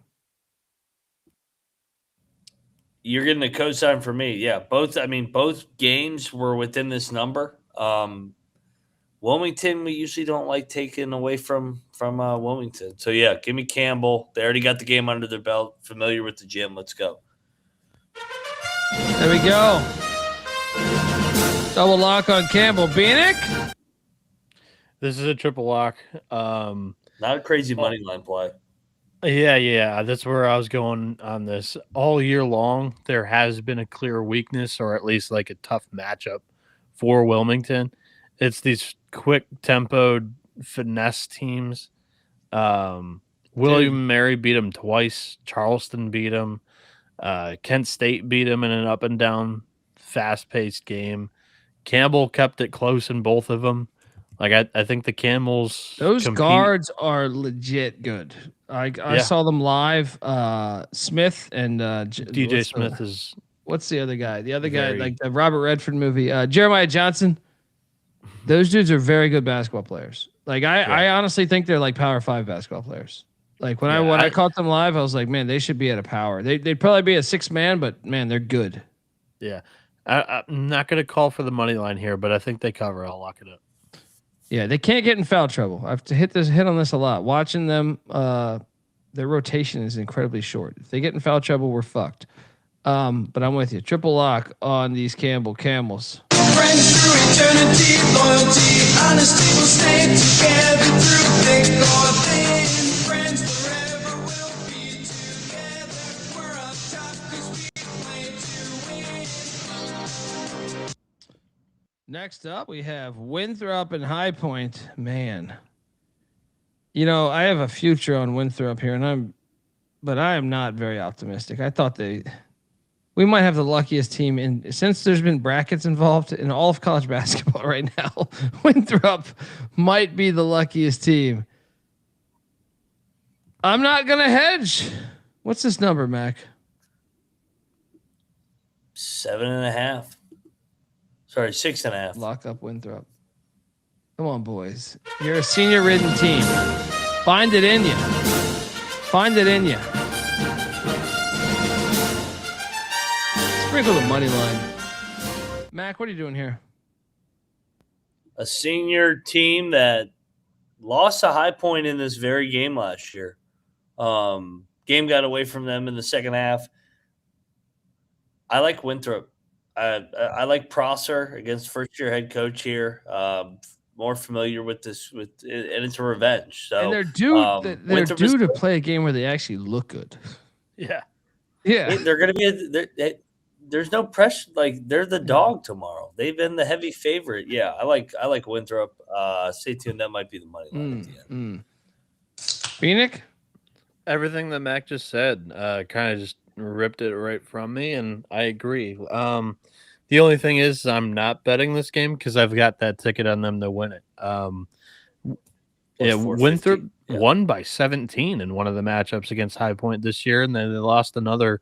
You're getting a cosign for me. Yeah, both games were within this number. Wilmington, we usually don't like taking away from Wilmington. So yeah, give me Campbell. They already got the game under their belt, familiar with the gym. Let's go. There we go. Double lock on Campbell. Bieniek? This is a triple lock. Not a crazy money line play. Yeah. That's where I was going on this. All year long, there has been a clear weakness, or at least like a tough matchup for Wilmington. It's these quick tempoed finesse teams. William & Mary beat them twice. Charleston beat them. Kent State beat them in an up and down, fast paced game. Campbell kept it close in both of them. Like I think the Camels. Those guards are legit good. I saw them live. Smith and DJ Smith is. What's the other guy? The other guy, like the Robert Redford movie. Jeremiah Johnson. Those dudes are very good basketball players. Like I honestly think they're like Power 5 basketball players. Like when I caught them live, I was like, man, they should be at a power. They'd probably be a 6-man, but man, they're good. Yeah. I'm not going to call for the money line here, but I think they cover. I'll lock it up. Yeah, they can't get in foul trouble. I've hit on this a lot. Watching them, their rotation is incredibly short. If they get in foul trouble, we're fucked. But I'm with you. Triple lock on these Campbell Camels. Friends through eternity, loyalty, honesty will stay together through thick or thin. Friends forever will be together. We're up top 'cause we play to win. Next up, we have Winthrop and High Point. Man, you know, I have a future on Winthrop here, but I am not very optimistic. I thought we might have the luckiest team since there's been brackets involved in all of college basketball right now. Winthrop might be the luckiest team. I'm not gonna hedge. What's this number, Mac? 7.5. Sorry, 6.5. Lock up Winthrop. Come on, boys. You're a senior-ridden team. Find it in you. Find it in you. Sprinkle the money line. Mac, what are you doing here? A senior team that lost a High Point in this very game last year. Game got away from them in the second half. I like Winthrop. I like Prosser against first-year head coach here. More familiar with this, and it's a revenge. So and they're due. They're due to play a game where they actually look good. Yeah, yeah. They're going to be. There's no pressure. Like they're the dog tomorrow. They've been the heavy favorite. Yeah, I like Winthrop. Stay tuned. That might be the money line at the end. Bieniek? Everything that Mac just said kind of just ripped it right from me, and I agree. The only thing is I'm not betting this game because I've got that ticket on them to win it. Winthrop won by 17 in one of the matchups against High Point this year, and then they lost another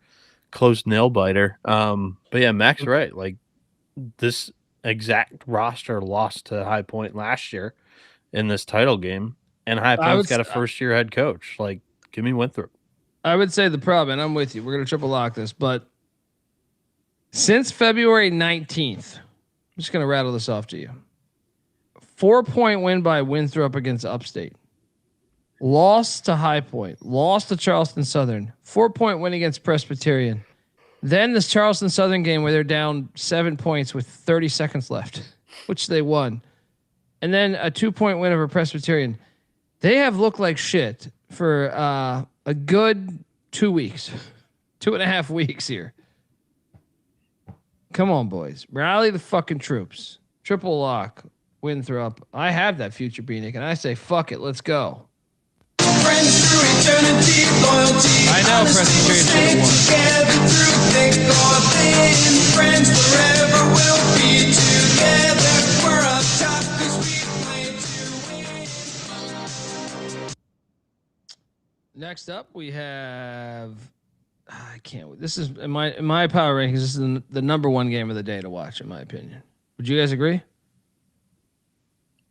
close nail biter. But yeah, Mac's right. Like this exact roster lost to High Point last year in this title game, and High Point's got a first-year head coach. Like, give me Winthrop. I would say the problem, and I'm with you. We're going to triple lock this, but since February 19th, I'm just going to rattle this off to you. 4-point win by Winthrop against Upstate. Lost to High Point. Lost to Charleston Southern. 4-point win against Presbyterian. Then this Charleston Southern game where they're down 7 points with 30 seconds left, which they won. And then a 2-point win over Presbyterian. They have looked like shit for a good 2 weeks, 2.5 weeks here. Come on, boys. Rally the fucking troops. Triple lock. Winthrop. I have that future, Bieniek, and I say, fuck it. Let's go. Friends through eternity, loyalty, I know Presbyterian should have won. through thick or thin. Friends forever will be together. We're up top 'cause we play to win. Next up, we have. I can't. This is in my power rankings. This is the number one game of the day to watch, in my opinion. Would you guys agree?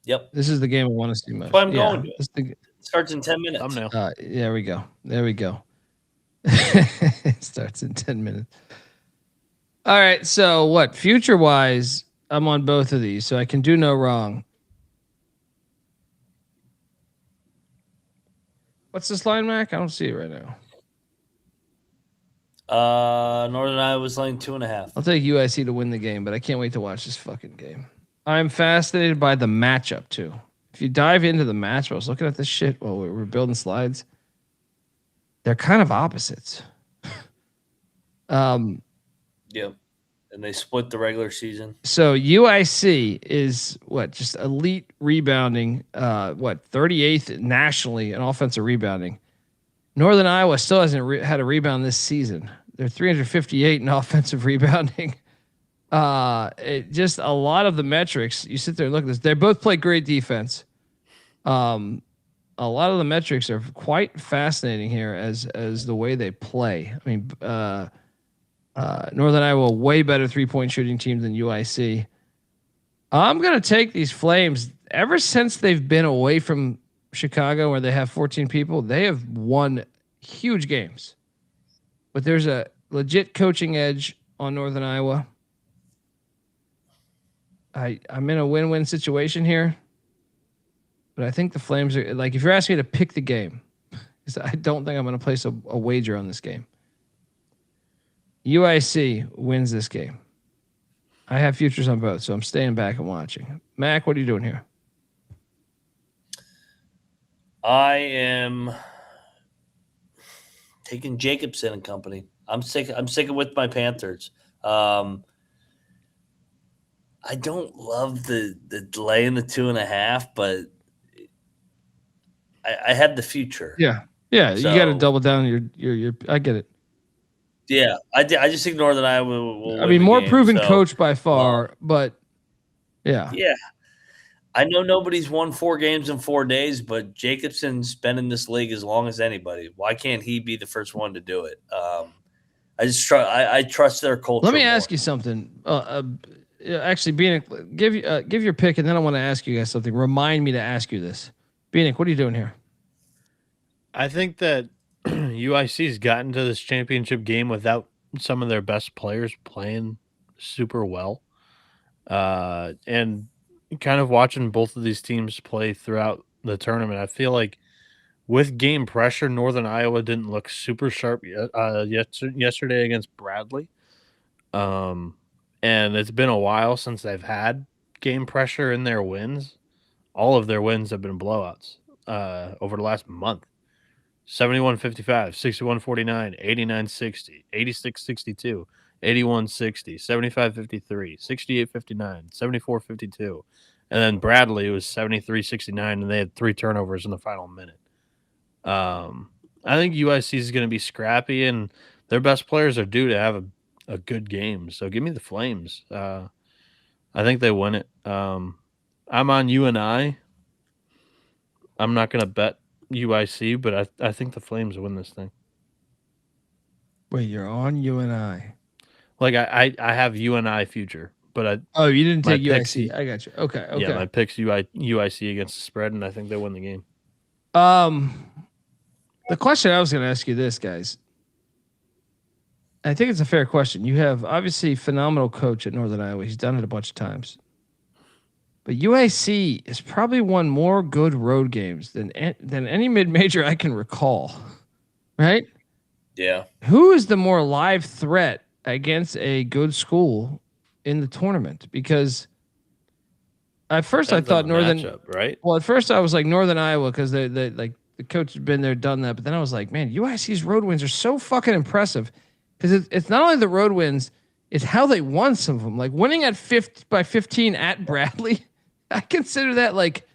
Yep. This is the game I want to see most. That's why I'm going to it. It starts in 10 minutes. Thumbnail. There we go. There we go. It starts in 10 minutes. All right. So what? Future wise, I'm on both of these, so I can do no wrong. What's this line, Mac? I don't see it right now. Northern Iowa's laying 2.5. I'll take UIC to win the game, but I can't wait to watch this fucking game. I'm fascinated by the matchup too. If you dive into the matchup, I was looking at this shit while we were building slides. They're kind of opposites. Yep. And they split the regular season. So UIC is just elite rebounding, 38th nationally in offensive rebounding. Northern Iowa still hasn't had a rebound this season. They're 358 in offensive rebounding. Just a lot of the metrics. You sit there and look at this. They both play great defense. A lot of the metrics are quite fascinating here as the way they play. I mean, Northern Iowa, way better 3-point shooting team than UIC. I'm going to take these Flames ever since they've been away from Chicago, where they have 14 people, they have won huge games. But there's a legit coaching edge on Northern Iowa. I'm in a win-win situation here, but I think the Flames are like, if you're asking me to pick the game, because I don't think I'm going to place a wager on this game. UIC wins this game. I have futures on both, so I'm staying back and watching. Mac, what are you doing here? I am taking Jacobson and company. I'm sticking with my Panthers. I don't love the delay in the 2.5, but I have the future. Yeah, so, you got to double down your. I get it. Yeah, I just think Northern Iowa will I mean, more game, proven coach by far, but yeah. I know nobody's won 4 games in 4 days, but Jacobson's been in this league as long as anybody. Why can't he be the first one to do it? I trust their culture. Let me ask you something. Actually, Bieniek, give your pick, and then I want to ask you guys something. Remind me to ask you this. Bieniek, what are you doing here? I think that UIC's gotten to this championship game without some of their best players playing super well. And kind of watching both of these teams play throughout the tournament, I feel like with game pressure, Northern Iowa didn't look super sharp yesterday against Bradley. And it's been a while since they've had game pressure in their wins. All of their wins have been blowouts over the last month. 71-55, 61-49, 89-60, 86-62, 81-60, 75-53, 68-59, 74-52. And then Bradley was 73-69, and they had 3 turnovers in the final minute. I think UIC is going to be scrappy, and their best players are due to have a good game. So give me the Flames. I think they win it. I'm on UNI. I'm not going to bet UIC, but I think the Flames win this thing. Wait, you're on UNI? Like I have UNI future, but you didn't take UIC. I got you. Okay. Yeah, my pick's UIC against the spread, and I think they win the game. The question I was going to ask you this, guys. I think it's a fair question. You have obviously phenomenal coach at Northern Iowa. He's done it a bunch of times. But UIC has probably won more good road games than any mid-major I can recall, right? Yeah. Who is the more live threat against a good school in the tournament? Because at first Depends I thought on the Northern, matchup, right? Well, at first I was like Northern Iowa because they like the coach has been there, done that. But then I was like, man, UIC's road wins are so fucking impressive because it's not only the road wins, it's how they won some of them. Like winning at 15 at Bradley. I consider that like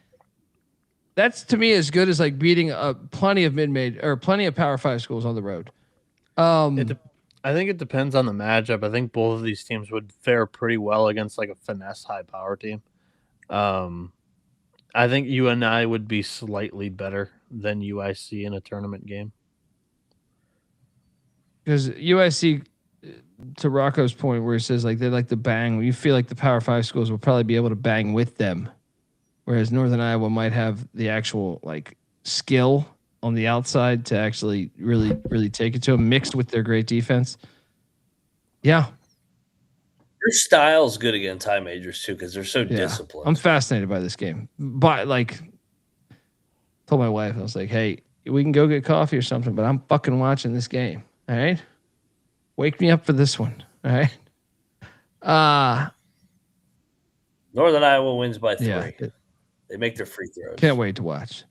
that's to me as good as like beating plenty of mid-major or plenty of Power 5 schools on the road. I think it depends on the matchup. I think both of these teams would fare pretty well against like a finesse high power team. I think UNI would be slightly better than UIC in a tournament game. Because UIC, to Rocco's point where he says like they like to bang, you feel like the Power 5 schools will probably be able to bang with them, whereas Northern Iowa might have the actual like skill on the outside to actually really take it to them, mixed with their great defense. Yeah, Their style's good against high majors too because they're so disciplined. I'm fascinated by this game. But like, told my wife, I was like, "Hey, we can go get coffee or something, but I'm fucking watching this game. All right, wake me up for this one. All right." Northern Iowa wins by 3. Yeah, they make their free throws. Can't wait to watch.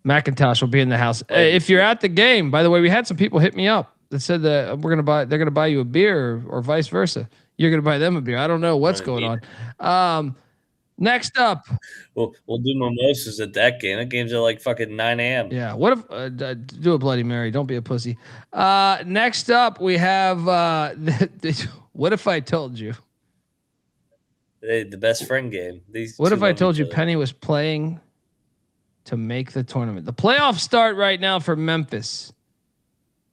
McIntyre will be in the house. If you're at the game, by the way, we had some people hit me up that said that they're gonna buy you a beer or vice versa. You're gonna buy them a beer. I don't know what's going on. Next up, we'll do mimosas at that game. That game's at like fucking 9 a.m. Yeah. What if do a Bloody Mary? Don't be a pussy. Next up, we have what if I told you? The best friend game. What if I told you Penny was playing to make the tournament? The playoffs start right now for Memphis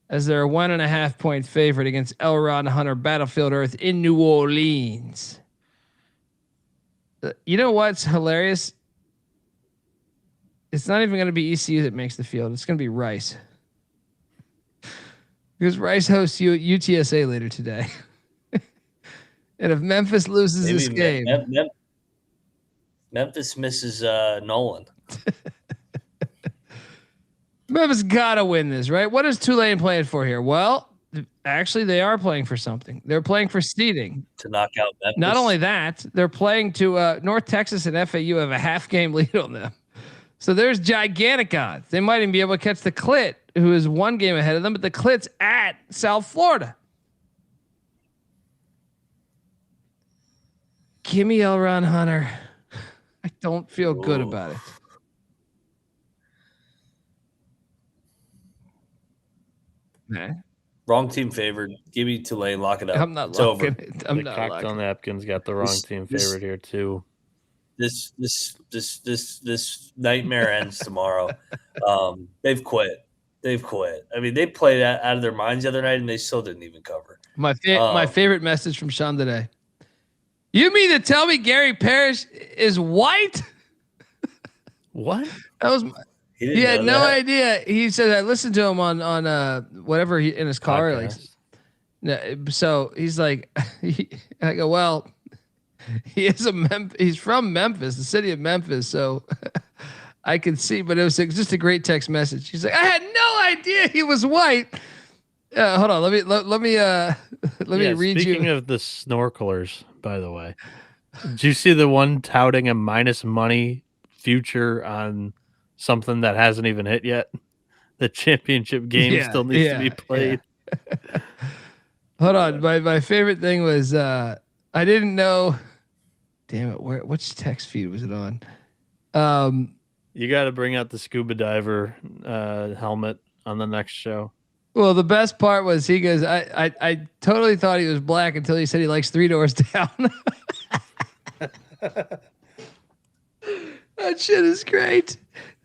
as they're a 1.5 point favorite against Elrod Hunter Battlefield Earth in New Orleans. You know what's hilarious? It's not even going to be ECU that makes the field. It's going to be Rice. Because Rice hosts UTSA later today. And if Memphis loses this game, Memphis misses Nolan. Memphis got to win this, right? What is Tulane playing for here? Well, actually, they are playing for something. They're playing for seeding. To knock out Memphis. Not only that, they're playing to North Texas and FAU have a half-game lead on them. So there's gigantic odds. They might even be able to catch the Clit, who is 1 game ahead of them, but the Clit's at South Florida. Give me L. Ron Hunter. I don't feel good about it. Nah. Wrong team favored. Give me Tulane. Lock it up. I'm not locking it. I'm not locking Cocktail Napkins got the wrong team favorite here too. This nightmare ends tomorrow. They've quit. I mean, they played out of their minds the other night, and they still didn't even cover. My favorite message from Sean today. You mean to tell me Gary Parrish is white? What? That was. He had no idea. He said I listened to him on whatever he in his car. Like, so he's like, I go, well, he's from Memphis, the city of Memphis. So I can see, but it was just a great text message. He's like, I had no idea he was white. Hold on, let me read you. Speaking of the snorkelers, by the way, did you see the one touting a minus money future on something that hasn't even hit yet? The championship game still needs to be played. Yeah. Hold on, my favorite thing was I didn't know. Damn it, which text feed was it on? You got to bring out the scuba diver helmet on the next show. Well, the best part was he goes, I totally thought he was black until he said he likes 3 doors down. That shit is great.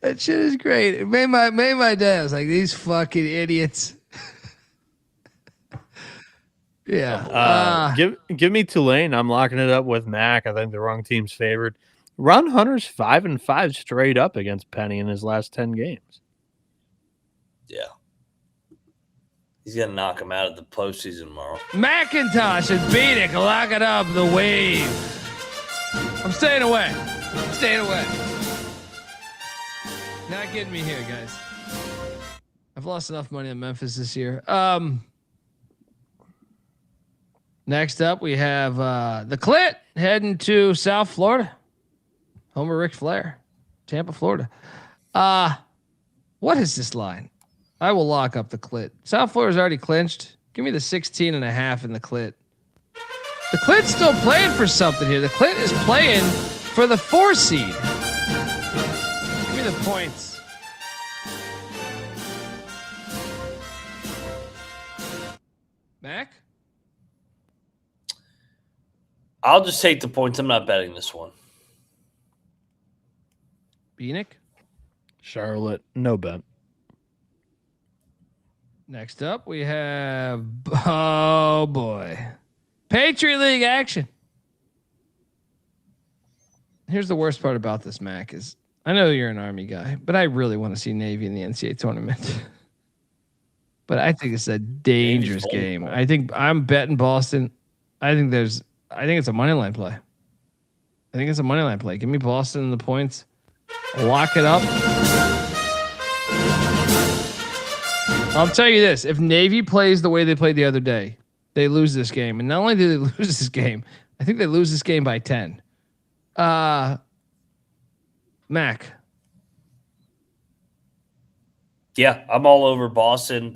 It made my day. I was like, these fucking idiots. Yeah. Give me Tulane. I'm locking it up with Mac. I think the wrong team's favored. Ron Hunter's 5-5 straight up against Penny in his last 10 games. Yeah. He's going to knock him out of the postseason tomorrow. McIntyre and Bieniek, lock it up. The wave. I'm staying away. Not getting me here, guys. I've lost enough money on Memphis this year. Next up, we have the Clit heading to South Florida. Home of Ric Flair, Tampa, Florida. What is this line? I will lock up the Clit. South Florida's already clinched. Give me the 16.5 in the Clit. The Clit's still playing for something here. The Clit is playing for the 4 seed. Give me the points. Mac? I'll just take the points. I'm not betting this one. Bieniek? Charlotte, no bet. Next up, we have, oh boy, Patriot League action. Here's the worst part about this, Mac, is I know you're an Army guy, but I really want to see Navy in the NCAA tournament. But I think it's a dangerous game. I think I'm betting Boston. I think it's a money line play. Give me Boston and the points. Lock it up. I'll tell you this. If Navy plays the way they played the other day, they lose this game. And not only do they lose this game, I think they lose this game by 10. Mac. Yeah, I'm all over Boston.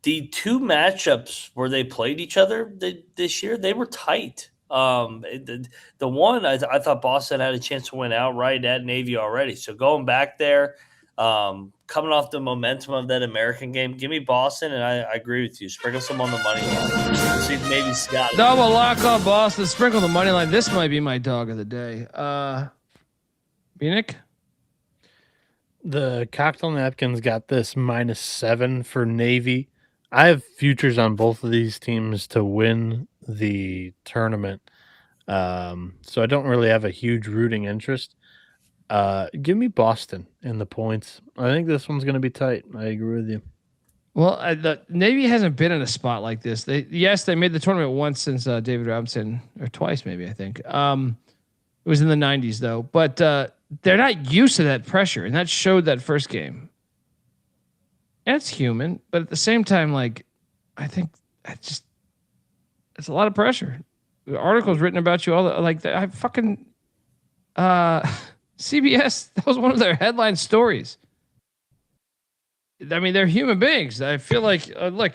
The 2 matchups where they played each other this year, they were tight. The one I thought Boston had a chance to win outright at Navy already. So going back there, coming off the momentum of that American game, give me Boston, and I agree with you. Sprinkle some on the money line. See if maybe Scott. Double lock on Boston. Sprinkle the money line. This might be my dog of the day. Bieniek? The Cocktail Napkins got this -7 for Navy. I have futures on both of these teams to win the tournament. So I don't really have a huge rooting interest. Give me Boston in the points. I think this one's going to be tight. I agree with you. Well, the Navy hasn't been in a spot like this. They made the tournament once since David Robinson, or twice maybe, I think. It was in the 90s though, but they're not used to that pressure, and that showed that first game. And it's human, but at the same time, like, I think it's a lot of pressure. The articles written about you all like I fucking CBS. That was one of their headline stories. I mean, they're human beings. I feel like, look,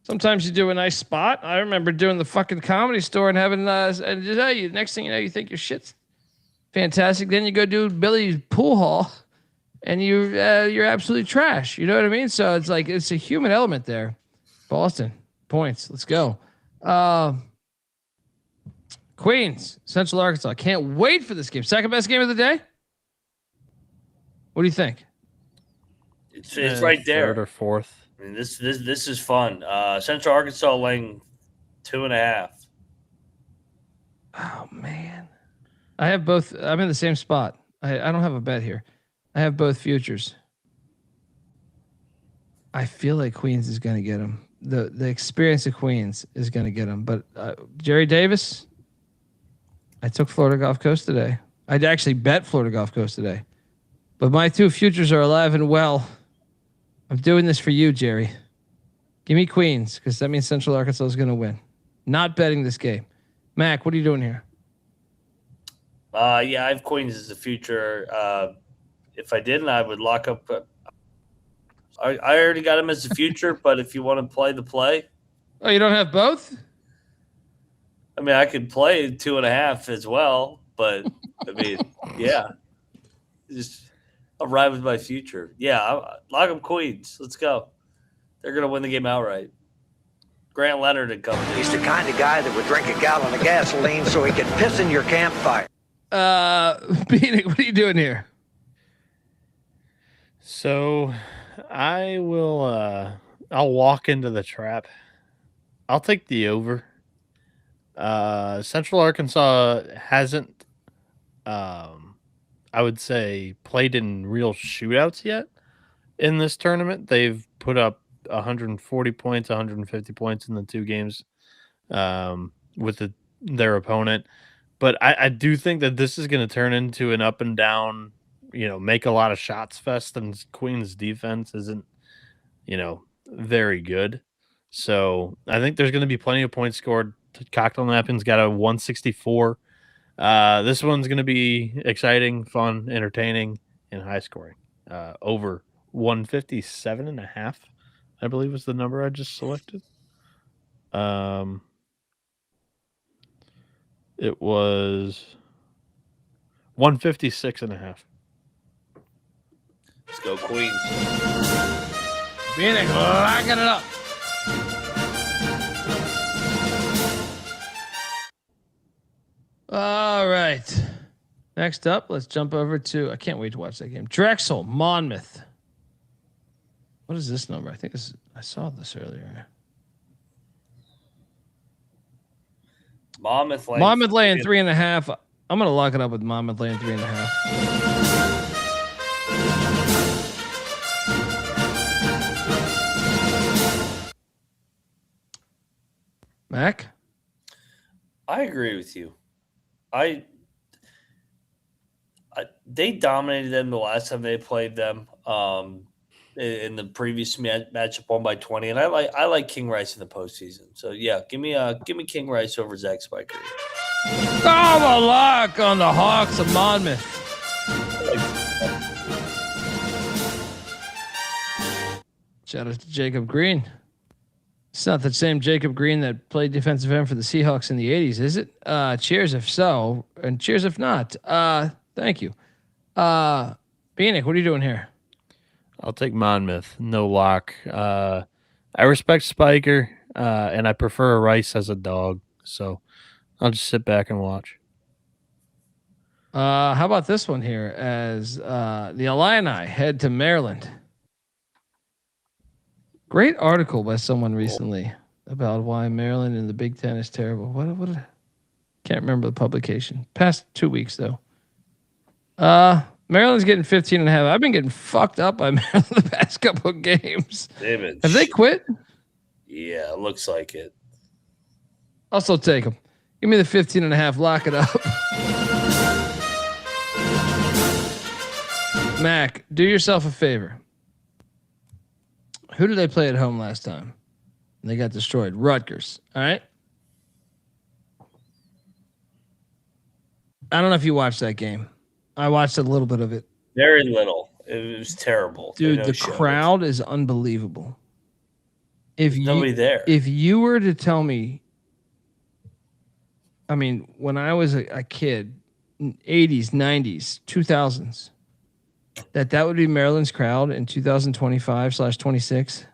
sometimes you do a nice spot. I remember doing the fucking Comedy Store and having, and just, next thing you know, you think your shit's fantastic. Then you go do Billy's pool hall, and you're absolutely trash. You know what I mean? So it's like it's a human element there. Boston points. Let's go. Queens, Central Arkansas. Can't wait for this game. Second best game of the day. What do you think? It's right there. Third or fourth. I mean, this is fun. Central Arkansas laying 2.5. Oh man, I have both. I'm in the same spot. I don't have a bet here. I have both futures. I feel like Queens is going to get them. The experience of Queens is going to get them. But Jerry Davis, I took Florida Gulf Coast today. I'd actually bet Florida Gulf Coast today. But my two futures are alive and well. I'm doing this for you, Jerry. Give me Queens, because that means Central Arkansas is going to win. Not betting this game. Mac, what are you doing here? Yeah, I have Queens as a future. If I didn't, I would lock up. I already got him as a future, but if you want to play the play. Oh, you don't have both? I mean, I could play 2.5 as well, but I mean, yeah. Just I'll ride with my future. Yeah, lock up Queens. Let's go. They're going to win the game outright. Grant Leonard and company. He's the kind of guy that would drink a gallon of gasoline so he could piss in your campfire. Bieniek, what are you doing here? So I will I'll walk into the trap. I'll take the over. Central Arkansas hasn't I would say played in real shootouts yet in this tournament. They've put up 140 points, 150 points in the two games with their opponent. But I do think that this is going to turn into an up and down, make a lot of shots fest, and Queen's defense isn't, very good. So I think there's going to be plenty of points scored. Cocktail Napkin's got a 164. This one's going to be exciting, fun, entertaining, and high scoring. Over 157.5, I believe was the number I just selected. It was 156.5. Let's go Queens. Bieniek, locking it up. All right. Next up, let's jump over to. I can't wait to watch that game. Drexel, Monmouth. What is this number? I saw this earlier. Monmouth laying 3.5. I'm gonna lock it up with Monmouth laying 3.5. Mac, I agree with you. They dominated them the last time they played them in the previous matchup, won by 20, and I like King Rice in the postseason. So yeah, give me King Rice over Zach Spiker. Oh, a lock on the Hawks of Monmouth. Shout out to Jacob Green. It's not the same Jacob Green that played defensive end for the Seahawks in the 80s, is it? Cheers if so, and cheers if not. Thank you. Bieniek, what are you doing here? I'll take Monmouth. No lock. I respect Spiker, and I prefer Rice as a dog, so I'll just sit back and watch. How about this one here? As the Illini head to Maryland. Great article by someone recently about why Maryland in the Big Ten is terrible. What? Can't remember the publication. Past 2 weeks though. Maryland's getting 15.5. I've been getting fucked up by Maryland the past couple of games. David, Have they quit? Yeah, it looks like it. I'll still take them. Give me the 15.5. Lock it up. Mac, do yourself a favor. Who did they play at home last time? They got destroyed. Rutgers. All right. I don't know if you watched that game. I watched a little bit of it. Very little. It was terrible. Dude, the crowd is unbelievable. If nobody there. If you were to tell me, I mean, when I was a kid, 80s, 90s, 2000s, that would be Maryland's crowd in 2025/26.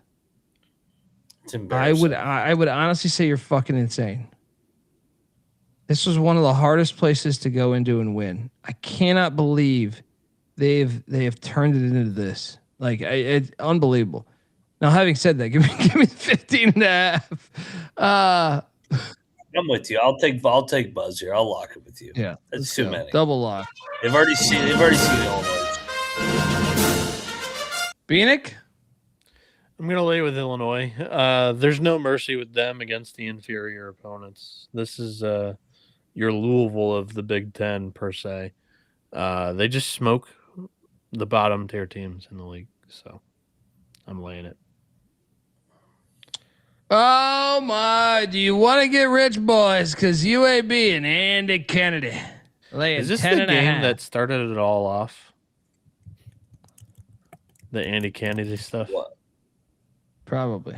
It's embarrassing. I would honestly say you're fucking insane. This was one of the hardest places to go into and win. I cannot believe they have turned it into this. Like it's unbelievable. Now, having said that, give me 15.5. I'm with you. I'll take Buzz here. I'll lock it with you. Yeah, that's too many. Double lock. They've already seen Illinois. Bieniek? I'm going to lay with Illinois. There's no mercy with them against the inferior opponents. This is your Louisville of the Big Ten, per se. They just smoke the bottom tier teams in the league. So I'm laying it. Oh, my. Do you want to get rich, boys? Because UAB and Andy Kennedy laying 10.5. Is this the game that started it all off? The Andy Kennedy stuff? What? Probably.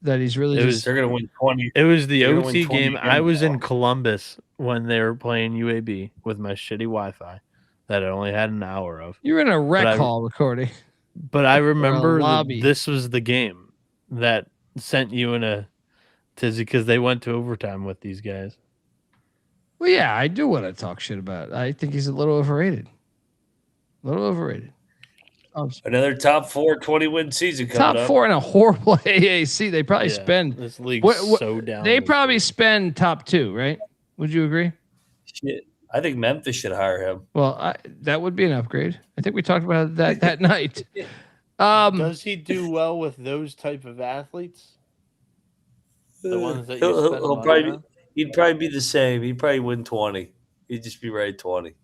That he's really they're going to win 20. It was the OT game. I was in Columbus when they were playing UAB with my shitty Wi-Fi that I only had an hour of. You were in a rec hall recording. But I remember lobby. this was the game that sent you in a tizzy because they went to overtime with these guys. Well, yeah, I do want to talk shit about. I think he's a little overrated. Another top 4 20-win season coming up. Top 4 in a horrible AAC. They probably spend this league's so down. They probably spend top 2, right? Would you agree? Shit. I think Memphis should hire him. Well, that would be an upgrade. I think we talked about that night. Does he do well with those type of athletes? The ones that he'd probably be the same. He'd probably win 20. He'd just be right 20.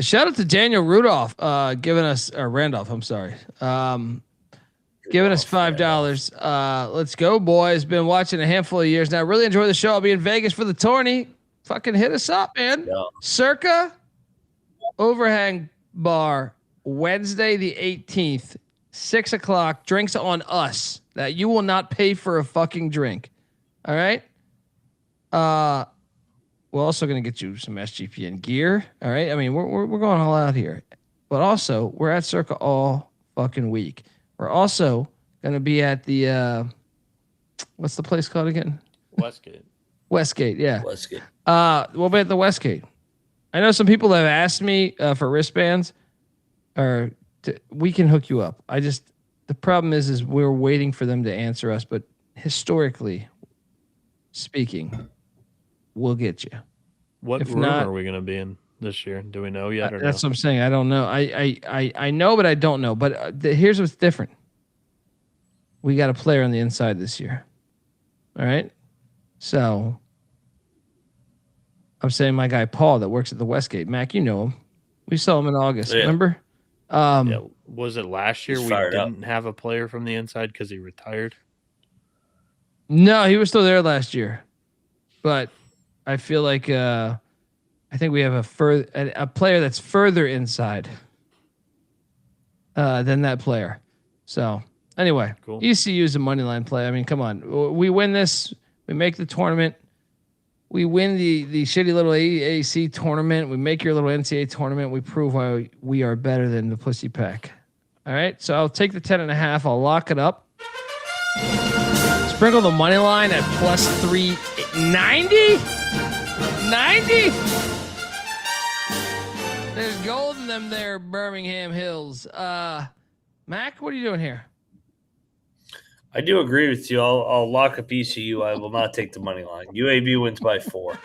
Shout out to Daniel Rudolph, giving us Randolph. I'm sorry, giving us $5. Let's go, boys. Been watching a handful of years now. Really enjoy the show. I'll be in Vegas for the tourney. Fucking hit us up, man. Yeah. Circa Overhang Bar, Wednesday the 18th, 6:00. Drinks on us. That you will not pay for a fucking drink. All right. We're also going to get you some SGPN gear. All right. I mean, we're going all out here, but also we're at Circa all fucking week. We're also going to be at the, what's the place called again? Westgate. Yeah. Westgate. We'll be at the Westgate. I know some people have asked me for wristbands we can hook you up. The problem is we're waiting for them to answer us, but historically speaking, we'll get you. What room are we going to be in this year? Do we know yet? Or that's what I'm saying. I don't know. I know, but I don't know. But here's what's different. We got a player on the inside this year. All right. So I'm saying my guy Paul that works at the Westgate. Mac, you know him. We saw him in August. Yeah. Remember? Was it last year we didn't have a player from the inside because he retired? No, he was still there last year. But I feel like I think we have a player that's further inside than that player. So anyway, cool. ECU is a money line play. I mean, come on, we win this, we make the tournament, we win the shitty little AAC tournament, we make your little NCAA tournament, we prove why we are better than the pussy pack. All right, so I'll take the 10.5. I'll lock it up. Sprinkle the money line at plus 390. 90. There's gold in them there Birmingham Hills. Mac, what are you doing here? I do agree with you. I'll lock up ECU. I will not take the money line. UAB wins by 4.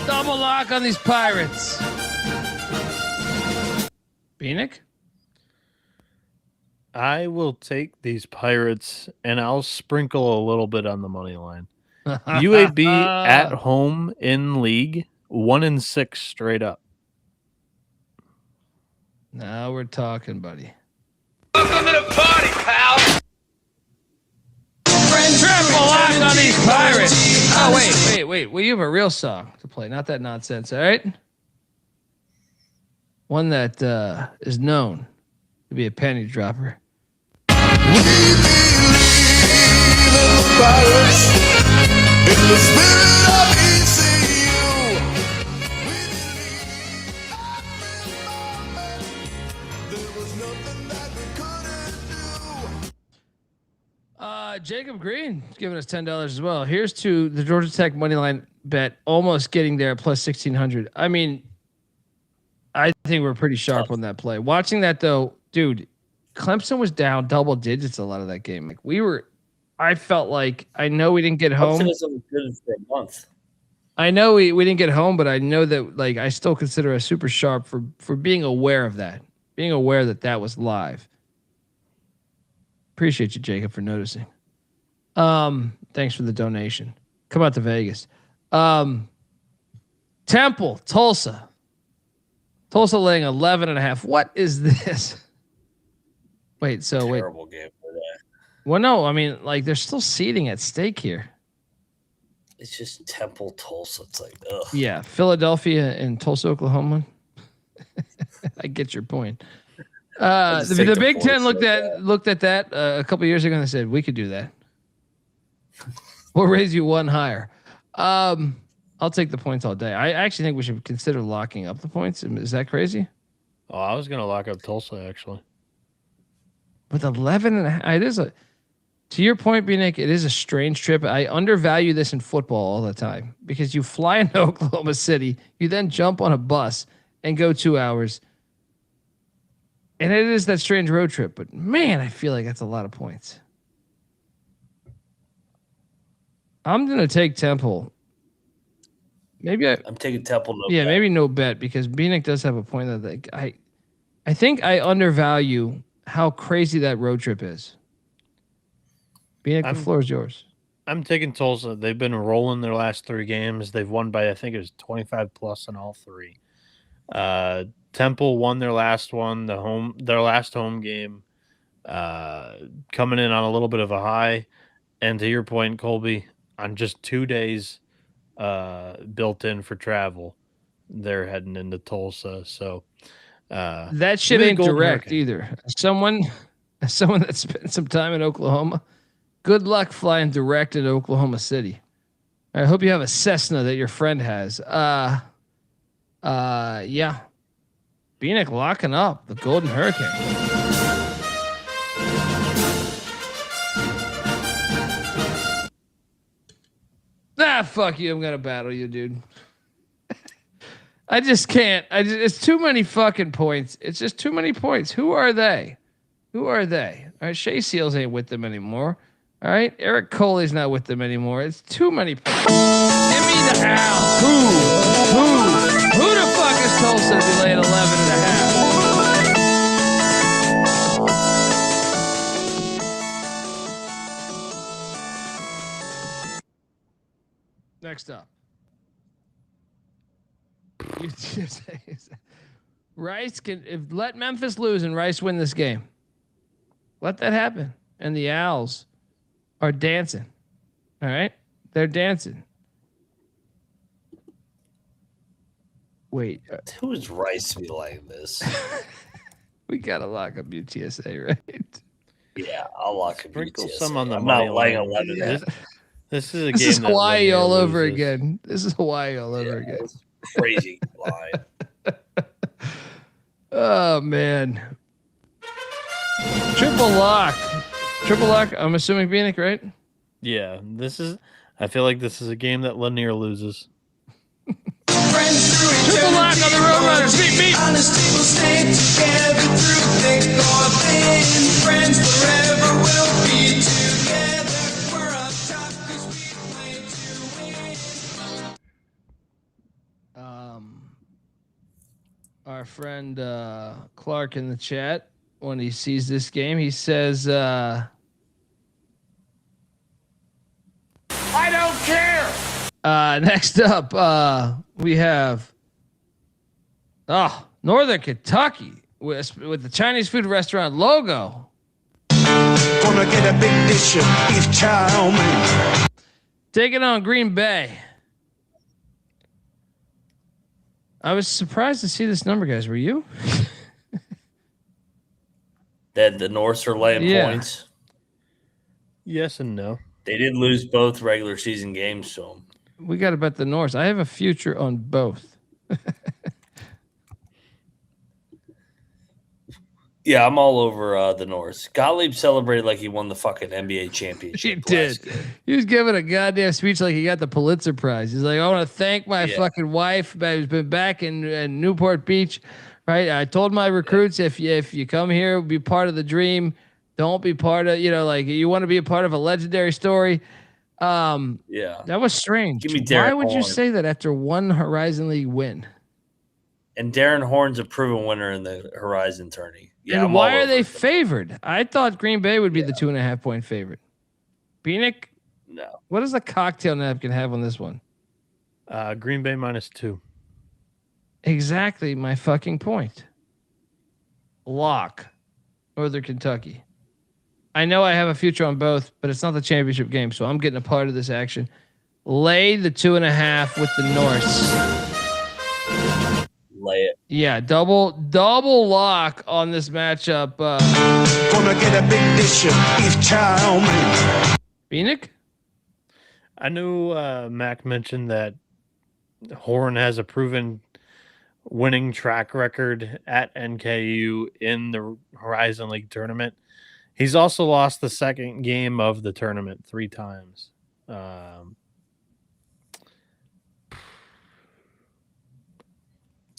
Double lock on these Pirates. Bieniek? I will take these Pirates, and I'll sprinkle a little bit on the money line. UAB at home in league, 1-6 straight up. Now we're talking, buddy. Welcome to the party, pal. Triple lock on these Pirates. Oh, wait. Well, you have a real song to play, not that nonsense, all right? One that is known to be a penny dropper. Jacob Green is giving us $10 as well. Here's to the Georgia Tech money line bet, almost getting there at plus 1,600. I mean, I think we're pretty sharp on that play. Watching that though, dude, Clemson was down double digits a lot of that game. Like I felt like, I know we didn't get home. Clemson isn't good for a month. I know we didn't get home, but I know that like I still consider us super sharp for being aware of that, being aware that was live. Appreciate you, Jacob, for noticing. Thanks for the donation. Come out to Vegas. Temple, Tulsa laying 11.5. What is this? Wait, Terrible game for that. Well, no, I mean, like there's still seating at stake here. It's just Temple, Tulsa. It's like, ugh. Yeah, Philadelphia and Tulsa, Oklahoma. I get your point. The Big Ten looked at that a couple years ago and they said we could do that. We'll raise you one higher. I'll take the points all day. I actually think we should consider locking up the points. Is that crazy? Oh, I was going to lock up Tulsa, actually. With 11.5, it is to your point, Bieniek, it is a strange trip. I undervalue this in football all the time because you fly into Oklahoma City, you then jump on a bus and go 2 hours. And it is that strange road trip. But, man, I feel like that's a lot of points. I'm going to take Temple. I'm taking Temple. Maybe no bet because Bieniek does have a point that I think I undervalue how crazy that road trip is. Bieniek, the floor is yours. I'm taking Tulsa. They've been rolling their last 3 games. They've won by, I think it was 25 plus in all 3. Temple won their last one, their last home game, coming in on a little bit of a high. And to your point, Colby, on just 2 days built in for travel, they're heading into Tulsa. So that shit ain't direct either. Someone that spent some time in Oklahoma, good luck flying direct into Oklahoma City. I hope you have a Cessna that your friend has. Yeah. Bieniek locking up the Golden Hurricane. Fuck you. I'm going to battle you, dude. I just can't. It's too many fucking points. It's just too many points. Who are they? All right. Shea Seals ain't with them anymore. All right. Eric Coley's not with them anymore. It's too many points. Give me the house. Who the fuck is Tulsa to be laying 11.5? Next up. Rice let Memphis lose and Rice win this game. Let that happen. And the Owls are dancing. All right? They're dancing. Wait. Who is Rice be like this? We got to lock up UTSA, right? Yeah, I'll lock up Sprinkle UTSA. some on the I'm money not laying line. 11. This is a This game. is Hawaii all over loses. again. This is Hawaii all over again. Crazy line. Oh man. Triple lock. I'm assuming Bieniek, right? Yeah, I feel like this is a game that Lanier loses. Triple lock on the Roadrunners. Beat. Honesty will stay together through thick or thin. Friends forever will be together. 'Cause we play to win. our friend Clark in the chat when he sees this game. He says, "I don't care." Next up, we have Northern Kentucky with the Chinese food restaurant logo. Gonna get a big dish of beef chow mein. Taking on Green Bay. I was surprised to see this number, guys. Were you? That the Norse are laying points. Yes and no. They did lose both regular season games, so We got to bet the Norse. I have a future on both. yeah, I'm all over the Norse. Gottlieb celebrated like he won the fucking NBA championship. He did. He was giving a goddamn speech like he got the Pulitzer Prize. He's like, I want to thank my fucking wife who's been back in Newport Beach. Right. I told my recruits, if you come here, be part of the dream. Don't be part of, like you want to be a part of a legendary story. That was strange. Give me Why Darren would you Horn. say that after one Horizon League win? And Darren Horn's a proven winner in the Horizon tourney. Yeah, and I'm why all are over they it. favored? I thought Green Bay would be the 2.5 point favorite. Bieniek, No. what does the cocktail napkin have on this one? Green Bay -2. Exactly my fucking point. Lock, Northern Kentucky. I know I have a future on both, but it's not the championship game, so I'm getting a part of this action. Lay the 2.5 with the Norse. Lay it. Yeah, double lock on this matchup. Gonna get a big dish of beef chow mein. Bieniek? I knew Mac mentioned that Horn has a proven winning track record at NKU in the Horizon League tournament. He's also lost the second game of the tournament 3 times.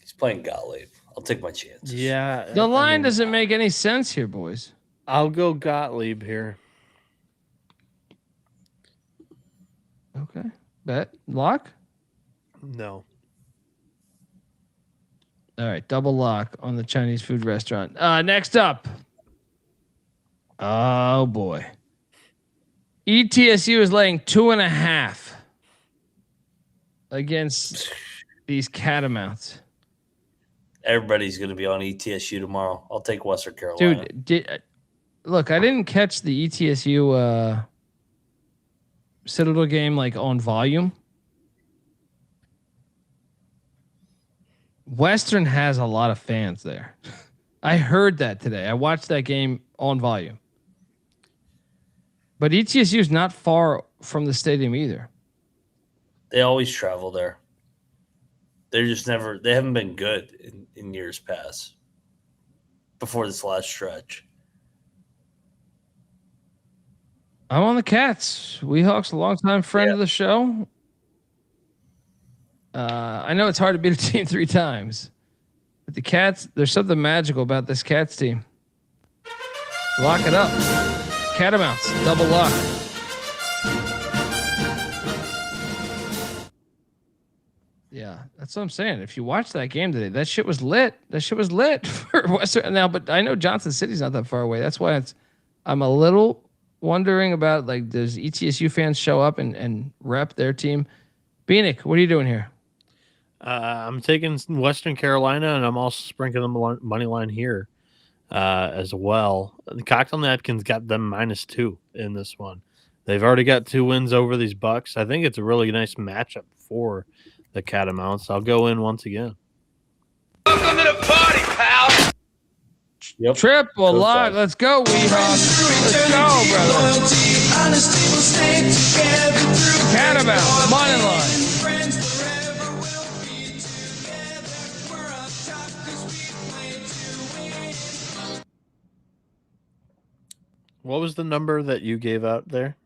He's playing Gottlieb. I'll take my chances. Yeah. The line doesn't make any sense here, boys. I'll go Gottlieb here. Okay. Bet. Lock? No. All right. Double lock on the Chinese food restaurant. Next up. Oh, boy. ETSU is laying 2.5 against these Catamounts. Everybody's going to be on ETSU tomorrow. I'll take Western Carolina. Dude, look, I didn't catch the ETSU Citadel game like on volume. Western has a lot of fans there. I heard that today. I watched that game on volume. But ETSU is not far from the stadium either. They always travel there. They're just never. They haven't been good in years past. Before this last stretch, I'm on the Cats. Weehawks, a longtime friend of the show. I know it's hard to beat a team 3 times, but the Cats. There's something magical about this Cats team. Lock it up. Catamounts, double lock. Yeah, that's what I'm saying. If you watch that game today, that shit was lit. That shit was lit for Western. Now, but I know Johnson City's not that far away. That's why I'm a little wondering about, like, does ETSU fans show up and rep their team? Bieniek, what are you doing here? I'm taking Western Carolina, and I'm also sprinkling the money line here as well. The cocktail napkins got them -2 in this one. They've already got 2 wins over these Bucks. I think it's a really nice matchup for the Catamounts. I'll go in once again. Welcome to the party, pal. Yep. Triple lock. Let's go, Weehawks. Let's go, brother. Catamount, money line. What was the number that you gave out there?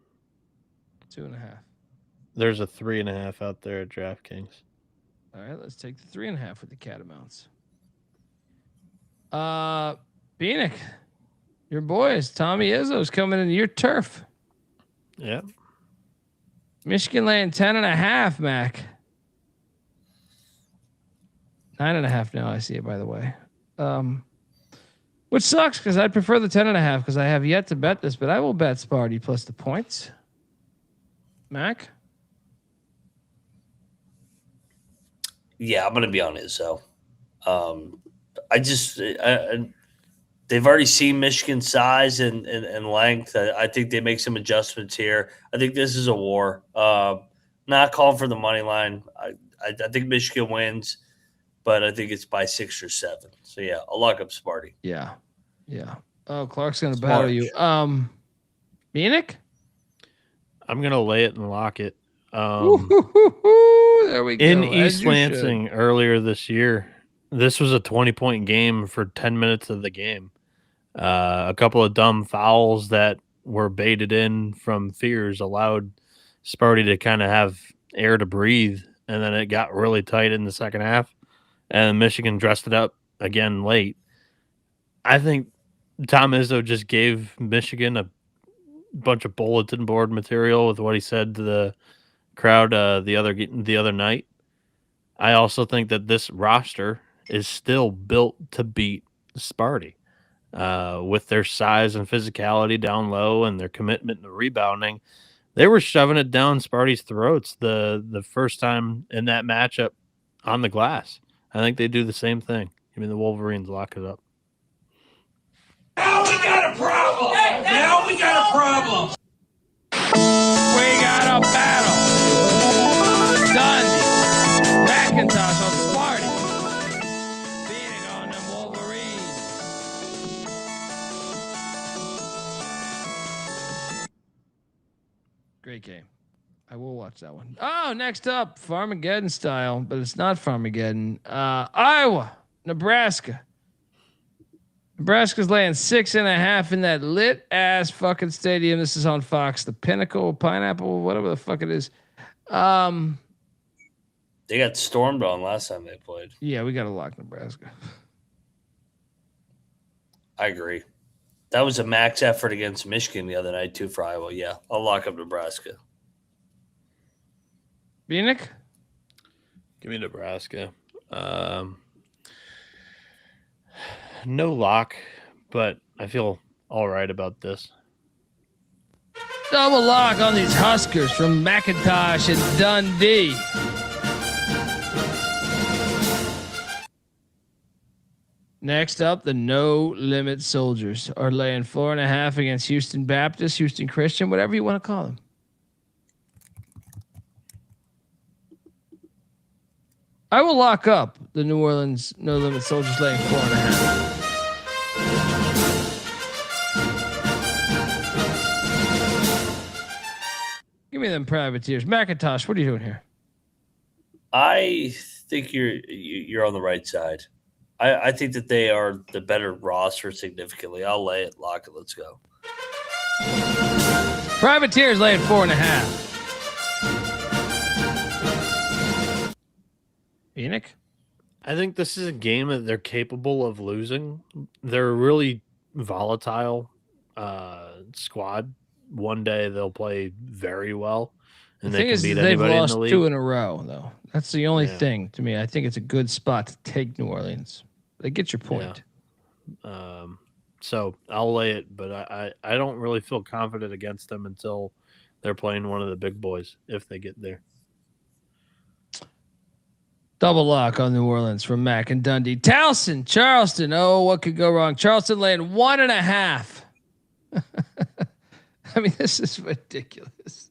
2.5. There's a 3.5 out there at DraftKings. All right, let's take the 3.5 with the Catamounts. Bieniek, your boys, Tommy Izzo's coming into your turf. Yeah. Michigan laying 10.5, Mac. 9.5 now. I see it, by the way. Which sucks because I'd prefer the 10.5 because I have yet to bet this, but I will bet Sparty plus the points. Mac? Yeah, I'm going to be on it. So they've already seen Michigan's size and length. I think they make some adjustments here. I think this is a war. Not calling for the money line. I think Michigan wins, but I think it's by 6 or 7. So, yeah, I'll lock up Sparty. Yeah. Oh, Clark's going to battle you. Bieniek? I'm going to lay it and lock it. There we go. In East Lansing earlier this year, this was a 20-point game for 10 minutes of the game. A couple of dumb fouls that were baited in from fears allowed Sparty to kind of have air to breathe, and then it got really tight in the second half, and Michigan dressed it up again late. I think Tom Izzo just gave Michigan a bunch of bulletin board material with what he said to the crowd the other night. I also think that this roster is still built to beat Sparty with their size and physicality down low and their commitment to rebounding. They were shoving it down Sparty's throats the first time in that matchup on the glass. I think they do the same thing. I mean, the Wolverines lock it up. Now we got a problem. Now we got a problem. We got a battle. Dundee. McIntyre on Sparty. Bieniek on them Wolverines. Great game. I will watch that one. Oh, next up, Farmageddon style, but it's not Farmageddon. Iowa, Nebraska. Nebraska's laying 6.5 in that lit ass fucking stadium. This is on Fox. The Pinnacle, Pineapple, whatever the fuck it is. They got stormed on last time they played. Yeah, we got to lock Nebraska. I agree. That was a max effort against Michigan the other night too for Iowa. Yeah, I'll lock up Nebraska. Bieniek? Give me Nebraska. No lock, but I feel all right about this. Double lock on these Huskers from McIntyre and Dundee. Next up, the No Limit Soldiers are laying 4.5 against Houston Baptist, Houston Christian, whatever you want to call them. I will lock up the New Orleans No Limit Soldiers laying 4.5. Give me them Privateers. McIntosh, what are you doing here? I think you're on the right side. I think that they are the better roster significantly. I'll lay it, lock it. Let's go. Privateers laying 4.5. Bieniek? I think this is a game that they're capable of losing. They're a really volatile squad. One day they'll play very well, and they can beat anybody in the league. They've lost 2 in a row, though. That's the only thing to me. I think it's a good spot to take New Orleans. They get your point. Yeah. So I'll lay it, but I don't really feel confident against them until they're playing one of the big boys, if they get there. Double lock on New Orleans from Mac and Dundee. Towson, Charleston. Oh, what could go wrong? Charleston laying 1.5. I mean, this is ridiculous.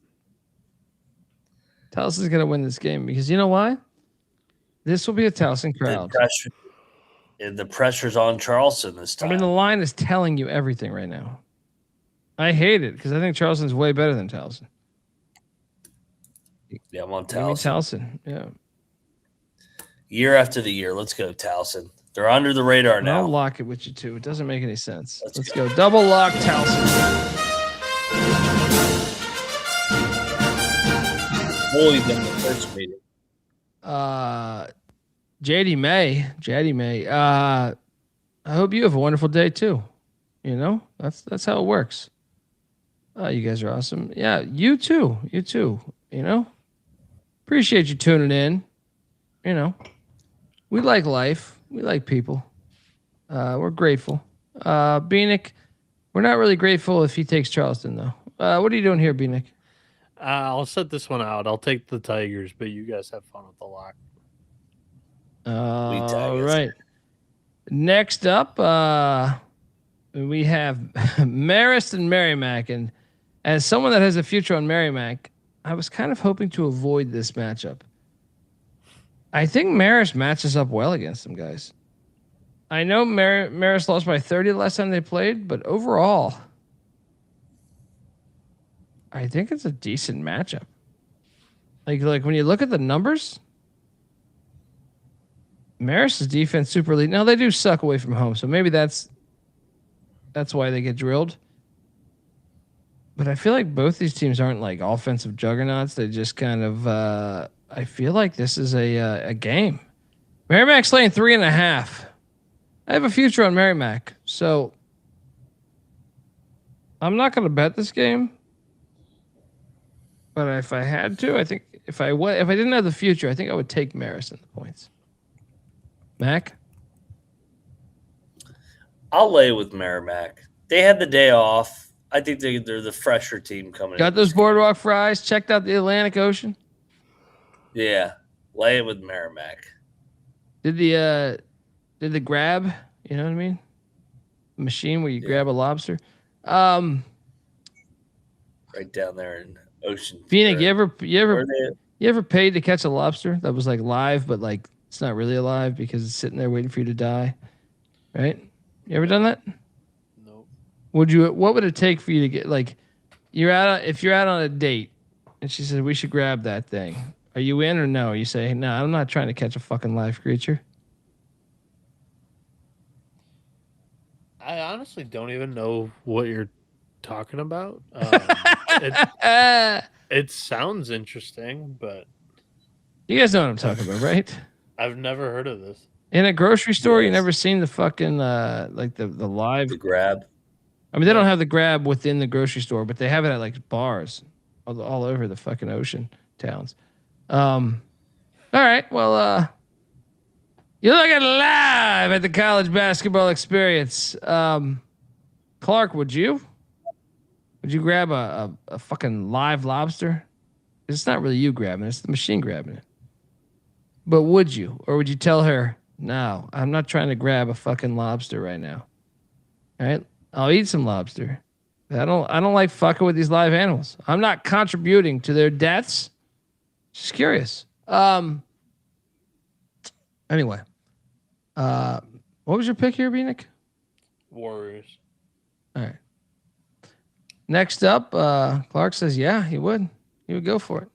Towson's going to win this game because you know why? This will be a Towson crowd. The pressure's on Charleston this time. I mean, the line is telling you everything right now. I hate it because I think Charleston's way better than Towson. Yeah, I'm on Towson. Yeah. Year after the year, let's go Towson. They're under the radar now. I'll lock it with you too. It doesn't make any sense. Let's go. Double lock Towson. Bullied them the first meeting. JD May. I hope you have a wonderful day too. You know, that's how it works. You guys are awesome. Yeah, you too. You know, appreciate you tuning in. You know, We like life. We like people. We're grateful. Bieniek, we're not really grateful if he takes Charleston, though. What are you doing here, Bieniek? I'll set this one out. I'll take the Tigers, but you guys have fun with the lock. All right. Next up, we have Marist and Merrimack. And as someone that has a future on Merrimack, I was kind of hoping to avoid this matchup. I think Marist matches up well against them guys. I know Marist lost by 30 the last time they played, but overall, I think it's a decent matchup. Like when you look at the numbers, Marist's defense super elite. Now they do suck away from home, so maybe that's why they get drilled. But I feel like both these teams aren't like offensive juggernauts. They just kind of. I feel like this is a game. Merrimack's laying 3.5. I have a future on Merrimack, so I'm not going to bet this game. But if I had to, I think if I didn't have the future, I think I would take Marist in the points. Mac? I'll lay with Merrimack. They had the day off. I think they're the fresher team coming in. Got those boardwalk fries? Checked out the Atlantic Ocean? Yeah. Lay it with Merrimack. Did the grab, you know what I mean? Machine where you grab a lobster. Right down there in Ocean. Bieniek, you ever paid to catch a lobster that was like live, but like it's not really alive because it's sitting there waiting for you to die? Right? You ever done that? Nope. What would it take for you to get like if you're out on a date and she says we should grab that thing? Are you in or no? You say, no, I'm not trying to catch a fucking live creature. I honestly don't even know what you're talking about. It sounds interesting, but you guys know what I'm talking about, right? I've never heard of this. In a grocery store, you never seen the fucking like the live grab. I mean, they don't have the grab within the grocery store, but they have it at like bars all over the fucking ocean towns. All right. Well, you're looking live at the college basketball experience. Clark, would you grab a fucking live lobster? It's not really you grabbing it. It's the machine grabbing it. But would you? Or would you tell her, no, I'm not trying to grab a fucking lobster right now. All right? I'll eat some lobster. I don't like fucking with these live animals. I'm not contributing to their deaths. Just curious. Anyway. What was your pick here, Bieniek? Warriors. All right. Next up, Clark says, yeah, he would. He would go for it.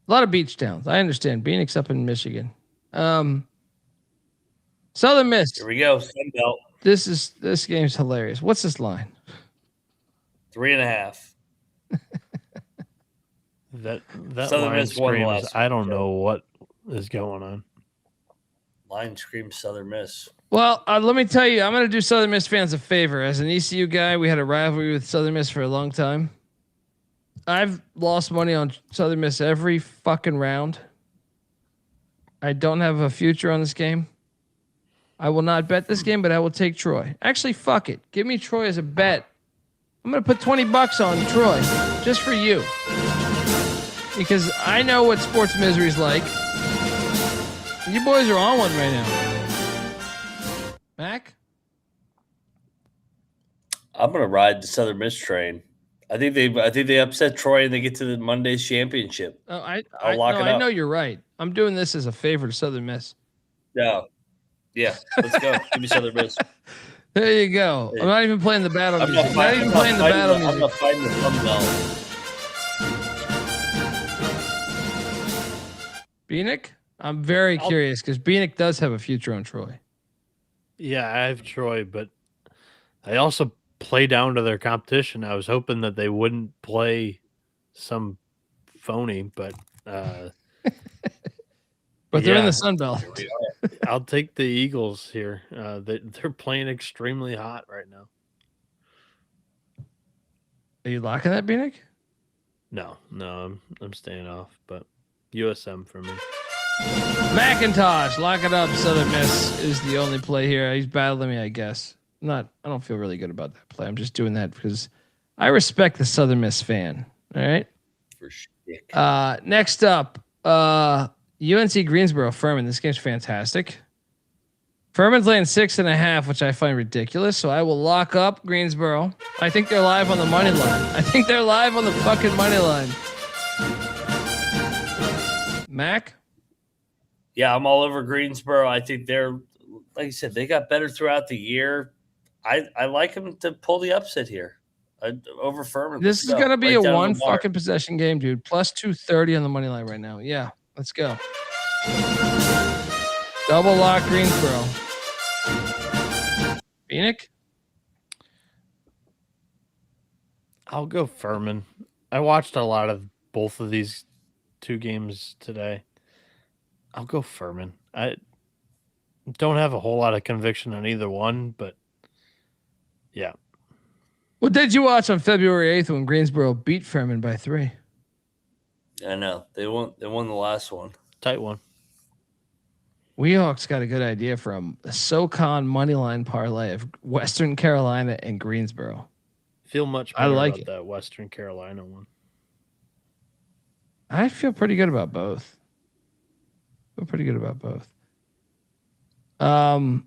A lot of beach towns. I understand. Bieniek's up in Michigan. Southern Miss. Here we go. Sun Belt. This game's hilarious. What's this line? 3.5. That Southern line Miss won the screams, last I don't know what is going on. Line screams Southern Miss. Well, let me tell you, I'm going to do Southern Miss fans a favor. As an ECU guy, we had a rivalry with Southern Miss for a long time. I've lost money on Southern Miss every fucking round. I don't have a future on this game. I will not bet this game, but I will take Troy. Actually, fuck it. Give me Troy as a bet. I'm going to put $20 on Troy just for you. Because I know what sports misery is like. You boys are on one right now. Mac? I'm gonna ride the Southern Miss train. I think they upset Troy and they get to the Monday's championship. Oh, I'll lock it up. I know you're right. I'm doing this as a favor to Southern Miss. No. Yeah, let's go. Give me Southern Miss. There you go. I'm not even playing the battle music. Not even playing the battle music. I'm not fighting the Sun Belt. Bieniek? I'm very curious because Bieniek does have a future on Troy. Yeah, I have Troy, but I also play down to their competition. I was hoping that they wouldn't play some phony, but but they're in the Sun Belt. I'll take the Eagles here. They're playing extremely hot right now. Are you locking that, Bieniek? No, I'm staying off, but USM for me. McIntyre, lock it up. Southern Miss is the only play here. He's battling me, I guess. I don't feel really good about that play. I'm just doing that because I respect the Southern Miss fan. All right. For sure. Next up, UNC Greensboro Furman. This game's fantastic. Furman's laying 6.5, which I find ridiculous. So I will lock up Greensboro. I think they're live on the money line. I think they're live on the fucking money line. Mac? Yeah, I'm all over Greensboro. I think they're, like you said, they got better throughout the year. I like them to pull the upset here over Furman. This is going to be a one fucking possession game, dude. Plus 230 on the money line right now. Yeah, let's go. Double lock Greensboro. Bieniek? I'll go Furman. I watched a lot of both of these two games today. I'll go Furman. I don't have a whole lot of conviction on either one, but yeah. What did you watch on February 8th when Greensboro beat Furman by 3? I know. They won the last one. Tight one. Weehawks got a good idea from a SoCon moneyline parlay of Western Carolina and Greensboro. Feel much better about that Western Carolina one. I feel pretty good about both. Shout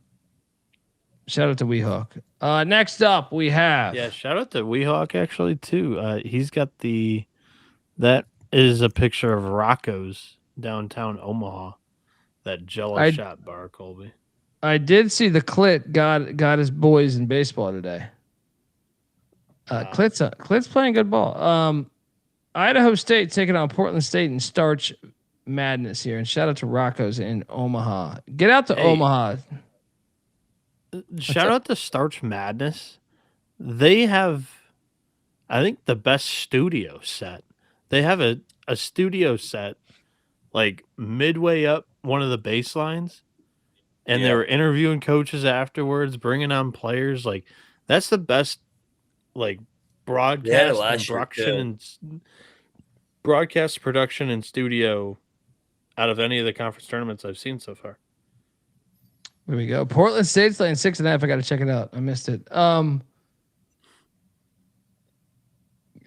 out to Weehawk. Next up we have. Yeah, shout out to Weehawk actually too. He's got that is a picture of Rocco's downtown Omaha. That Jello shot bar, Colby. I did see the Clit got his boys in baseball today. Clit's playing good ball. Idaho State taking on Portland State in starch madness here. And shout out to Rocco's in Omaha. Get out to Omaha. Shout out to Starch Madness. They have, I think, the best studio set. They have a studio set like midway up one of the baselines, and they were interviewing coaches afterwards, bringing on players. Like that's the best, like broadcast production and studio out of any of the conference tournaments I've seen so far. There we go. Portland State's laying 6.5. I got to check it out. I missed it.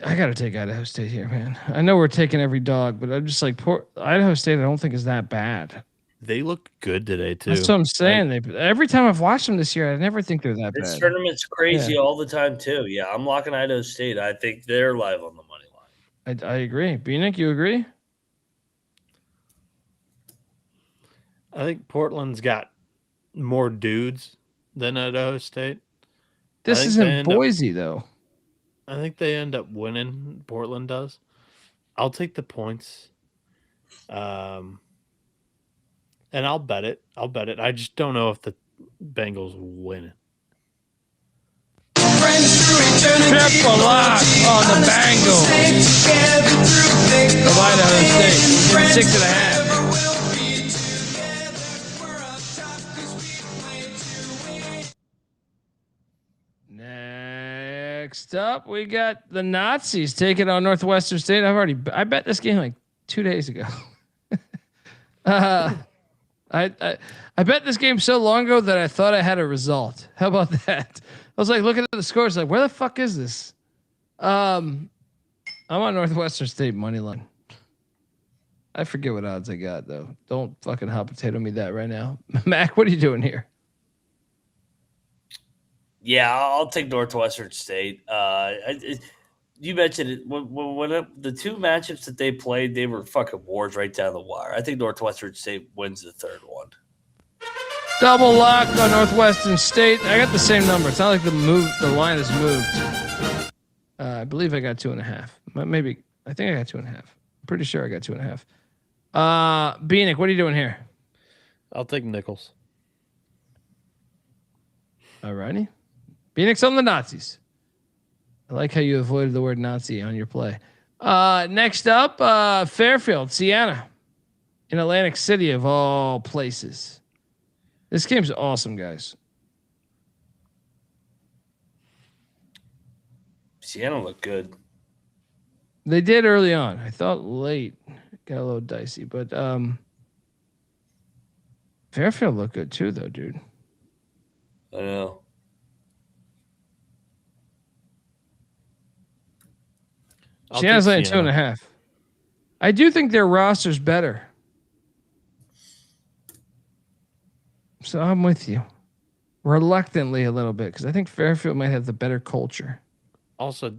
I got to take Idaho State here, man. I know we're taking every dog, but I'm just like Idaho State. I don't think is that bad. They look good today too. That's what I'm saying. Every time I've watched them this year, I never think they're that bad. This tournament's crazy all the time too. Yeah, I'm locking Idaho State. I think they're live on the money line. I agree. Bieniek, you agree? I think Portland's got more dudes than Idaho State. This is in Boise, though. I think they end up winning. Portland does. I'll take the points. And I'll bet it. I just don't know if the Bengals win it. Triple lock on the Bengals. Of Idaho State. 6.5. Next up, we got the Nazis taking on Northwestern State. I bet this game like 2 days ago. I bet this game so long ago that I thought I had a result. How about that? I was like looking at the scores, like, where the fuck is this? I'm on Northwestern State money line. I forget what odds I got though. Don't fucking hot potato me that right now. Mac, what are you doing here? Yeah, I'll take Northwestern State. You mentioned it when the two matchups that they played, they were fucking wars right down the wire. I think Northwestern State wins the third one. Double lock on Northwestern State. I got the same number. It's not like the line has moved. I believe I got 2.5. Maybe I think I got 2.5. I'm pretty sure I got 2.5. Bieniek, what are you doing here? I'll take Nichols. All righty. Bieniek's on the Nazis. I like how you avoided the word Nazi on your play. Next up, Fairfield, Siena, in Atlantic City of all places. This game's awesome, guys. Siena looked good. They did early on. I thought late got a little dicey, but Fairfield looked good too, though, dude. I know. Sienna's laying 2.5. I do think their roster's better. So I'm with you. Reluctantly a little bit, because I think Fairfield might have the better culture. Also,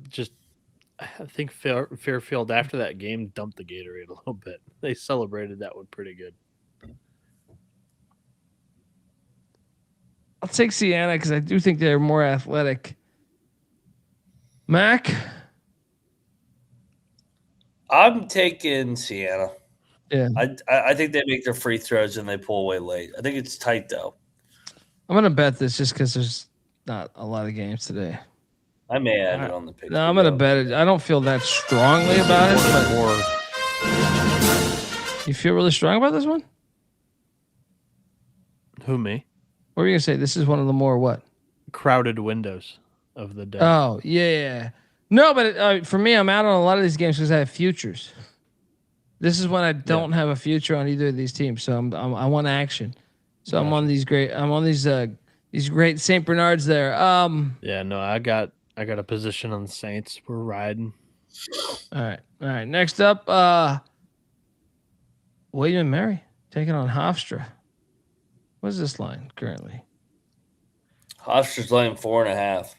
I think Fairfield after that game dumped the Gatorade a little bit. They celebrated that one pretty good. I'll take Sienna because I do think they're more athletic. Mac? I'm taking Sienna. Yeah. I think they make their free throws and they pull away late. I think it's tight, though. I'm going to bet this just because there's not a lot of games today. I may add it on the pick. No, I'm going to bet it. I don't feel that strongly about it. But you feel really strong about this one? Who, me? What were you going to say? This is one of the more what? Crowded windows of the day. Oh, yeah. No, but for me, I'm out on a lot of these games because I have futures. This is when I don't have a future on either of these teams, so I want action. So gotcha. I'm on these great St. Bernards there. Yeah, no, I got a position on the Saints. We're riding. All right. Next up, William and Mary taking on Hofstra. What is this line currently? Hofstra's laying 4.5.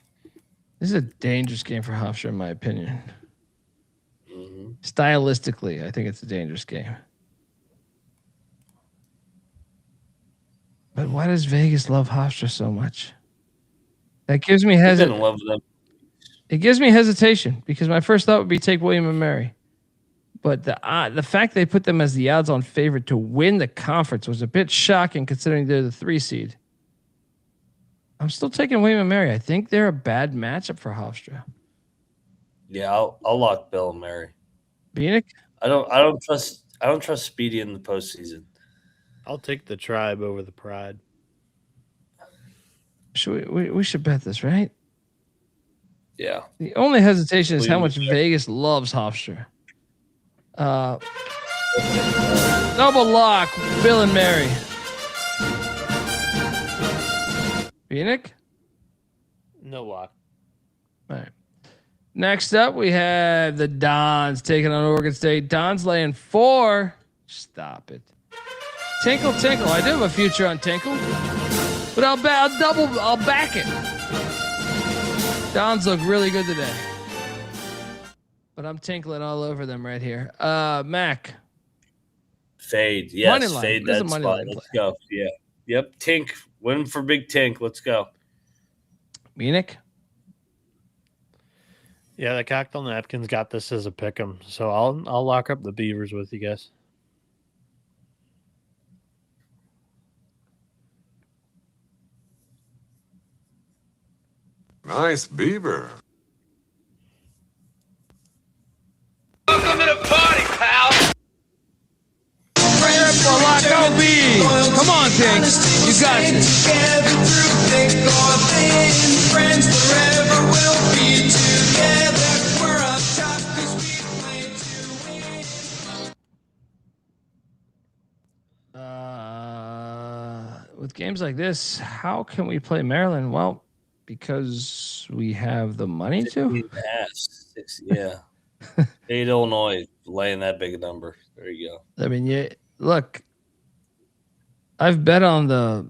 This is a dangerous game for Hofstra, in my opinion. Mm-hmm. Stylistically, I think it's a dangerous game. But why does Vegas love Hofstra so much? That gives me hesitation. It gives me hesitation because my first thought would be take William and Mary. But the fact they put them as the odds-on favorite to win the conference was a bit shocking considering they're the 3 seed. I'm still taking William and Mary. I think they're a bad matchup for Hofstra. Yeah, I'll lock Bill and Mary. Bieniek? I don't trust Speedy in the postseason. I'll take the Tribe over the Pride. We should bet this, right? Yeah. The only hesitation is how much Vegas loves Hofstra. Double lock, Bill and Mary. Bieniek? No lock. All right. Next up, we have the Dons taking on Oregon State. Dons laying 4. Stop it. Tinkle. I do have a future on Tinkle, but I'll back it. Dons look really good today, but I'm tinkling all over them right here. Mac. Fade. Yes, money line. Fade that spot. Let's go. Yeah. Yep. Tink. Win for big Tink. Let's go. Bieniek? Yeah, the Cocktail Napkins got this as a pick 'em, so I'll lock up the Beavers with you guys. Nice Beaver. Welcome to the party, pal. Come on, Tink. You got this. With games like this, how can we play Maryland? Well, because we have the money to. Yeah. 8 Illinois laying that big a number. There you go. I mean, yeah. Look, I've bet on the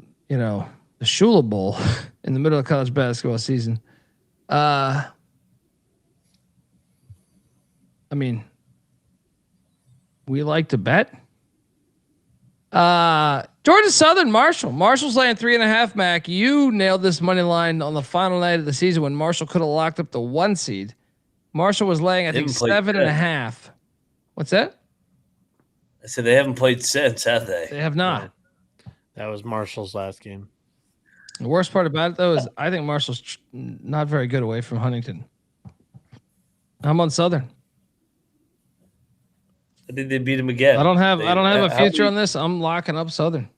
Shula Bowl in the middle of college basketball season. I mean, we like to bet. Georgia Southern, Marshall's laying 3.5. Mac, you nailed this money line on the final night of the season when Marshall could have locked up the 1 seed. Marshall was laying, I think, 7.5. What's that? I said they haven't played since, have they? They have not. Yeah. That was Marshall's last game. The worst part about it, though, is I think Marshall's not very good away from Huntington. I'm on Southern. I think they beat him again. I don't have a future on this. I'm locking up Southern.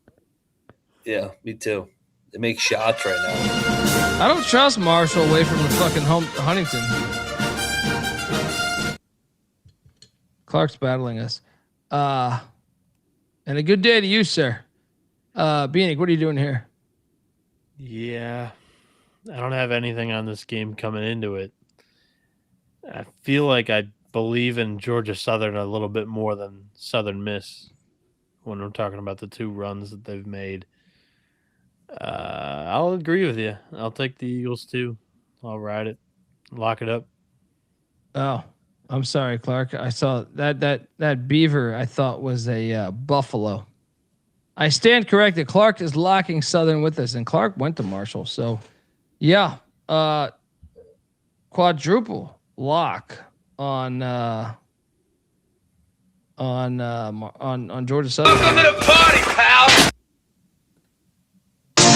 Yeah, me too. They make shots right now. I don't trust Marshall away from the fucking Huntington. Clark's battling us. And a good day to you, sir. Bieniek, what are you doing here? Yeah, I don't have anything on this game coming into it. I feel like I believe in Georgia Southern a little bit more than Southern Miss when we're talking about the 2 runs that they've made. I'll agree with you. I'll take the Eagles too. I'll ride it. Lock it up. Oh, I'm sorry, Clark. I saw that beaver I thought was a buffalo. I stand corrected. Clark is locking Southern with us, and Clark went to Marshall. So, yeah, quadruple lock on Georgia Southern. Welcome to the party, pal.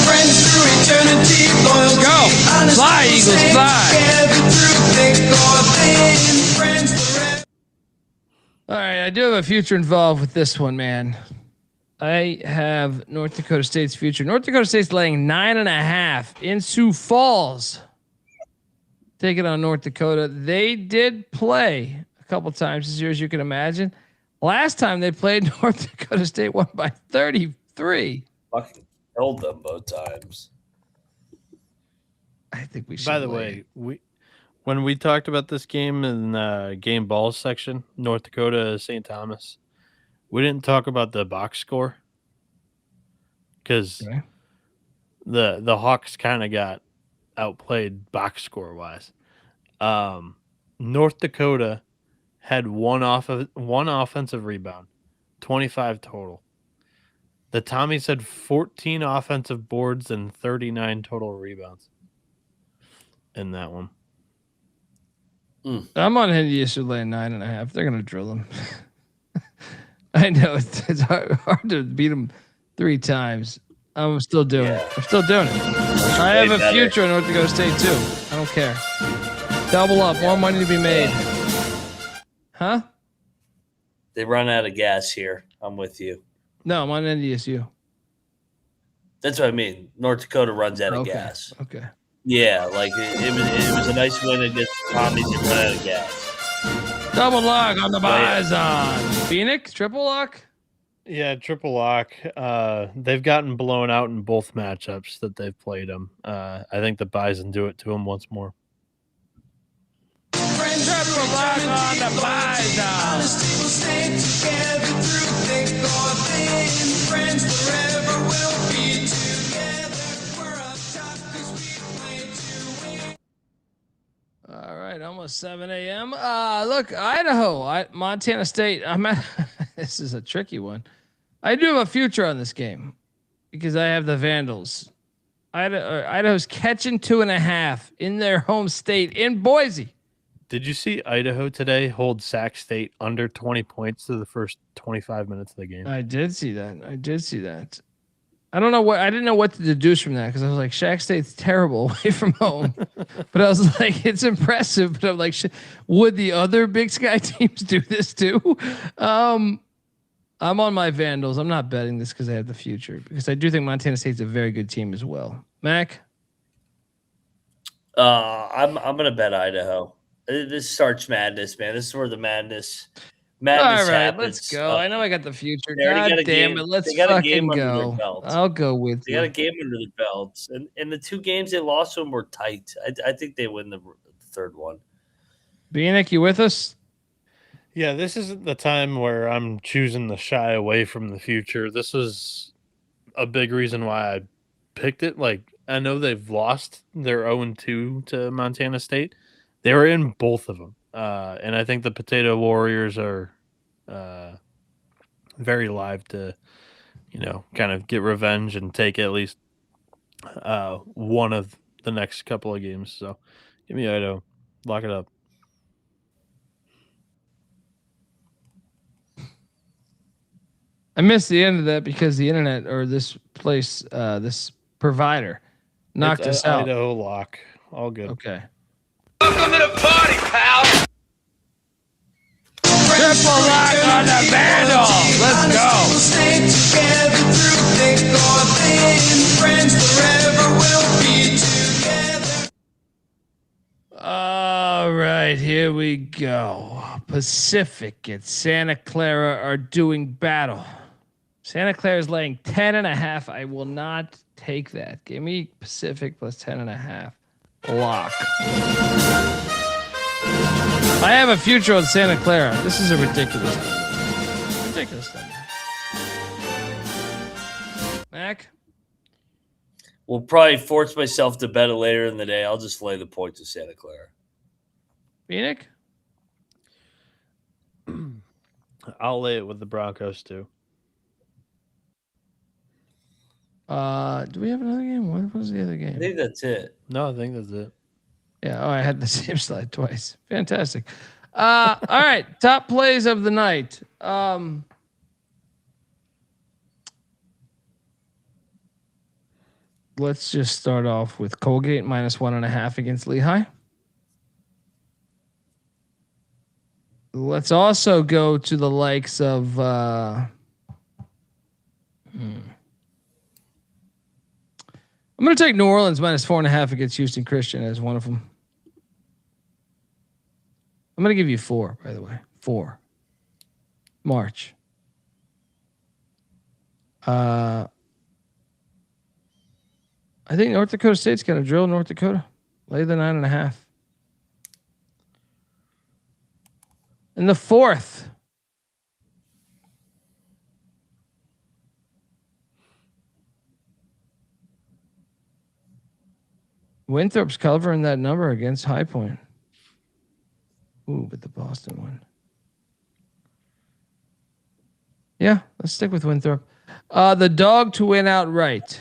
Friends through eternity, loyalty, Go. honesty, Fly, we'll Eagles, stay fly. together through thick or thin. Friends forever. All right, I do have a future involved with this one, man. I have North Dakota State's future. North Dakota State's laying 9.5 in Sioux Falls. Taking on North Dakota. They did play a couple times this year, as you can imagine. Last time they played, North Dakota State won by 33. Fucking killed them both times. I think we should. By the way, when we talked about this game in the game balls section, North Dakota St. Thomas, we didn't talk about the box score because the Hawks kind of got outplayed box score wise. North Dakota had one offensive rebound, 25 total. The Tommies had 14 offensive boards and 39 total rebounds in that one. I'm on NDSU laying 9.5. They're gonna drill them. I know it's hard to beat them 3 times. I'm still doing it. I'm still doing it. I have a future in North Dakota State too. I don't care. Double up. More money to be made. Huh? They run out of gas here. I'm with you. No, I'm on NDSU. That's what I mean. North Dakota runs out of gas. Okay. Yeah, like it was a nice win against the Tommies and run out of gas. Double lock on the Bison. Phoenix, triple lock? Yeah, triple lock. They've gotten blown out in both matchups that they've played them. I think the Bison do it to them once more. Triple lock on the Bison. Honesty will stay together through thick or thin. Friends forever will be together. We're up top 'cause we play to win. All right, almost 7 a.m. Look, Idaho, Montana State. This is a tricky one. I do have a future on this game because I have the Vandals. Idaho's catching 2.5 in their home state in Boise. Did you see Idaho today hold Sac State under 20 points to the first 25 minutes of the game? I did see that. I don't know I didn't know what to deduce from that because I was like, Sac State's terrible away from home. But I was like, it's impressive. But I'm like, would the other Big Sky teams do this too? I'm on my Vandals. I'm not betting this because I have the future because I do think Montana State's a very good team as well. Mac? I'm gonna bet Idaho. This starts madness, man. This is where the madness All right, happens. let's go. I know I got the future. They already God got a damn game- it. Let's they got a fucking game under their go. belt. I'll go with They you. got a game under their belts, and the 2 games they lost to them were tight. I think they win the third one. Bieniek, you with us? Yeah, this isn't the time where I'm choosing to shy away from the future. This was a big reason why I picked it. Like, I know they've lost their 0-2 to Montana State. They were in both of them. And I think the Potato Warriors are very live to, kind of get revenge and take at least one of the next couple of games. So give me Idaho. Lock it up. I missed the end of that because the internet or this place, this provider knocked us out. Idaho lock. All good. Okay. Welcome to the party, pal. Triple lock on the Vandals. Let's go. We'll stay together through thick or thin. Friends forever will be together. All right, here we go. Pacific and Santa Clara are doing battle. Santa Clara is laying 10.5. I will not take that. Give me Pacific plus 10.5. Lock. I have a future on Santa Clara. This is a ridiculous thing. Mac? Will probably force myself to bet it later in the day. I'll just lay the points of Santa Clara. Bieniek? I'll lay it with the Broncos too. Do we have another game? What was the other game? I think that's it. No, I think that's it. Yeah. Oh, I had the same slide twice. Fantastic. All right. Top plays of the night. Let's just start off with Colgate minus 1.5 against Lehigh. Let's also go to the likes of I'm going to take New Orleans minus 4.5 against Houston Christian as one of them. I'm going to give you 4, by the way. 4. March. I think North Dakota State's going to drill North Dakota. Lay the 9.5. In the 4th. Winthrop's covering that number against High Point. Ooh, but the Boston one. Yeah, let's stick with Winthrop. The dog to win outright.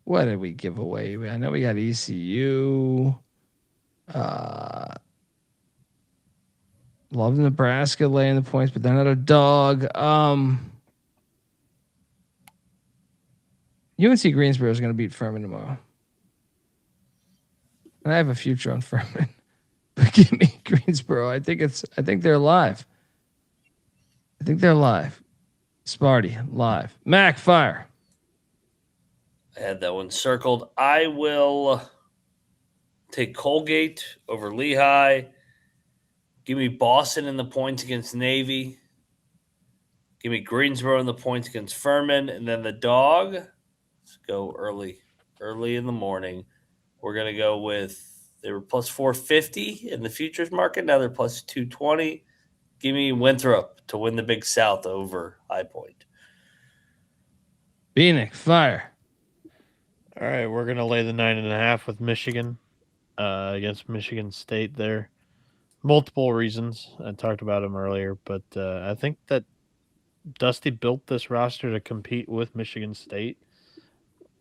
What did we give away? I know we got ECU. Love Nebraska laying the points, but they're not a dog. UNC Greensboro is going to beat Furman tomorrow. And I have a future on Furman. But give me Greensboro. I think they're live. I think they're live. Sparty, live. Mac, fire. I had that one circled. I will take Colgate over Lehigh. Give me Boston in the points against Navy. Give me Greensboro in the points against Furman. And then the dog, let's go early in the morning. We're going to go with, they were plus 450 in the futures market. Now they're plus 220. Give me Winthrop to win the Big South over High Point. Bieniek, fire. All right, we're going to lay the 9.5 with Michigan against Michigan State there. Multiple reasons. I talked about them earlier, but I think that Dusty built this roster to compete with Michigan State,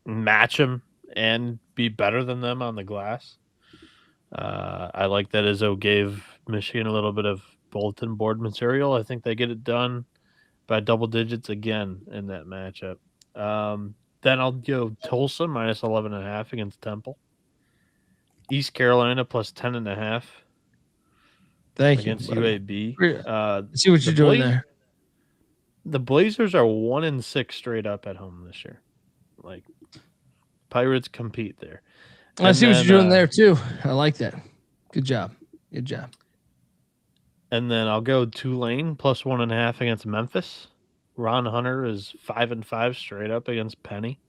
match them, and be better than them on the glass. I like that Izzo gave Michigan a little bit of bulletin board material. I think they get it done by double digits again in that matchup. Then I'll go Tulsa minus 11.5 against Temple. East Carolina plus 10.5. Thank against you. UAB. See what you're doing there. The Blazers are 1-6 straight up at home this year. Like, Pirates compete there. I see what you're doing there too. I like that. Good job. Good job. And then I'll go Tulane plus 1.5 against Memphis. Ron Hunter is 5-5 straight up against Penny.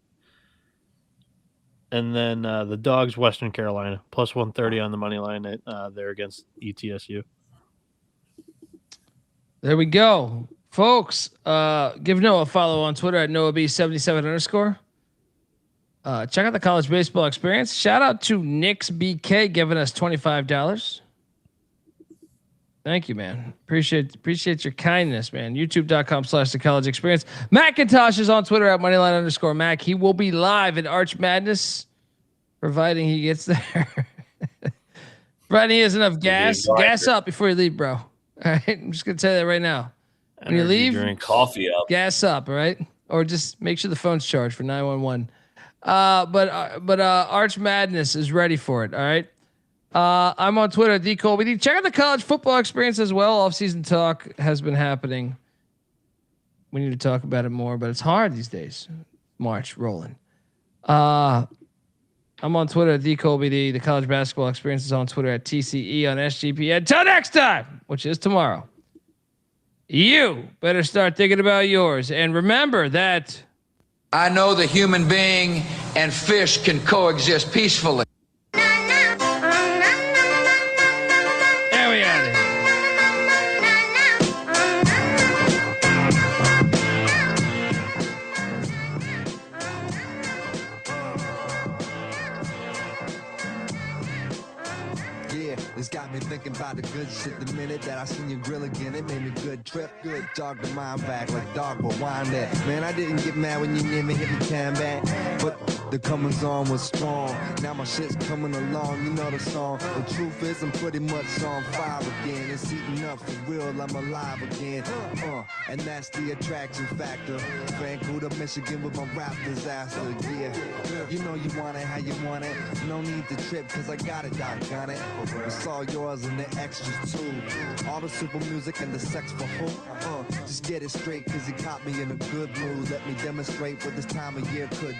And then the Dogs, Western Carolina, plus 130 on the money line there against ETSU. There we go. Folks, give Noah a follow on Twitter at NoahB77_. Check out the college baseball experience. Shout out to Nick's BK giving us $25. Thank you, man. Appreciate your kindness, man. YouTube.com/the college experience. McIntyre is on Twitter at Moneyline_Mac. He will be live at Arch Madness, providing he gets there. Providing he has enough gas. Gas up before you leave, bro. All right. I'm just gonna tell you that right now. When you leave, drink coffee up. Gas up, all right? Or just make sure the phone's charged for 911. But Arch Madness is ready for it. All right. I'm on Twitter at DColby. Check out the college football experience as well. Off-season talk has been happening. We need to talk about it more, but it's hard these days. March rolling. I'm on Twitter at DColby. The college basketball experience is on Twitter at TCE on SGP. Until next time, which is tomorrow. you better start thinking about yours. And remember that I know the human being and fish can coexist peacefully. there we are. Yeah, it's got me thinking about the good shit the minute that I seen your grill again. It made me good trip, good dog the mind back like dog but wind that. Man, I didn't get mad when you near me hit me time back, but the comings on was strong. Now my shit's coming along, you know the song. The truth is I'm pretty much on fire again. It's heating up for real, I'm alive again. And that's the attraction factor. Vancouver, Michigan with my rap disaster. Yeah, you know you want it how you want it. No need to trip cause I got it, doggone it. It's all yours and the extras too. All the super music and the sex for hope. Just get it straight cause you caught me in a good mood. Let me demonstrate what this time of year could do.